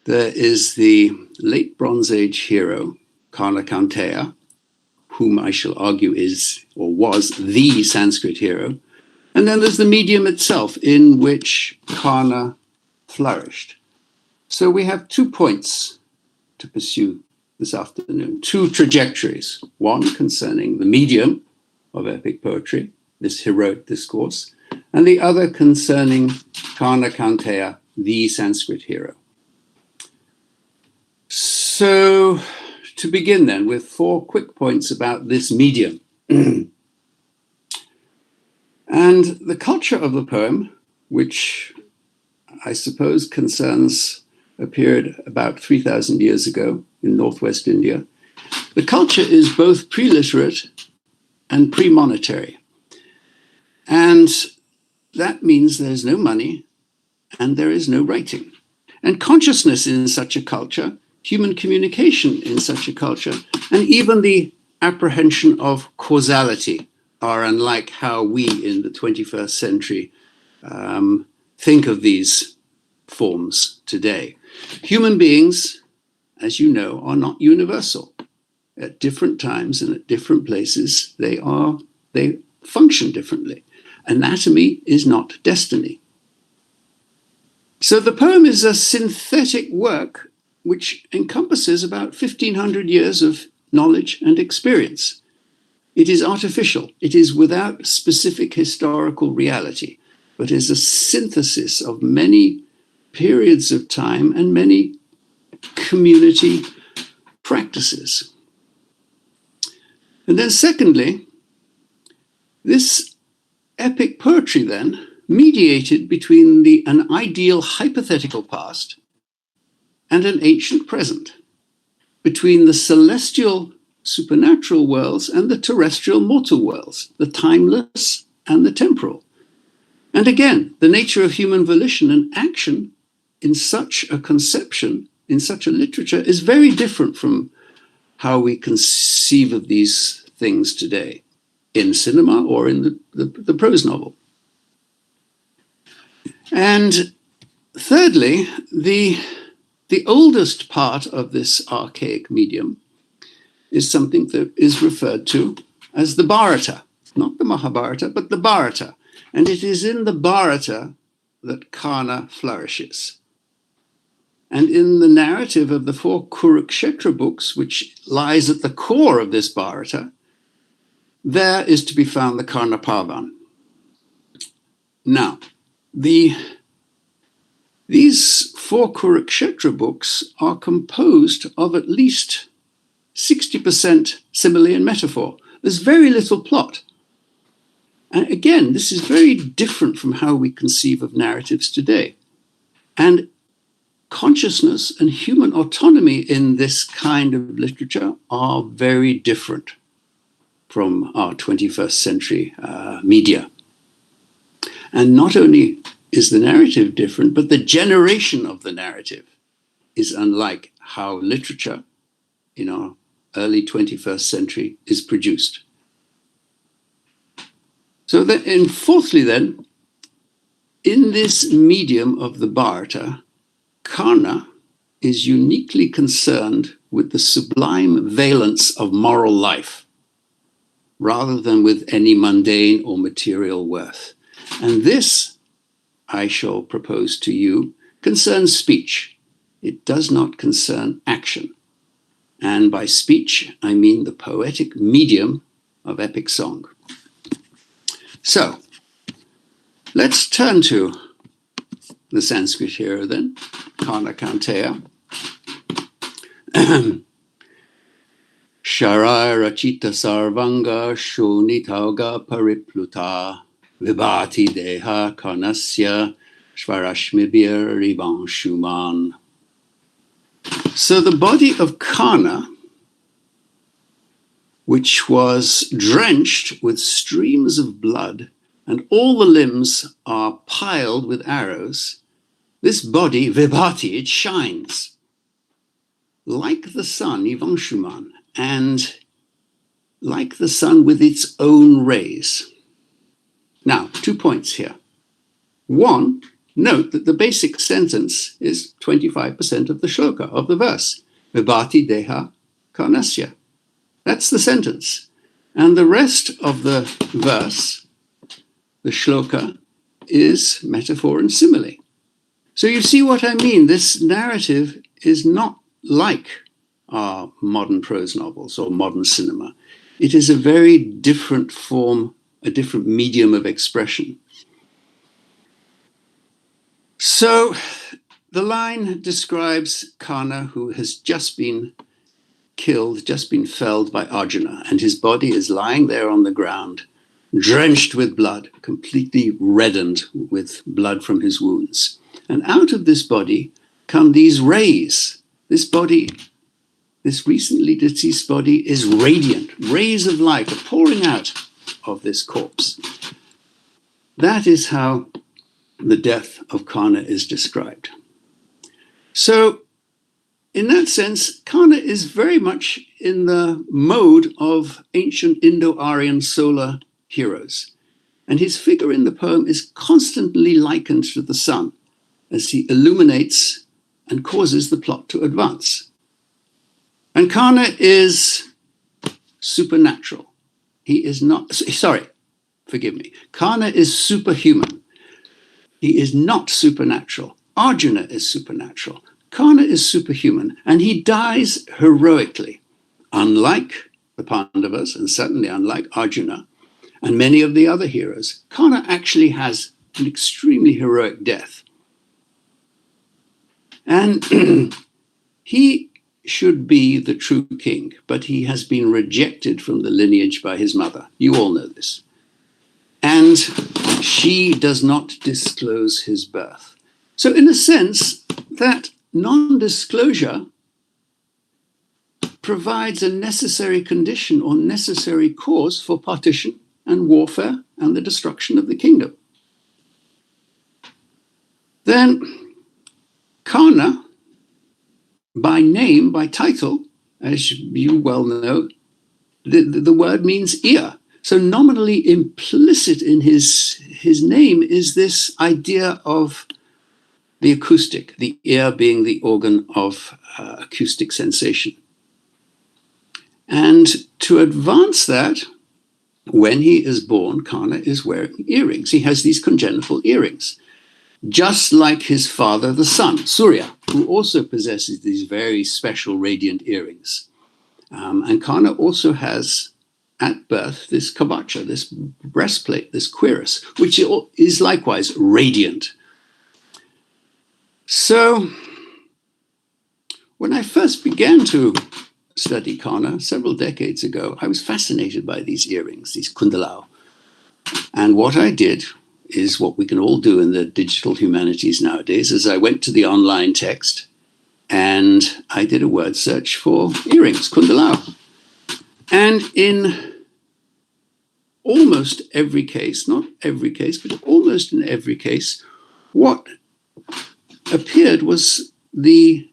Speaker 9: There is the late Bronze Age hero, Karna Kanteya, whom I shall argue is or was the Sanskrit hero. And then there's the medium itself in which Karna flourished. So we have 2 points to pursue this afternoon, 2 trajectories, one concerning the medium of epic poetry, this heroic discourse, and the other concerning Karna Kanteya, the Sanskrit hero. So, to begin then with 4 quick points about this medium. And the culture of the poem, which I suppose concerns a period about 3,000 years ago in northwest India, the culture is both pre-literate and pre-monetary. And that means there's no money and there is no writing. And consciousness in such a culture, human communication in such a culture, and even the apprehension of causality are unlike how we in the 21st century think of these forms today. Human beings, as you know, are not universal. At different times and at different places, they function differently. Anatomy is not destiny. So the poem is a synthetic work which encompasses about 1,500 years of knowledge and experience. It is artificial. It is without specific historical reality, but is a synthesis of many periods of time and many community practices. And then secondly, this epic poetry then mediated between an ideal hypothetical past and an ancient present, between the celestial supernatural worlds and the terrestrial mortal worlds, the timeless and the temporal. And again, the nature of human volition and action in such a conception, in such a literature, is very different from how we conceive of these things today in cinema or in the prose novel. And thirdly, the oldest part of this archaic medium is something that is referred to as the Bharata, not the Mahabharata, but the Bharata. And it is in the Bharata that Karna flourishes. And in the narrative of the 4 Kurukshetra books, which lies at the core of this Bharata, there is to be found the Karna Parvan. Now, these 4 Kurukshetra books are composed of at least 60% simile and metaphor. There's very little plot. And again, this is very different from how we conceive of narratives today. And consciousness and human autonomy in this kind of literature are very different from our 21st century media. And not only is the narrative different, but the generation of the narrative is unlike how literature in our early 21st century is produced. So then, and fourthly then, in this medium of the Bharata, Karna is uniquely concerned with the sublime valence of moral life, rather than with any mundane or material worth. And this, I shall propose to you, concerns speech. It does not concern action. And by speech, I mean the poetic medium of epic song. So, let's turn to the Sanskrit hero then, Karna Kanteya. Sharai Rachita Sarvanga Shonitauga Paripluta Vibhati Deha Karnasya Shvarashmibir Rivanshuman. So the body of Karna, which was drenched with streams of blood, and all the limbs are piled with arrows, this body, Vibhati, it shines like the sun, Ivanshuman, and like the sun with its own rays. Now, 2 points here. One, note that the basic sentence is 25% of the shloka, of the verse. Vibhati Deha Karnasya. That's the sentence. And the rest of the verse, the shloka, is metaphor and simile. So you see what I mean? This narrative is not like our modern prose novels or modern cinema. it is a very different form, a different medium of expression. So the line describes Karna, who has just been killed, just been felled by Arjuna, and his body is lying there on the ground, drenched with blood, completely reddened with blood from his wounds. And out of this body come these rays. This body, this recently deceased body, is radiant. Rays of light are pouring out of this corpse. That is how the death of Karna is described. So, in that sense, Karna is very much in the mode of ancient Indo-Aryan solar heroes. And his figure in the poem is constantly likened to the sun as he illuminates and causes the plot to advance. And Karna is supernatural. He is not, sorry, forgive me. Karna is superhuman. He is not supernatural. Arjuna is supernatural. Karna is superhuman, and he dies heroically. Unlike the Pandavas, and certainly unlike Arjuna, and many of the other heroes, Karna actually has an extremely heroic death. And he should be the true king, but he has been rejected from the lineage by his mother. You all know this. And she does not disclose his birth. So in a sense, that non-disclosure provides a necessary condition or necessary cause for partition and warfare and the destruction of the kingdom. Then Karna, by name, by title, as you well know, the word means ear. So nominally implicit in his name is this idea of the acoustic, the ear being the organ of acoustic sensation. And to advance that, when he is born, Karna is wearing earrings. He has these congenital earrings, just like his father, the sun, Surya, who also possesses these very special radiant earrings. And Karna also has, at birth, this kavacha, this breastplate, this cuirass, which is likewise radiant. So, when I first began to study Karna several decades ago, I was fascinated by these earrings, these kundalao. And what I did is what we can all do in the digital humanities nowadays, is I went to the online text and I did a word search for earrings, kundalao. And in almost every case, not every case, but almost in every case, what appeared was the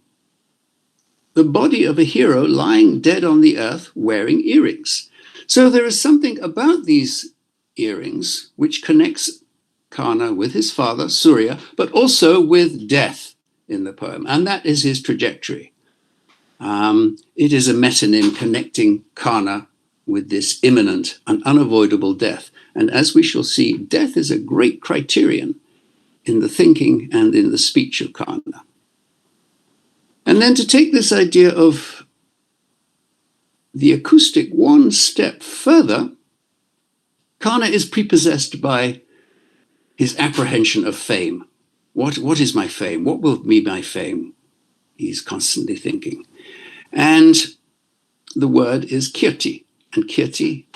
Speaker 9: body of a hero lying dead on the earth wearing earrings. So there is something about these earrings which connects Karna with his father, Surya, but also with death in the poem. And that is his trajectory. It is a metonym connecting Karna with this imminent and unavoidable death. And as we shall see, death is a great criterion in the thinking and in the speech of Karna. And then to take this idea of the acoustic one step further, Karna is prepossessed by his apprehension of fame. What is my fame? What will be my fame? He's constantly thinking. And the word is kirti, and kirti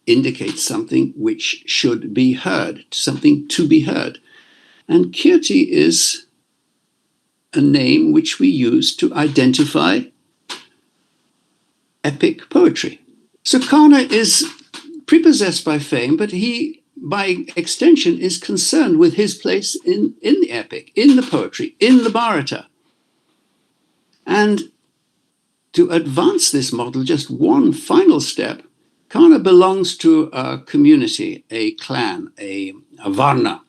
Speaker 9: indicates something which should be heard, something to be heard. And kirti is a name which we use to identify epic poetry. So Karna is prepossessed by fame, but he, by extension, is concerned with his place in the epic, in the poetry, in the Bharata. And to advance this model, just one final step, Karna belongs to a community, a clan, a varna,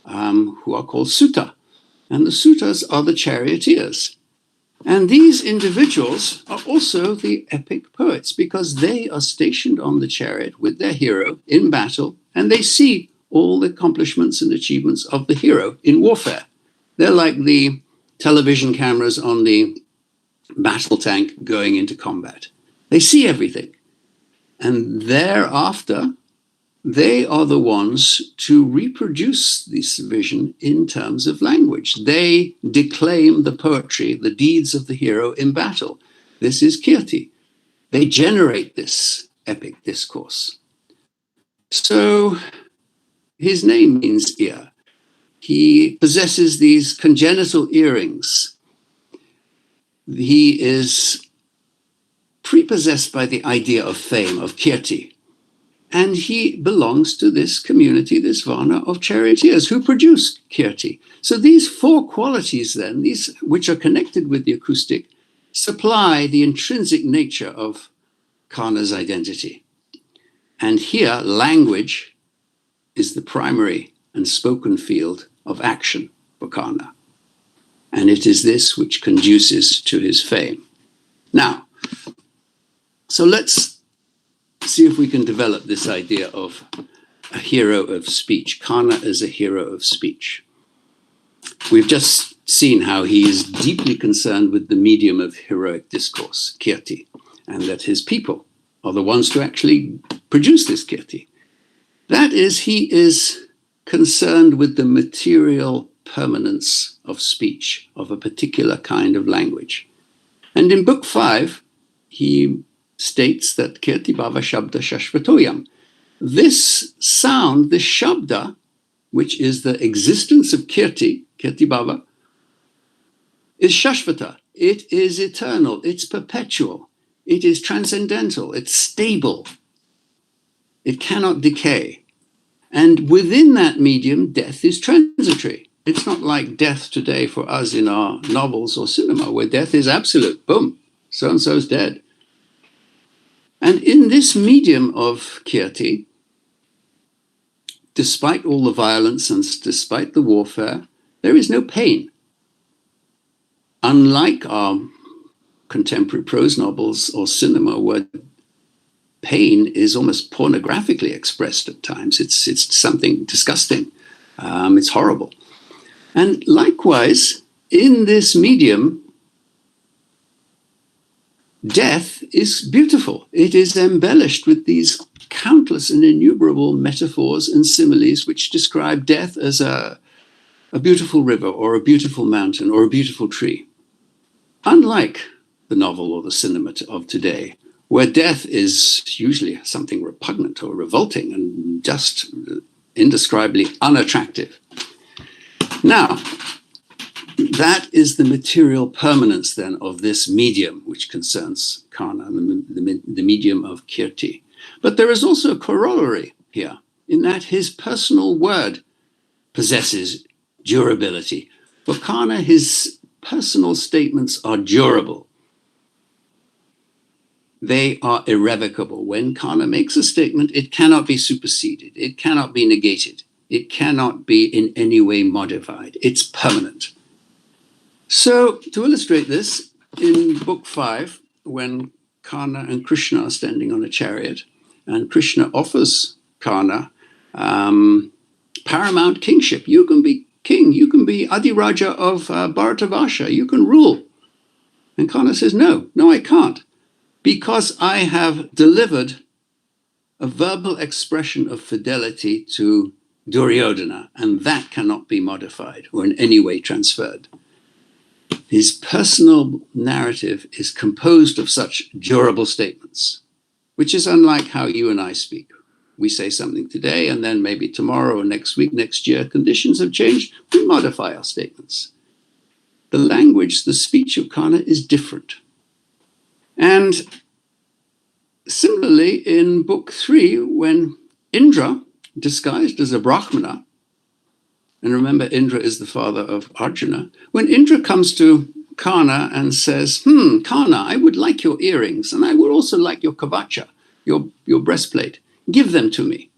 Speaker 9: who are called Sutta. And the Suttas are the charioteers. And these individuals are also the epic poets because they are stationed on the chariot with their hero in battle, and they see all the accomplishments and achievements of the hero in warfare. They're like the television cameras on the battle tank going into combat. They see everything. And thereafter, they are the ones to reproduce this vision in terms of language. They declaim the poetry, the deeds of the hero in battle. This is Kirti. They generate this epic discourse. So his name means ear. He possesses these congenital earrings. He is prepossessed by the idea of fame, of Kirti. And he belongs to this community, this Varna of charioteers who produced Kirti. So these four qualities then, these which are connected with the acoustic, supply the intrinsic nature of Kana's identity. And here, language is the primary and spoken field of action for Kana. And it is this which conduces to his fame. Now, so let's see if we can develop this idea of a hero of speech. Kana is a hero of speech. We've just seen how he is deeply concerned with the medium of heroic discourse, Kirti, and that his people are the ones to actually produce this Kirti. That is, he is concerned with the material permanence of speech, of a particular kind of language. And in Book 5, he states that Kathiababa Shabda Shashvatoyam. This sound, this Shabda, which is the existence of Kirti, Kathiababa, is Shashvata. It is eternal, it's perpetual, it is transcendental, it's stable. It cannot decay. And within that medium, death is transitory. It's not like death today for us in our novels or cinema, where death is absolute. Boom, so-and-so's dead. And in this medium of Kirti, despite all the violence and despite the warfare, there is no pain. Unlike our contemporary prose novels or cinema, where pain is almost pornographically expressed at times. It's something disgusting. It's horrible. And likewise, in this medium, death is beautiful. It is embellished with these countless and innumerable metaphors and similes which describe death as a beautiful river or a beautiful mountain or a beautiful tree. Unlike the novel or the cinema of today, where death is usually something repugnant or revolting and just indescribably unattractive. Now, that is the material permanence then of this medium which concerns Kana, the medium of Kirti. But there is also a corollary here, in that his personal word possesses durability. For Kana, his personal statements are durable. They are irrevocable. When Kana makes a statement, it cannot be superseded. It cannot be negated. It cannot be in any way modified. It's permanent. So to illustrate this, in Book 5, when Kana and Krishna are standing on a chariot, and Krishna offers Kana paramount kingship. You can be king. You can be Adhiraja of Bharatavarsha. You can rule. And Kana says, no, I can't. Because I have delivered a verbal expression of fidelity to Duryodhana, and that cannot be modified or in any way transferred. His personal narrative is composed of such durable statements, which is unlike how you and I speak. We say something today, and then maybe tomorrow or next week, next year, conditions have changed, we modify our statements. The language, the speech of Kana is different. And similarly, in Book 3, when Indra, disguised as a Brahmana, and remember Indra is the father of Arjuna, when Indra comes to Kana and says, Kana, I would like your earrings, and I would also like your kavacha, your breastplate. Give them to me.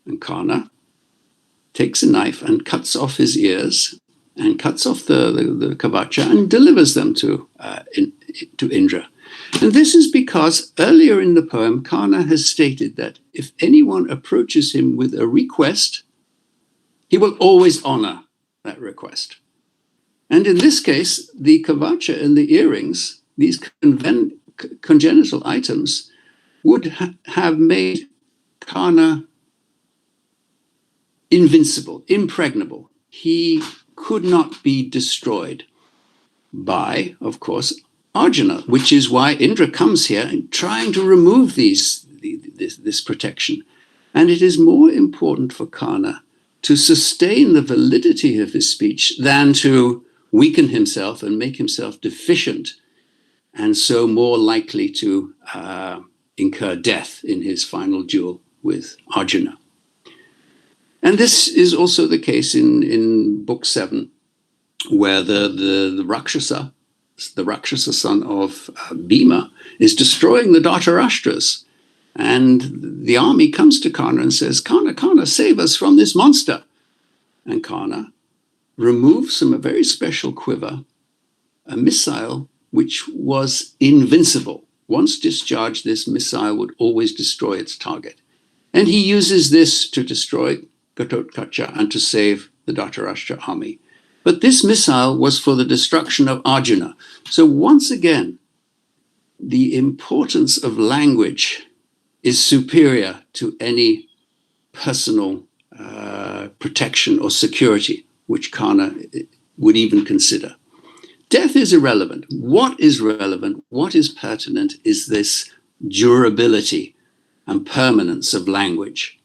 Speaker 9: And Kana takes a knife and cuts off his ears and cuts off the kavacha and delivers them to Indra. And this is because earlier in the poem, Kana has stated that if anyone approaches him with a request, he will always honor that request. And in this case, the kavacha and the earrings, these congenital items, would have made Karna invincible, impregnable. He could not be destroyed by, of course, Arjuna, which is why Indra comes here and trying to remove this protection. And it is more important for Karna to sustain the validity of his speech than to weaken himself and make himself deficient, and so more likely to incur death in his final duel with Arjuna. And this is also the case in Book 7, where the Rakshasa son of Bhima, is destroying the Dhartarashtras. And the army comes to Karna and says, Karna, save us from this monster. And Karna removes from a very special quiver a missile which was invincible. Once discharged, this missile would always destroy its target. And he uses this to destroy Ghatotkacha and to save the Dhartarashtra army. But this missile was for the destruction of Arjuna. So once again, the importance of language is superior to any personal protection or security, which Karna would even consider. Death is irrelevant. What is relevant, what is pertinent, is this durability and permanence of language,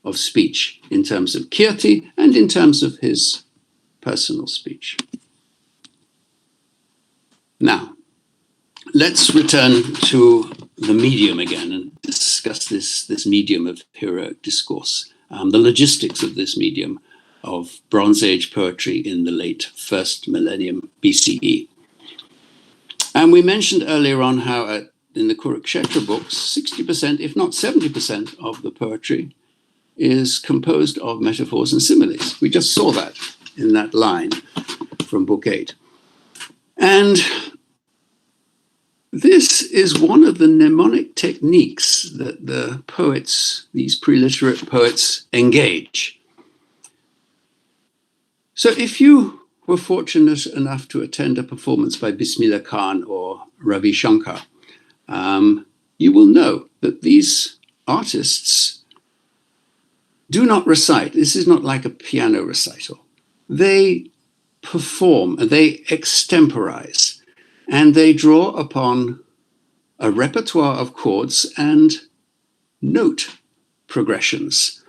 Speaker 9: of speech, in terms of kirti and in terms of his personal speech. Now, let's return to the medium again and discuss this medium of heroic discourse, the logistics of this medium of Bronze Age poetry in the late first millennium BCE. And we mentioned earlier on how in the Kurukshetra books, 60%, if not 70% of the poetry is composed of metaphors and similes. We just saw that in that line from Book 8. And this is one of the mnemonic techniques that the poets, these pre-literate poets, engage. So if you were fortunate enough to attend a performance by Bismillah Khan or Ravi Shankar, you will know that these artists do not recite. This is not like a piano recital. They perform, they extemporize, and they draw upon a repertoire of chords and note progressions.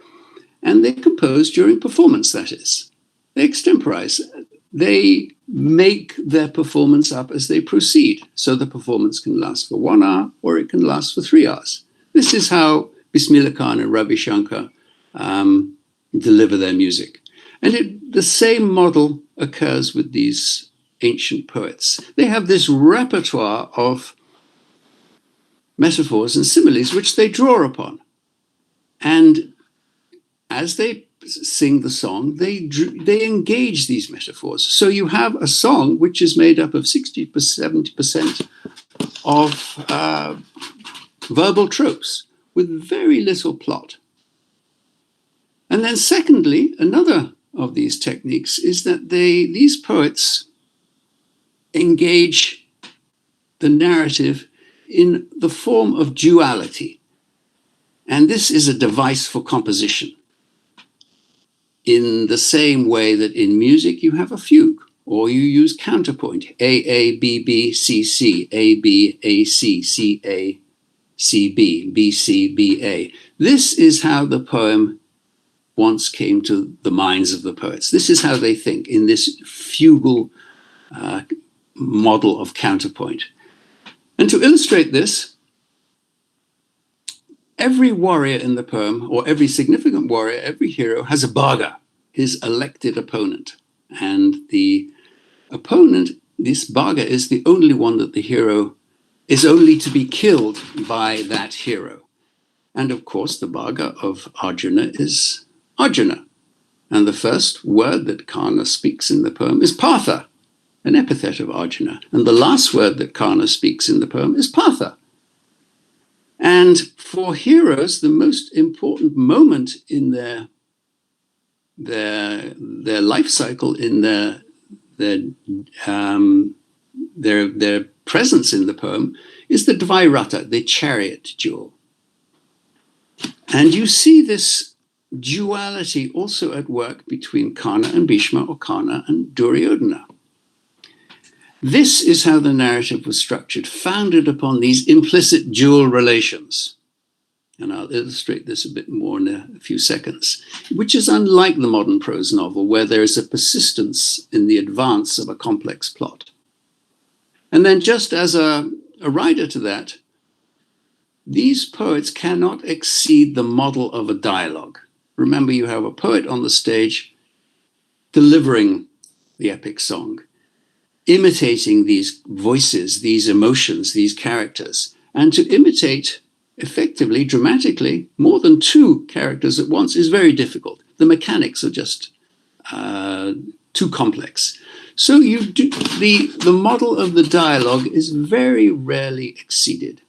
Speaker 9: And they compose during performance, that is. They extemporize. They make their performance up as they proceed. So the performance can last for 1 hour or it can last for 3 hours. This is how Bismillah Khan and Ravi Shankar deliver their music. And the same model occurs with these ancient poets. They have this repertoire of metaphors and similes which they draw upon. And as they sing the song, they engage these metaphors. So you have a song which is made up of 60 to 70% of verbal tropes with very little plot. And then secondly, another of these techniques is that these poets engage the narrative in the form of duality. And this is a device for composition. In the same way that in music you have a fugue, or you use counterpoint, A, A, B, B, C, C, A, B, A, C, C, A, C, B, B, C, B, A. This is how the poem once came to the minds of the poets. This is how they think, in this fugal model of counterpoint. And to illustrate this, every warrior in the poem, or every significant warrior, every hero, has a bhaga, his elected opponent. And the opponent, this bhaga, is the only one that the hero is only to be killed by that hero. And of course, the bhaga of Arjuna is Arjuna. And the first word that Karna speaks in the poem is Partha, an epithet of Arjuna. And the last word that Karna speaks in the poem is Partha. And for heroes, the most important moment in their life cycle, in their presence in the poem, is the Dvairata, the chariot duel. And you see this duality also at work between Karna and Bhishma, or Karna and Duryodhana. This is how the narrative was structured, founded upon these implicit dual relations. And I'll illustrate this a bit more in a few seconds, which is unlike the modern prose novel, where there is a persistence in the advance of a complex plot. And then just as a rider to that, these poets cannot exceed the model of a dialogue. Remember, you have a poet on the stage delivering the epic song, imitating these voices, these emotions, these characters. And to imitate effectively, dramatically, more than two characters at once is very difficult. The mechanics are just too complex. So the model of the dialogue is very rarely exceeded.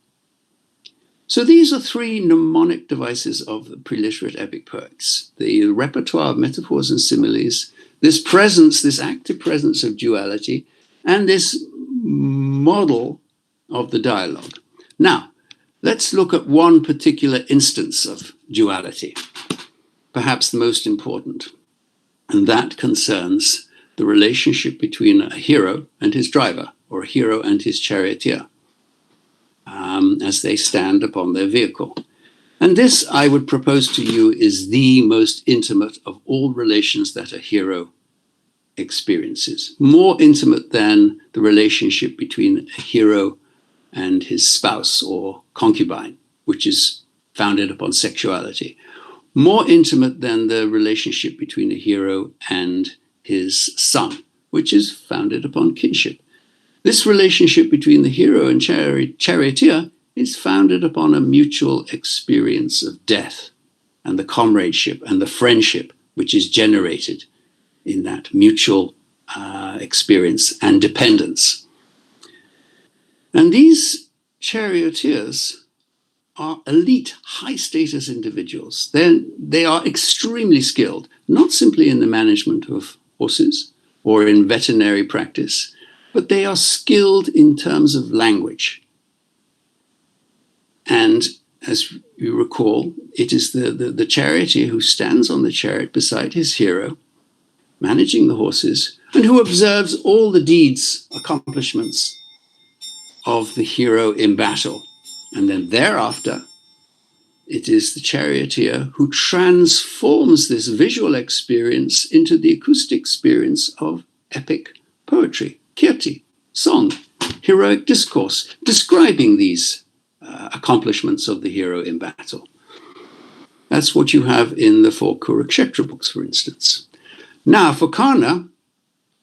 Speaker 9: So these are three mnemonic devices of the preliterate epic poets: the repertoire of metaphors and similes, this presence, this active presence of duality, and this model of the dialogue. Now, let's look at one particular instance of duality, perhaps the most important, and that concerns the relationship between a hero and his driver, or a hero and his charioteer, as they stand upon their vehicle. And this, I would propose to you, is the most intimate of all relations that a hero experiences, more intimate than the relationship between a hero and his spouse or concubine, which is founded upon sexuality, more intimate than the relationship between a hero and his son, which is founded upon kinship. This relationship between the hero and charioteer is founded upon a mutual experience of death and the comradeship and the friendship which is generated in that mutual experience and dependence. And these charioteers are elite, high-status individuals. They are extremely skilled, not simply in the management of horses or in veterinary practice, but they are skilled in terms of language. And as you recall, it is the charioteer who stands on the chariot beside his hero, managing the horses, and who observes all the deeds, accomplishments of the hero in battle. And then thereafter, it is the charioteer who transforms this visual experience into the acoustic experience of epic poetry, kirti, song, heroic discourse, describing these accomplishments of the hero in battle. That's what you have in the 4 Kurukshetra books, for instance. Now, for Karna,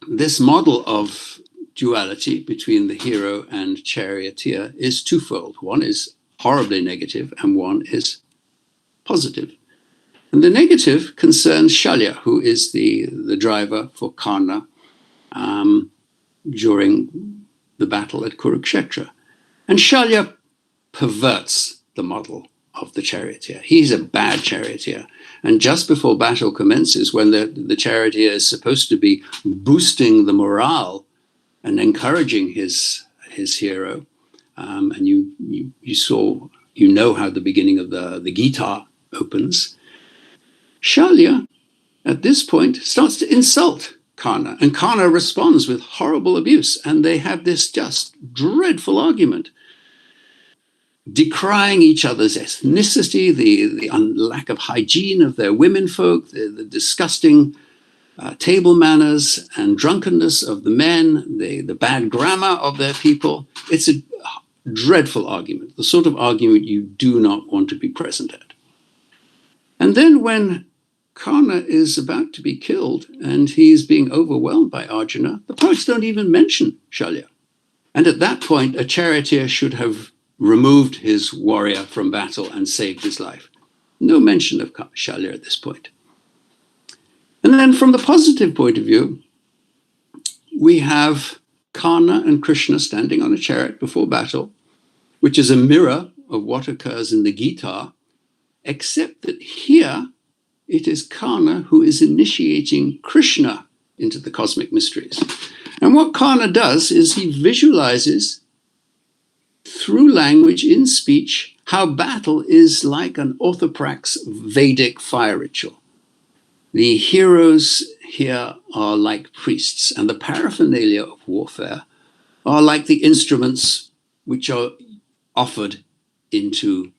Speaker 9: this model of duality between the hero and charioteer is twofold. One is horribly negative and one is positive. And the negative concerns Shalya, who is the driver for Karna during the battle at Kurukshetra. And Shalya perverts the model of the charioteer. He's a bad charioteer. And just before battle commences, when the charioteer is supposed to be boosting the morale and encouraging his hero, and you know how the beginning of the Gita opens, Shalya at this point starts to insult Karna, and Karna responds with horrible abuse, and they have this just dreadful argument, decrying each other's ethnicity, the lack of hygiene of their womenfolk, the disgusting table manners and drunkenness of the men, the bad grammar of their people. It's a dreadful argument, the sort of argument you do not want to be present at. And then when Karna is about to be killed and he is being overwhelmed by Arjuna, the poets don't even mention Shalya. And at that point, a charioteer should have removed his warrior from battle and saved his life. No mention of Shalya at this point. And then from the positive point of view, we have Karna and Krishna standing on a chariot before battle, which is a mirror of what occurs in the Gita, except that here it is Karna who is initiating Krishna into the cosmic mysteries. And what Karna does is he visualizes through language in speech how battle is like an orthoprax Vedic fire ritual. The heroes here are like priests, and the paraphernalia of warfare are like the instruments which are offered into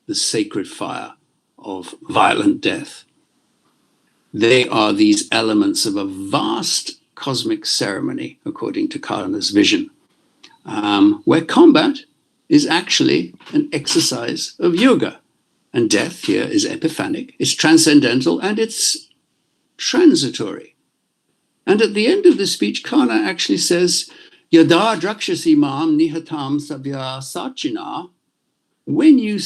Speaker 9: the sacred fire of violent death. They are these elements of a vast cosmic ceremony, according to Karna's vision, where combat is actually an exercise of yoga. And death here is epiphanic, it's transcendental, and it's transitory. And at the end of the speech, Karna actually says, Yada drakshasi mam nihatam sabya sachina. When you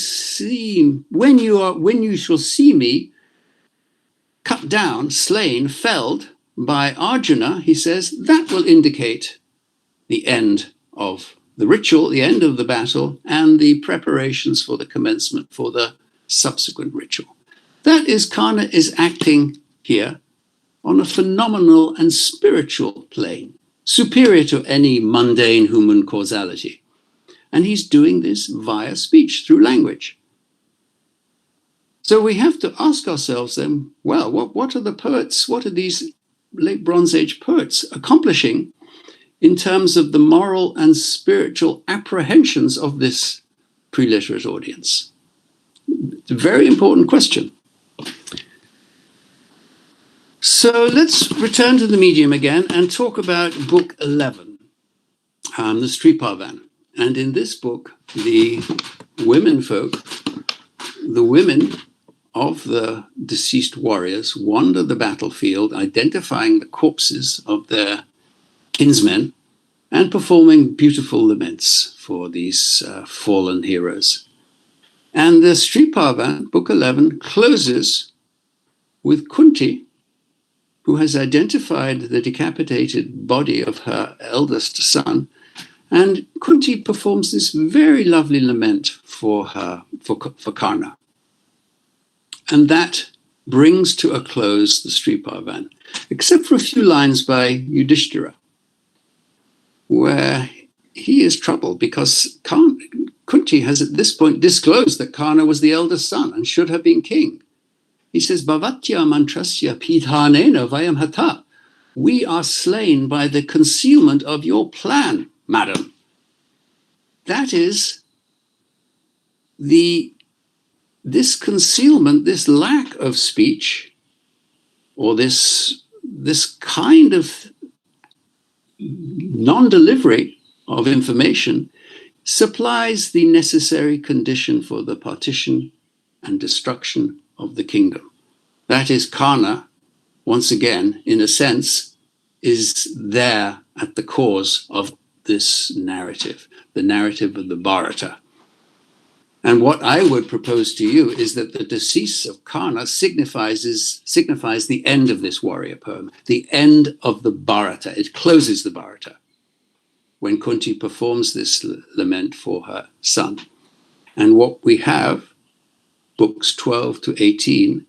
Speaker 9: shall see me cut down, slain, felled by Arjuna, he says, that will indicate the end of the ritual, the end of the battle, and the preparations for the commencement for the subsequent ritual. That is, Karna is acting here on a phenomenal and spiritual plane, superior to any mundane human causality. And he's doing this via speech, through language. So we have to ask ourselves then, well, what are the poets, what are these late Bronze Age poets accomplishing in terms of the moral and spiritual apprehensions of this pre-literate audience? It's a very important question. So let's return to the medium again and talk about book 11, the Sripavan. And in this book, the women of the deceased warriors wander the battlefield, identifying the corpses of their kinsmen and performing beautiful laments for these fallen heroes. And the Sripavan, book 11, closes with Kunti, who has identified the decapitated body of her eldest son. And Kunti performs this very lovely lament for Karna. And that brings to a close the Sripavan, except for a few lines by Yudhishthira, where he is troubled because Kunti has at this point disclosed that Karna was the eldest son and should have been king. He says, Bhavatya mantrasya pidhanena vayam hata. We are slain by the concealment of your plan, madam. That is this concealment, this lack of speech, or this kind of non-delivery of information supplies the necessary condition for the partition and destruction of the kingdom. That is, Karna, once again, in a sense, is there at the cause of this narrative, the narrative of the Bharata. And what I would propose to you is that the decease of Karna signifies the end of this warrior poem, the end of the Bharata. It closes the Bharata when Kunti performs this lament for her son. And what we have, books 12 to 18,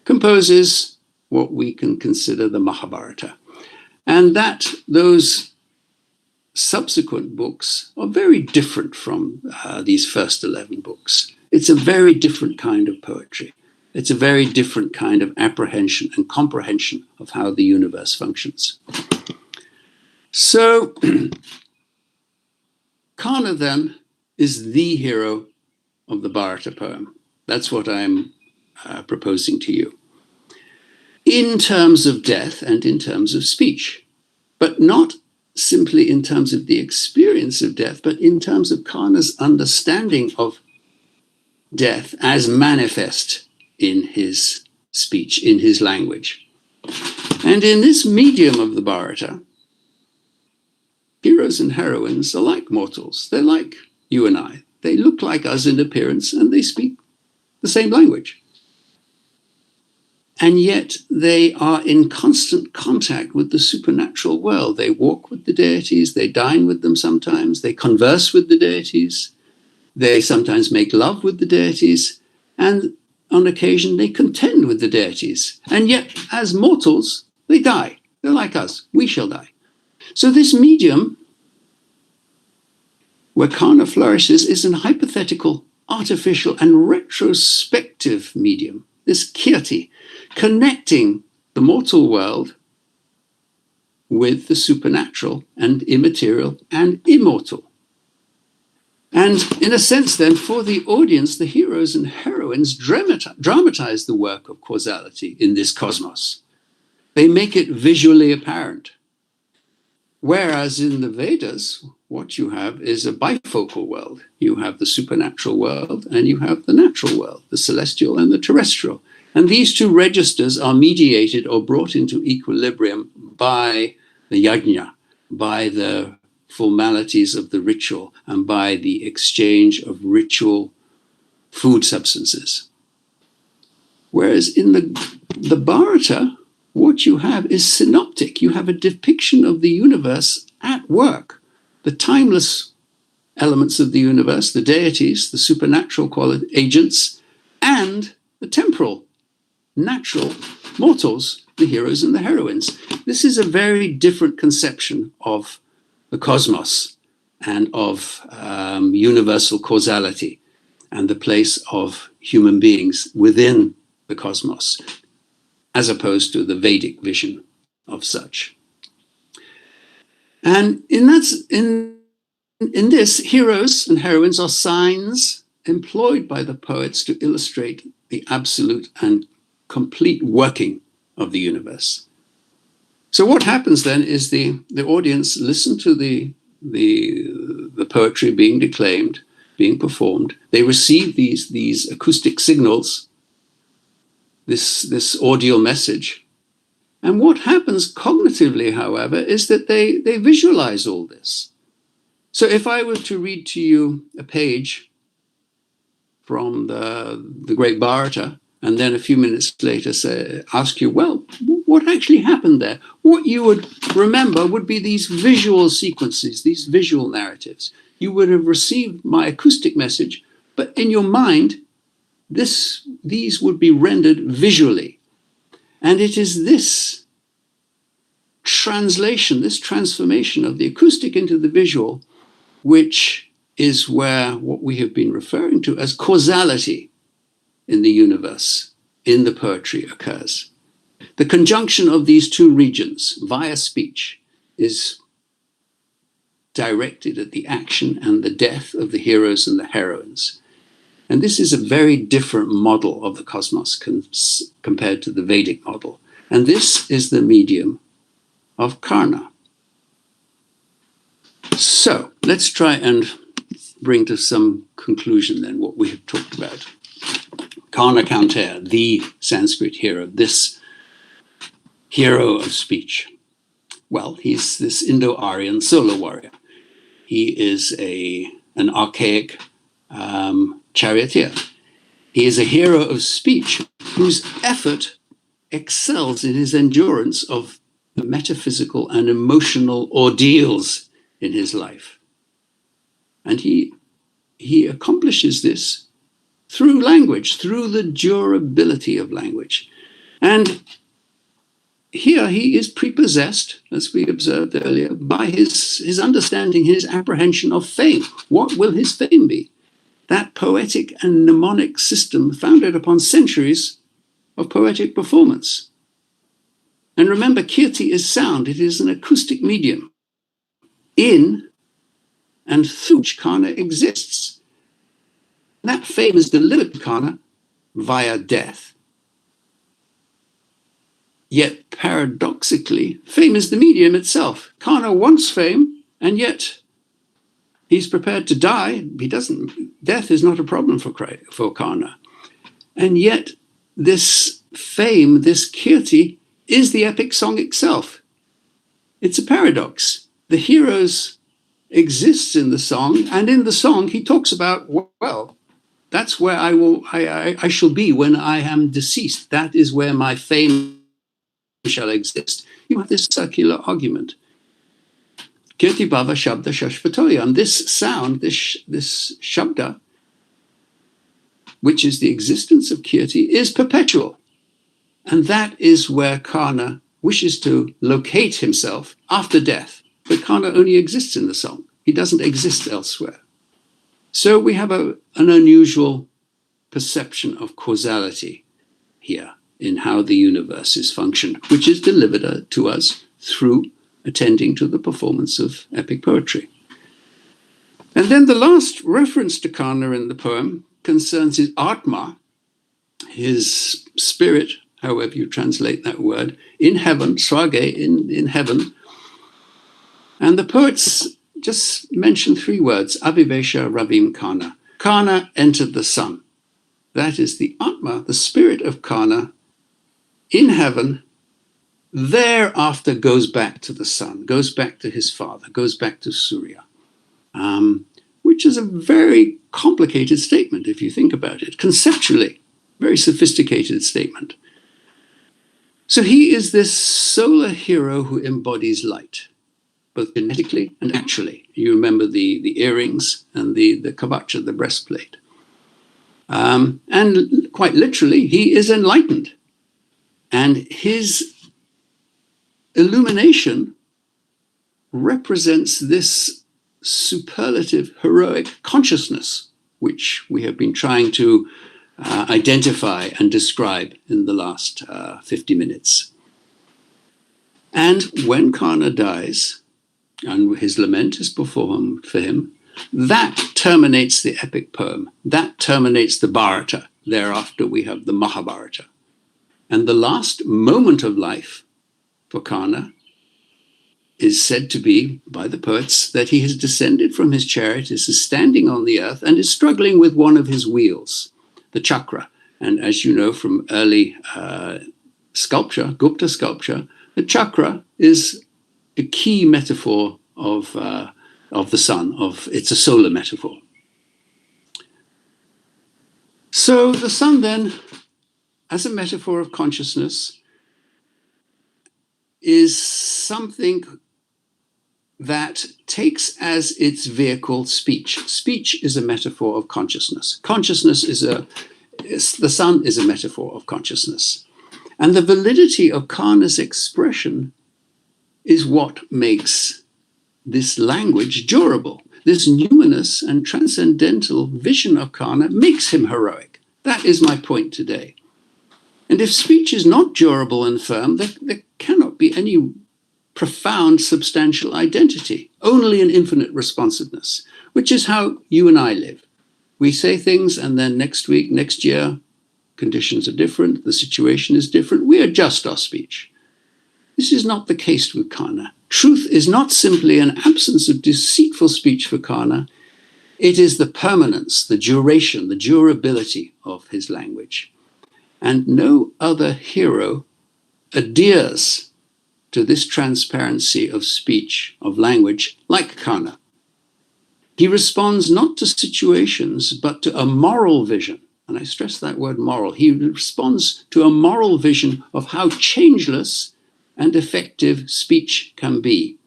Speaker 9: composes what we can consider the Mahabharata. And that those subsequent books are very different from these first 11 books. It's a very different kind of poetry. It's a very different kind of apprehension and comprehension of how the universe functions. So Karna then is the hero of the Bharata poem. That's what I'm proposing to you. In terms of death and in terms of speech, but not simply in terms of the experience of death, but in terms of Karna's understanding of death as manifest in his speech, in his language. And in this medium of the Bharata, heroes and heroines are like mortals. They're like you and I. They look like us in appearance and they speak the same language. And yet they are in constant contact with the supernatural world. They walk with the deities, they dine with them sometimes, they converse with the deities, they sometimes make love with the deities, and on occasion they contend with the deities. And yet, as mortals, they die. They're like us. We shall die. So this medium where Karna flourishes is an hypothetical artificial and retrospective medium, this kirti, connecting the mortal world with the supernatural and immaterial and immortal. And in a sense, then, for the audience, the heroes and heroines dramatize the work of causality in this cosmos. They make it visually apparent. Whereas in the Vedas, what you have is a bifocal world. You have the supernatural world and you have the natural world, the celestial and the terrestrial. And these two registers are mediated or brought into equilibrium by the yajna, by the formalities of the ritual, and by the exchange of ritual food substances. Whereas in the Bharata, what you have is synoptic. You have a depiction of the universe at work, the timeless elements of the universe, the deities, the supernatural agents, and the temporal, natural mortals, the heroes and the heroines. This is a very different conception of the cosmos and of universal causality and the place of human beings within the cosmos, as opposed to the Vedic vision of such. And in this, heroes and heroines are signs employed by the poets to illustrate the absolute and complete working of the universe. So what happens then is the audience listen to the poetry being declaimed, being performed. They receive these acoustic signals, this audio message. And what happens cognitively, however, is that they visualize all this. So if I were to read to you a page from the great Bharata, and then a few minutes later ask you, well, what actually happened there? What you would remember would be these visual sequences, these visual narratives. You would have received my acoustic message, but in your mind, these would be rendered visually. And it is this translation, this transformation of the acoustic into the visual, which is where what we have been referring to as causality in the universe, in the poetry occurs. The conjunction of these two regions via speech is directed at the action and the death of the heroes and the heroines. And this is a very different model of the cosmos compared to the Vedic model. And this is the medium of Karna. So let's try and bring to some conclusion then what we have talked about. Karna Counter, the Sanskrit hero, this hero of speech. Well, he's this Indo-Aryan solo warrior. He is an archaic charioteer. He is a hero of speech whose effort excels in his endurance of the metaphysical and emotional ordeals in his life. And he accomplishes this through language, through the durability of language. And here he is prepossessed, as we observed earlier, by his understanding, his apprehension of fame. What will his fame be? That poetic and mnemonic system founded upon centuries of poetic performance. And remember, kirti is sound. It is an acoustic medium in and through which Karna exists. That fame is delivered to Karna via death. Yet paradoxically, fame is the medium itself. Karna wants fame, and yet he's prepared to die. Death is not a problem for Karna. And yet this fame, this kirti, is the epic song itself. It's a paradox. The heroes exists in the song, and in the song he talks about, well, that's where I shall be when I am deceased. That is where my fame shall exist. You have this circular argument. Kathiababa shabda shashvatoyam. This sound, this shabda, which is the existence of kirti, is perpetual. And that is where Karna wishes to locate himself after death. But Karna only exists in the song. He doesn't exist elsewhere. So we have an unusual perception of causality here in how the universe is functioned, which is delivered to us through attending to the performance of epic poetry. And then the last reference to Kana in the poem concerns his Atma, his spirit, however you translate that word, in heaven, Swage, in heaven. And the poets just mention three words, Avivesha Ravim Kana. Kana entered the sun. That is the Atma, the spirit of Kana, in heaven, thereafter goes back to the sun, goes back to his father, goes back to Surya, which is a very complicated statement if you think about it. Conceptually, very sophisticated statement. So he is this solar hero who embodies light, both genetically and actually. You remember the earrings and the kavacha, the breastplate. And quite literally, he is enlightened. And his illumination represents this superlative, heroic consciousness, which we have been trying to identify and describe in the last 50 minutes. And when Kana dies, and his lament is performed for him, that terminates the epic poem. That terminates the Bharata. Thereafter, we have the Mahabharata. And the last moment of life for Kana is said to be, by the poets, that he has descended from his chariot, is standing on the earth, and is struggling with one of his wheels, the chakra. And as you know from early sculpture, Gupta sculpture, the chakra is a key metaphor of the sun. It's a solar metaphor. So the sun then, as a metaphor of consciousness, is something that takes as its vehicle speech. Speech is a metaphor of consciousness. Consciousness the sun is a metaphor of consciousness. And the validity of Kana's expression is what makes this language durable. This numinous and transcendental vision of Kana makes him heroic. That is my point today. And if speech is not durable and firm, there cannot be any profound, substantial identity, only an infinite responsiveness, which is how you and I live. We say things, and then next week, next year, conditions are different, the situation is different, we adjust our speech. This is not the case with Kana. Truth is not simply an absence of deceitful speech for Kana, it is the permanence, the duration, the durability of his language. And no other hero adheres to this transparency of speech, of language, like Kana. He responds not to situations, but to a moral vision. And I stress that word moral. He responds to a moral vision of how changeless and effective speech can be.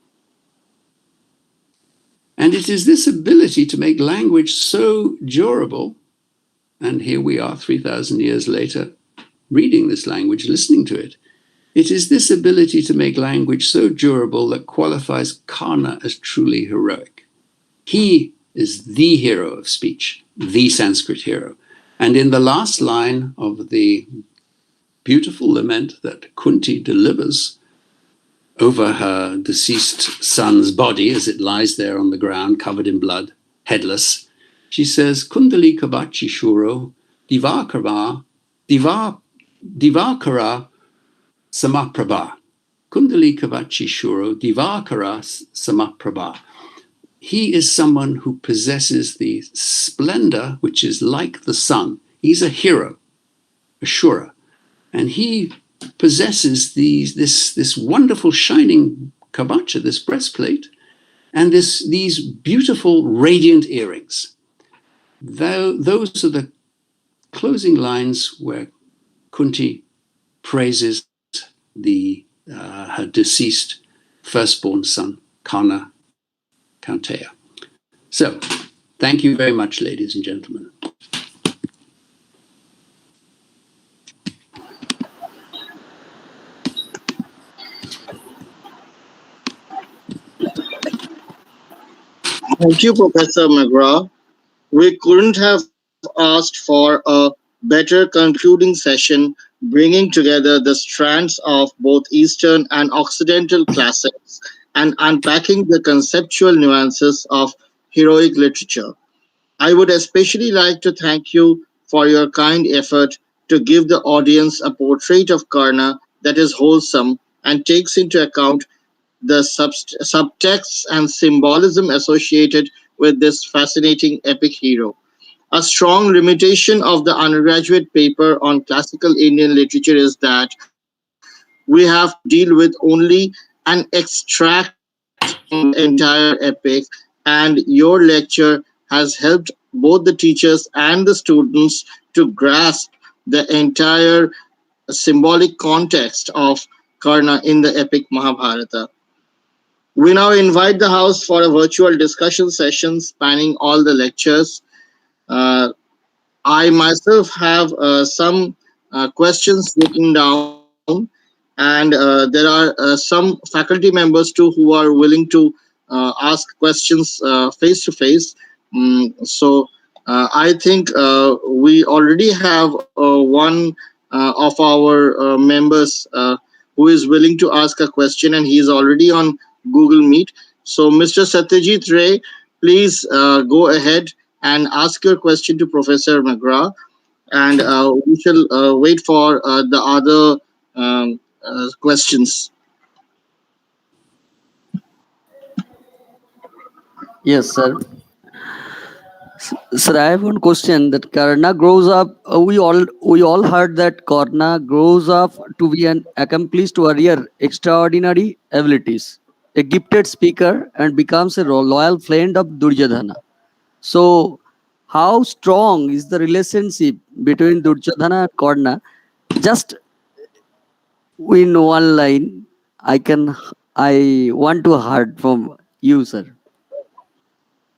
Speaker 9: And it is this ability to make language so durable, and here we are 3,000 years later, reading this language, listening to it. It is this ability to make language so durable that qualifies Kana as truly heroic. He is the hero of speech, the Sanskrit hero. And in the last line of the beautiful lament that Kunti delivers over her deceased son's body as it lies there on the ground, covered in blood, headless, she says, Kundali Kavachi Shuro, Divakara Samaprabha. Kundali Kavachi Shuro, Divakara Samaprabha. He is someone who possesses the splendor which is like the sun. He's a hero, a Shura. And he possesses this wonderful shining kavacha, this breastplate, and these beautiful radiant earrings. Those are the closing lines where Kunti praises her deceased firstborn son, Kana Kaunteya. So, thank you very much, ladies and gentlemen.
Speaker 2: Thank you, Professor McGraw. We couldn't have asked for a better concluding session, bringing together the strands of both Eastern and Occidental classics and unpacking the conceptual nuances of heroic literature. I would especially like to thank you for your kind effort to give the audience a portrait of Karna that is wholesome and takes into account the subtexts and symbolism associated with this fascinating epic hero. A strong limitation of the undergraduate paper on classical Indian literature is that we have to deal with only an extract from the entire epic, and your lecture has helped both the teachers and the students to grasp the entire symbolic context of Karna in the epic Mahabharata. We now invite the house for a virtual discussion session spanning all the lectures. Uh, I myself have some questions written down, and there are some faculty members too who are willing to ask questions face to face. So I think we already have one of our members who is willing to ask a question, and he is already on Google Meet. So, Mr. Satyajit Ray, please go ahead and ask your question to Professor McGrath, and we shall wait for the other questions.
Speaker 1: Yes, sir. Sir, I have one question. That Karna grows up. We all heard that Karna grows up to be an accomplished warrior, extraordinary abilities, a gifted speaker, and becomes a loyal friend of Duryodhana. So, how strong is the relationship between Duryodhana and Karna? Just in one line, I want to hear from you, sir.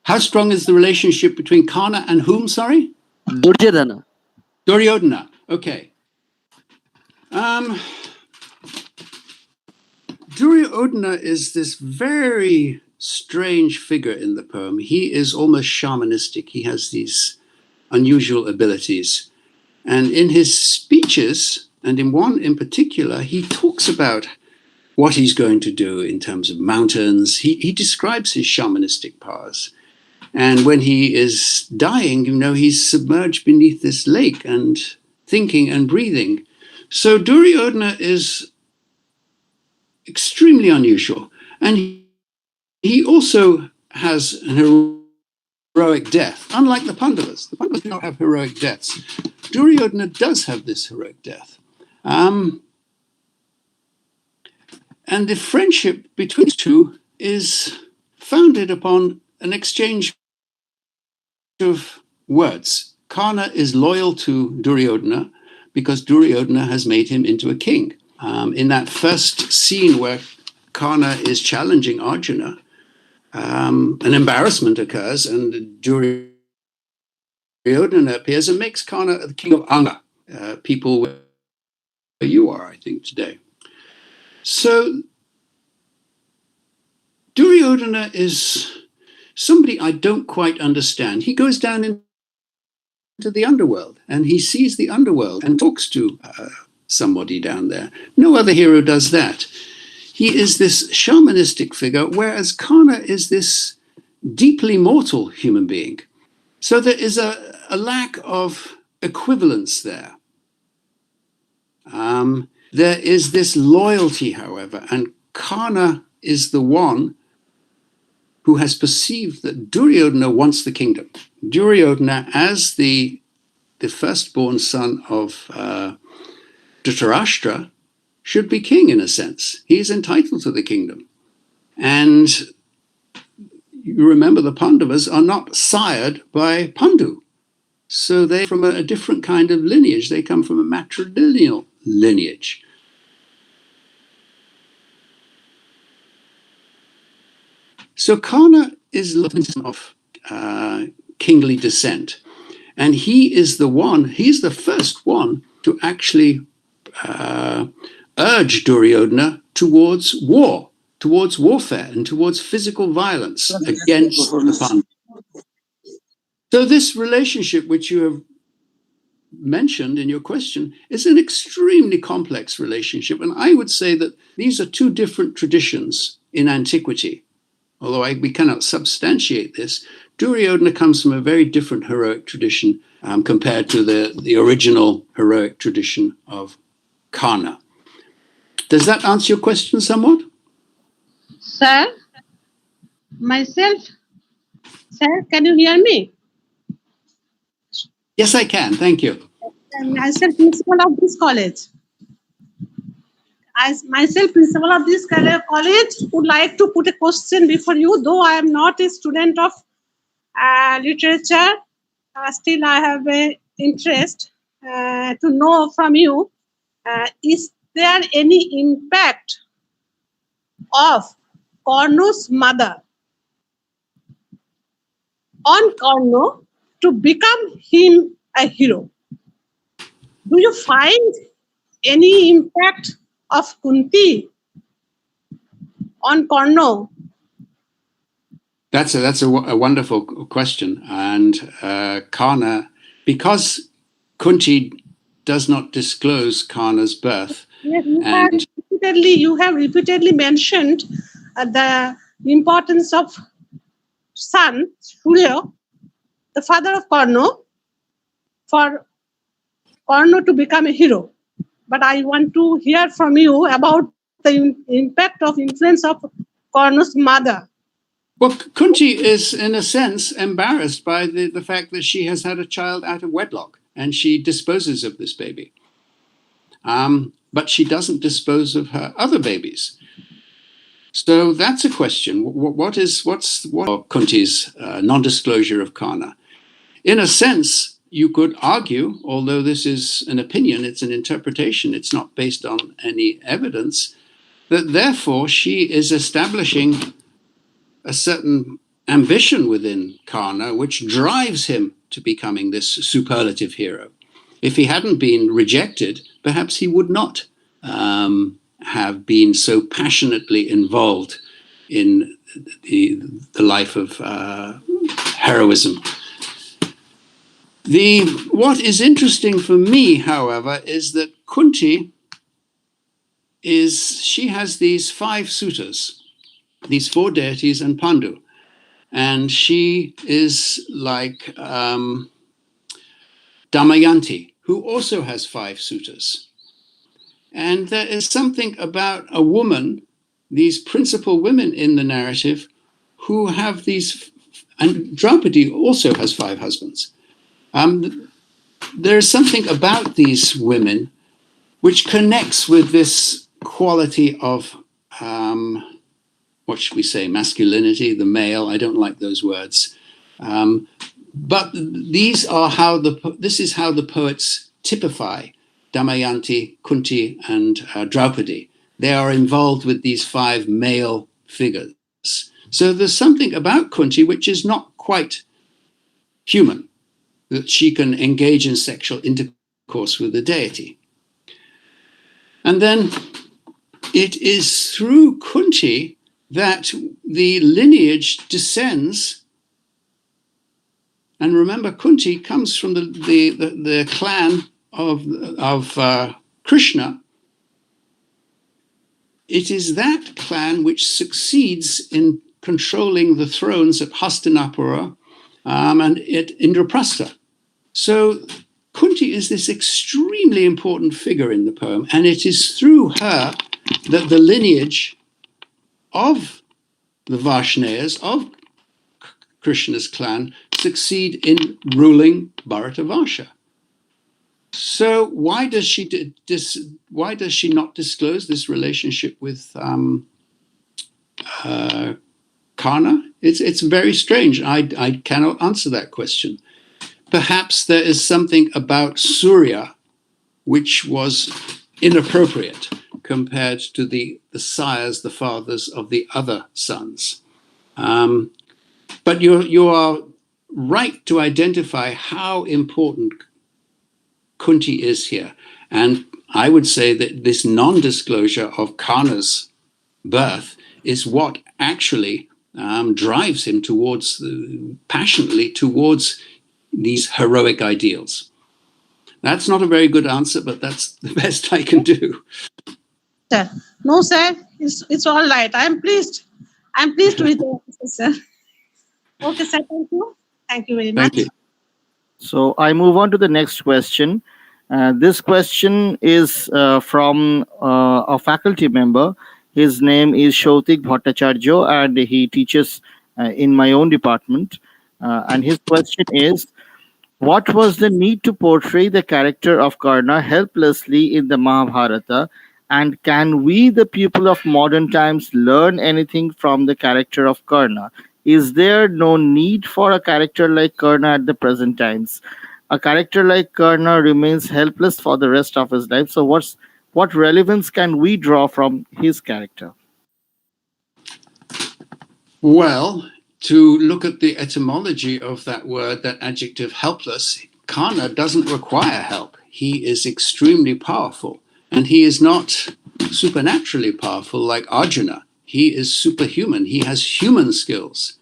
Speaker 9: How strong is the relationship between Karna and whom, sorry?
Speaker 1: Duryodhana.
Speaker 9: Duryodhana. Okay. Duryodhana is this very strange figure in the poem. He is almost shamanistic. He has these unusual abilities. And in his speeches, and in one in particular, he talks about what he's going to do in terms of mountains. He describes his shamanistic powers. And when he is dying, he's submerged beneath this lake and thinking and breathing. So Duryodhana is extremely unusual. And he also has an heroic death, unlike the Pandavas. The Pandavas do not have heroic deaths. Duryodhana does have this heroic death. And the friendship between the two is founded upon an exchange of words. Karna is loyal to Duryodhana because Duryodhana has made him into a king. In that first scene where Karna is challenging Arjuna, an embarrassment occurs and Duryodhana appears and makes Karna the king of Anga, people where you are, I think, today. So Duryodhana is somebody I don't quite understand. He goes down into the underworld and he sees the underworld and talks to somebody down there. No other hero does that. He is this shamanistic figure, whereas Karna is this deeply mortal human being. So there is a lack of equivalence there. There is this loyalty, however, and Karna is the one who has perceived that Duryodhana wants the kingdom. Duryodhana, as the firstborn son of Dhritarashtra, should be king in a sense. He is entitled to the kingdom. And you remember the Pandavas are not sired by Pandu. So they're from a different kind of lineage. They come from a matrilineal lineage. So Karna is of kingly descent. And he's the first one to actually urge Duryodhana towards warfare, and towards physical violence against the Pandavas. So this relationship, which you have mentioned in your question, is an extremely complex relationship. And I would say that these are two different traditions in antiquity. Although we cannot substantiate this, Duryodhana comes from a very different heroic tradition compared to the original heroic tradition of Karna. Does that answer your question somewhat?
Speaker 3: Sir, sir, can you hear me?
Speaker 9: Yes, I can. Thank you.
Speaker 3: Myself, principal of this college. Principal of this college, would like to put a question before you. Though I am not a student of literature, still I have an interest to know from you, is there any impact of Karna's mother on Karna to become him a hero? Do you find any impact of Kunti on Karna?
Speaker 9: That's a wonderful question. And Karna, because Kunti does not disclose Karna's birth.
Speaker 3: Yes, you have repeatedly mentioned the importance of son, Surya, the father of Karna, for Karna to become a hero. But I want to hear from you about the impact of influence of Karna's mother.
Speaker 9: Well, Kunti is, in a sense, embarrassed by the fact that she has had a child out of wedlock, and she disposes of this baby. But she doesn't dispose of her other babies. So that's a question. What's Kunti's non-disclosure of Karna? In a sense, you could argue, although this is an opinion, it's an interpretation, it's not based on any evidence, that therefore she is establishing a certain ambition within Karna, which drives him to becoming this superlative hero. If he hadn't been rejected, perhaps he would not have been so passionately involved in the life of heroism. What is interesting for me, however, is that Kunti she has these 5 suitors, these 4 deities and Pandu. And she is like Damayanti, who also has 5 suitors. And there is something about a woman, these principal women in the narrative, who have these, and Draupadi also has 5 husbands. There is something about these women which connects with this quality of, what should we say, masculinity, the male. I don't like those words. But this is how the poets typify Damayanti, Kunti, and Draupadi. They are involved with these 5 male figures. So there's something about Kunti which is not quite human, that she can engage in sexual intercourse with the deity. And then it is through Kunti that the lineage descends. And remember, Kunti comes from the clan of Krishna. It is that clan which succeeds in controlling the thrones at Hastinapura and at Indraprastha. So Kunti is this extremely important figure in the poem, and it is through her that the lineage of the Varshneyas, of Krishna's clan, succeed in ruling Bharatavarsha. So why does she not disclose this relationship with Karna? It's very strange. I cannot answer that question. Perhaps there is something about Surya which was inappropriate compared to the sires, the fathers of the other sons. But you are right to identify how important Kunti is here. And I would say that this non-disclosure of Karna's birth is what actually drives him passionately towards these heroic ideals. That's not a very good answer, but that's the best I can do.
Speaker 3: Sir. No, sir. It's all right. I'm pleased. I'm pleased with the answer, sir. Okay, sir. Thank you. Thank you very much.
Speaker 9: Thank you.
Speaker 2: So I move on to the next question. This question is from a faculty member. His name is Shautik Bhattacharya, and he teaches in my own department. And his question is, what was the need to portray the character of Karna helplessly in the Mahabharata? And can we, the people of modern times, learn anything from the character of Karna? Is there no need for a character like Karna at the present times? A character like Karna remains helpless for the rest of his life. So what relevance can we draw from his character?
Speaker 9: Well, to look at the etymology of that word, that adjective helpless, Karna doesn't require help. He is extremely powerful, and he is not supernaturally powerful like Arjuna. He is superhuman. He has human skills.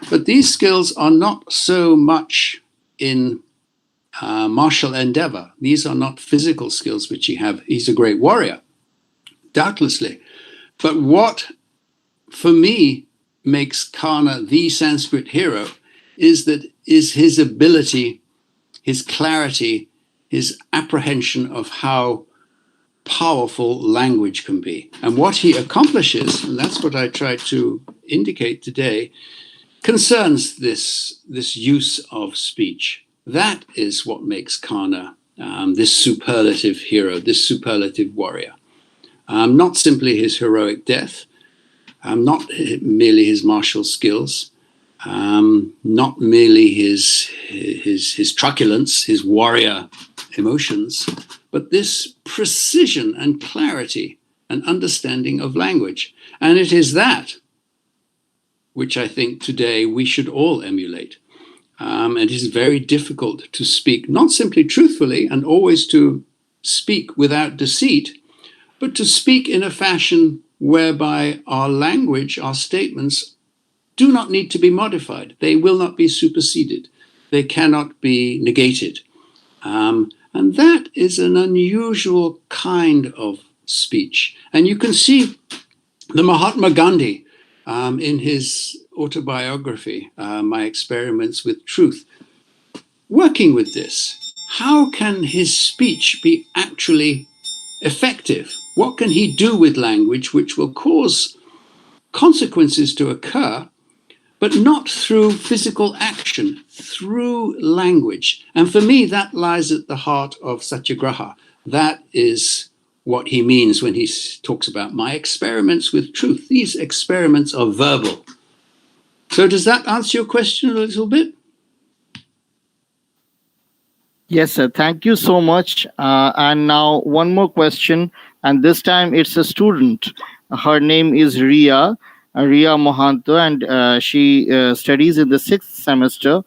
Speaker 9: But these skills are not so much in martial endeavor. These are not physical skills which he has. He's a great warrior, doubtlessly. But what, for me, makes Karna the Sanskrit hero is his ability, his clarity, his apprehension of how powerful language can be. And what he accomplishes, and that's what I tried to indicate today, concerns this use of speech. That is what makes Karna this superlative hero, this superlative warrior. Not simply his heroic death, not merely his martial skills, not merely his truculence, his warrior emotions, but this precision and clarity and understanding of language. And it is that which I think today we should all emulate. And it is very difficult to speak, not simply truthfully and always to speak without deceit, but to speak in a fashion whereby our language, our statements, do not need to be modified. They will not be superseded. They cannot be negated. And that is an unusual kind of speech. And you can see the Mahatma Gandhi in his autobiography, My Experiments with Truth, working with this. How can his speech be actually effective? What can he do with language which will cause consequences to occur, but not through physical action, through language? And for me, that lies at the heart of Satyagraha. That is what he means when he talks about my experiments with truth. These experiments are verbal. So does that answer your question a little bit?
Speaker 2: Yes, sir. Thank you so much. And now one more question, and this time it's a student. Her name is Ria Mohanto, and she studies in the 6th semester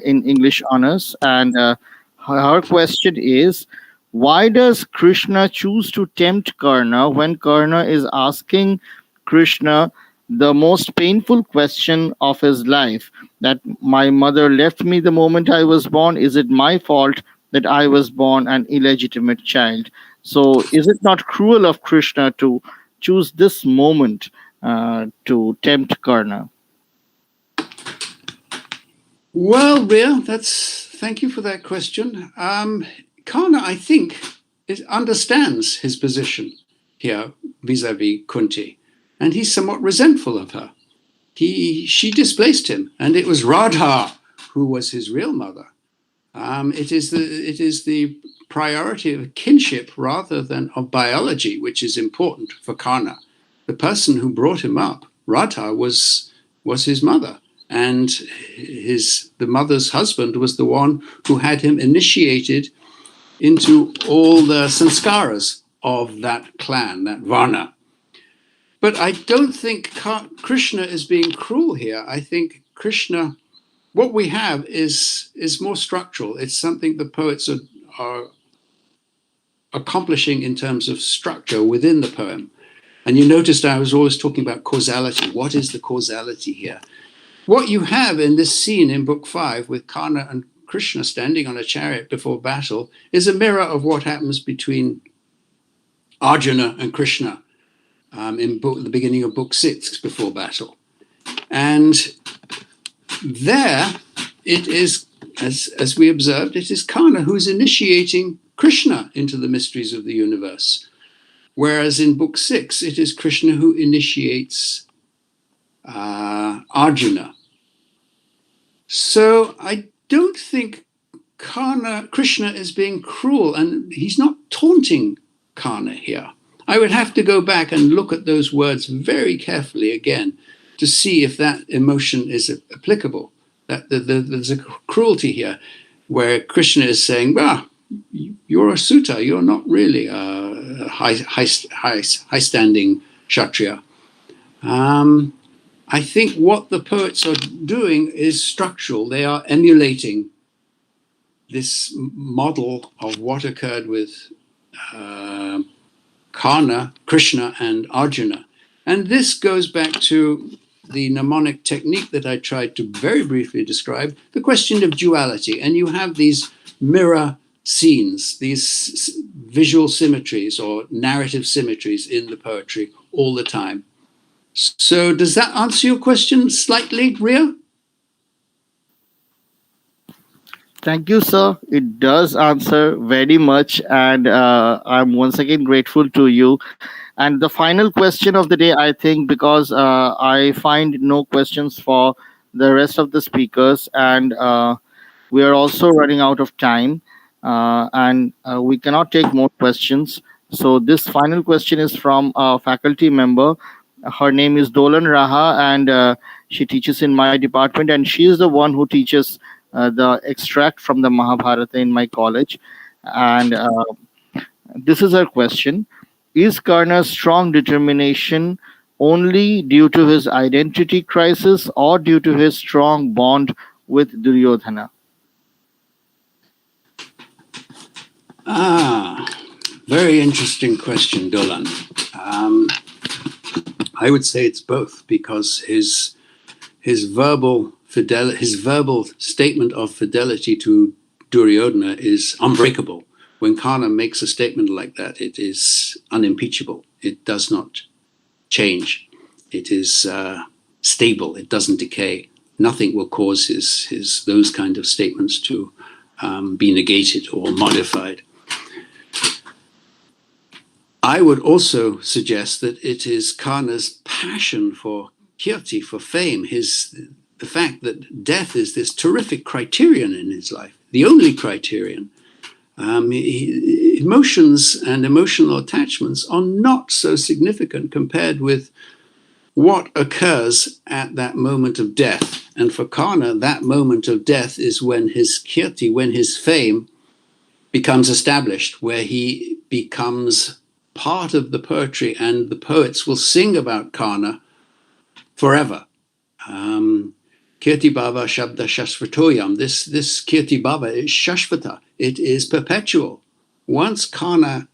Speaker 2: in English honors. And her question is, why does Krishna choose to tempt Karna when Karna is asking Krishna the most painful question of his life, that my mother left me the moment I was born? Is it my fault that I was born an illegitimate child? So is it not cruel of Krishna to choose this moment to tempt Karna?
Speaker 9: Well, Ria, thank you for that question. Karna, I think, understands his position here vis-a-vis Kunti, and he's somewhat resentful of her. She displaced him, and it was Radha who was his real mother. It is the priority of kinship rather than of biology, which is important for Karna. The person who brought him up, Radha, was his mother, and the mother's husband was the one who had him initiated into all the sanskaras of that clan, that Varna. But I don't think Krishna is being cruel here. I think Krishna, what we have is more structural. It's something the poets are accomplishing in terms of structure within the poem. And you noticed I was always talking about causality. What is the causality here? What you have in this scene in Book 5 with Karna and Krishna standing on a chariot before battle is a mirror of what happens between Arjuna and Krishna in the beginning of book 6 before battle. And there it is, as we observed, it is Karna who's initiating Krishna into the mysteries of the universe. Whereas in book 6, it is Krishna who initiates Arjuna. So I don't think Krishna is being cruel, and he's not taunting Karna here. I would have to go back and look at those words very carefully again to see if that emotion is applicable. That there's a cruelty here where Krishna is saying, you're a Sutta, you're not really a high-standing Kshatriya. I think what the poets are doing is structural. They are emulating this model of what occurred with Karna, Krishna, and Arjuna. And this goes back to the mnemonic technique that I tried to very briefly describe, the question of duality. And you have these mirror scenes, these visual symmetries or narrative symmetries in the poetry all the time. So does that answer your question slightly, Ria?
Speaker 2: Thank you, sir. It does answer very much. And I'm once again grateful to you. And the final question of the day, I think, because I find no questions for the rest of the speakers, and we are also running out of time, and we cannot take more questions. So this final question is from a faculty member. Her name is Dolan Raha, and she teaches in my department, and she is the one who teaches the extract from the Mahabharata in my college. And this is her question. Is Karna's strong determination only due to his identity crisis or due to his strong bond with Duryodhana?
Speaker 9: Very interesting question, Dolan. I would say it's both, because his verbal statement of fidelity to Duryodhana is unbreakable. When Karna makes a statement like that, it is unimpeachable. It does not change. It is stable. It doesn't decay. Nothing will cause those kind of statements to be negated or modified. I would also suggest that it is Karna's passion for kirti, for fame, the fact that death is this terrific criterion in his life, the only criterion. Emotions and emotional attachments are not so significant compared with what occurs at that moment of death. And for Karna, that moment of death is when his kirti, when his fame becomes established, where he becomes part of the poetry, and the poets will sing about Karna forever. Kathiababa Shabda Shashvatoyam. This Kathiababa is Shashvata. It is perpetual. Once Karna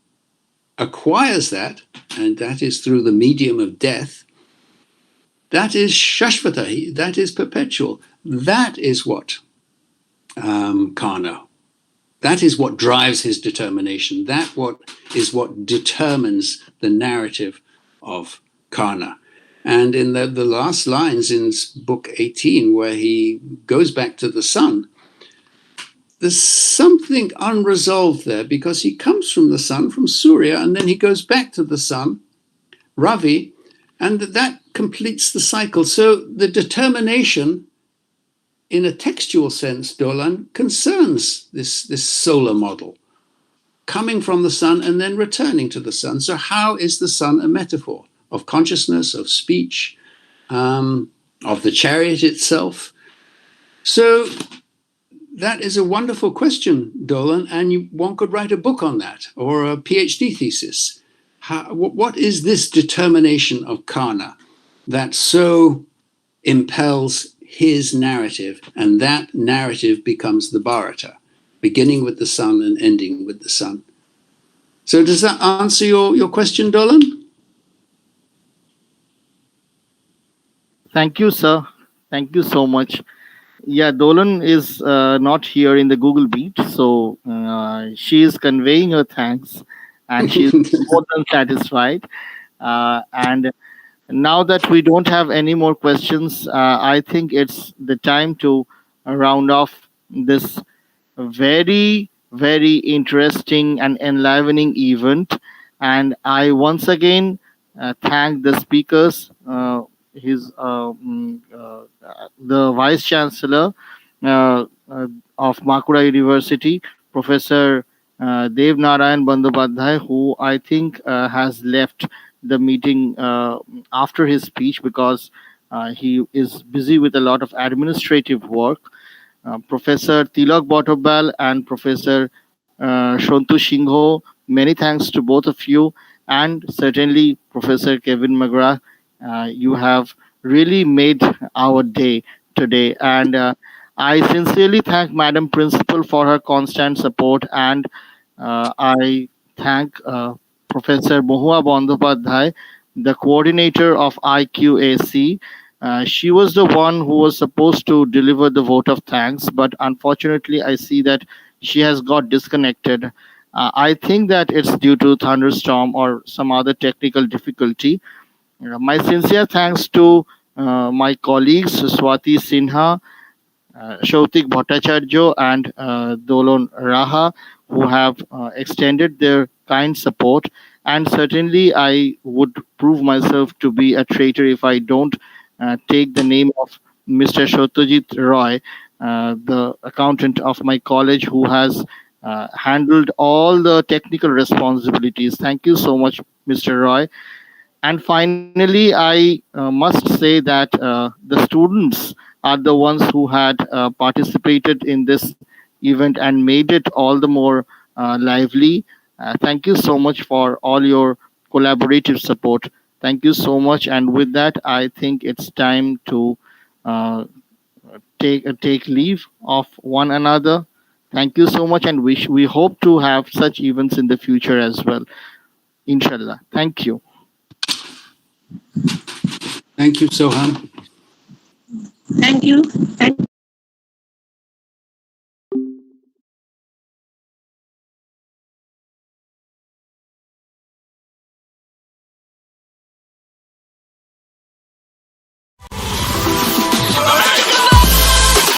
Speaker 9: acquires that, and that is through the medium of death, that is Shashvata. That is perpetual. That is what Karna. That is what drives his determination. That is what determines the narrative of Karna. And in the last lines in book 18, where he goes back to the sun, there's something unresolved there, because he comes from the sun, from Surya, and then he goes back to the sun, Ravi, and that completes the cycle. So the determination, in a textual sense, Dolan, concerns this solar model, coming from the sun and then returning to the sun. So how is the sun a metaphor of consciousness, of speech, of the chariot itself? So that is a wonderful question, Dolan, and one could write a book on that, or a PhD thesis. What is this determination of Karna that so impels his narrative, and that narrative becomes the Bharata, beginning with the sun and ending with the sun? So does that answer your question, Dolan?
Speaker 2: Thank you, sir. Thank you so much. yeah, Dolan is not here in the Google Meet, so she is conveying her thanks, and she's more than satisfied. And now that we don't have any more questions, I think it's the time to round off this very, very interesting and enlivening event. And I once again thank the speakers, the Vice Chancellor uh, uh, of Makura University, Professor Dev Narayan Bandyopadhyay, who I think has left the meeting after his speech because he is busy with a lot of administrative work. Professor Tilak Botobal and Professor Shontu Shingho. Many thanks to both of you, and certainly Professor Kevin McGrath. You have really made our day today, and I sincerely thank Madam Principal for her constant support, and I thank Professor Mohua Bandyopadhyay, the coordinator of IQAC. She was the one who was supposed to deliver the vote of thanks, but unfortunately, I see that she has got disconnected. I think that it's due to thunderstorm or some other technical difficulty. My sincere thanks to my colleagues Swati Sinha, Shautik Bhattacharya, and Dolon Raha, who have extended their kind support. And certainly, I would prove myself to be a traitor if I don't take the name of Mr. Shotajit Roy, the accountant of my college, who has handled all the technical responsibilities. Thank you so much, Mr. Roy. And finally, I must say that the students are the ones who had participated in this event and made it all the more lively. Thank you so much for all your collaborative support. Thank you so much. And with that, I think it's time to uh, take leave of one another. Thank you so much, and we hope to have such events in the future as well. Inshallah. Thank you.
Speaker 9: Thank you, Soham.
Speaker 3: Thank you. Thank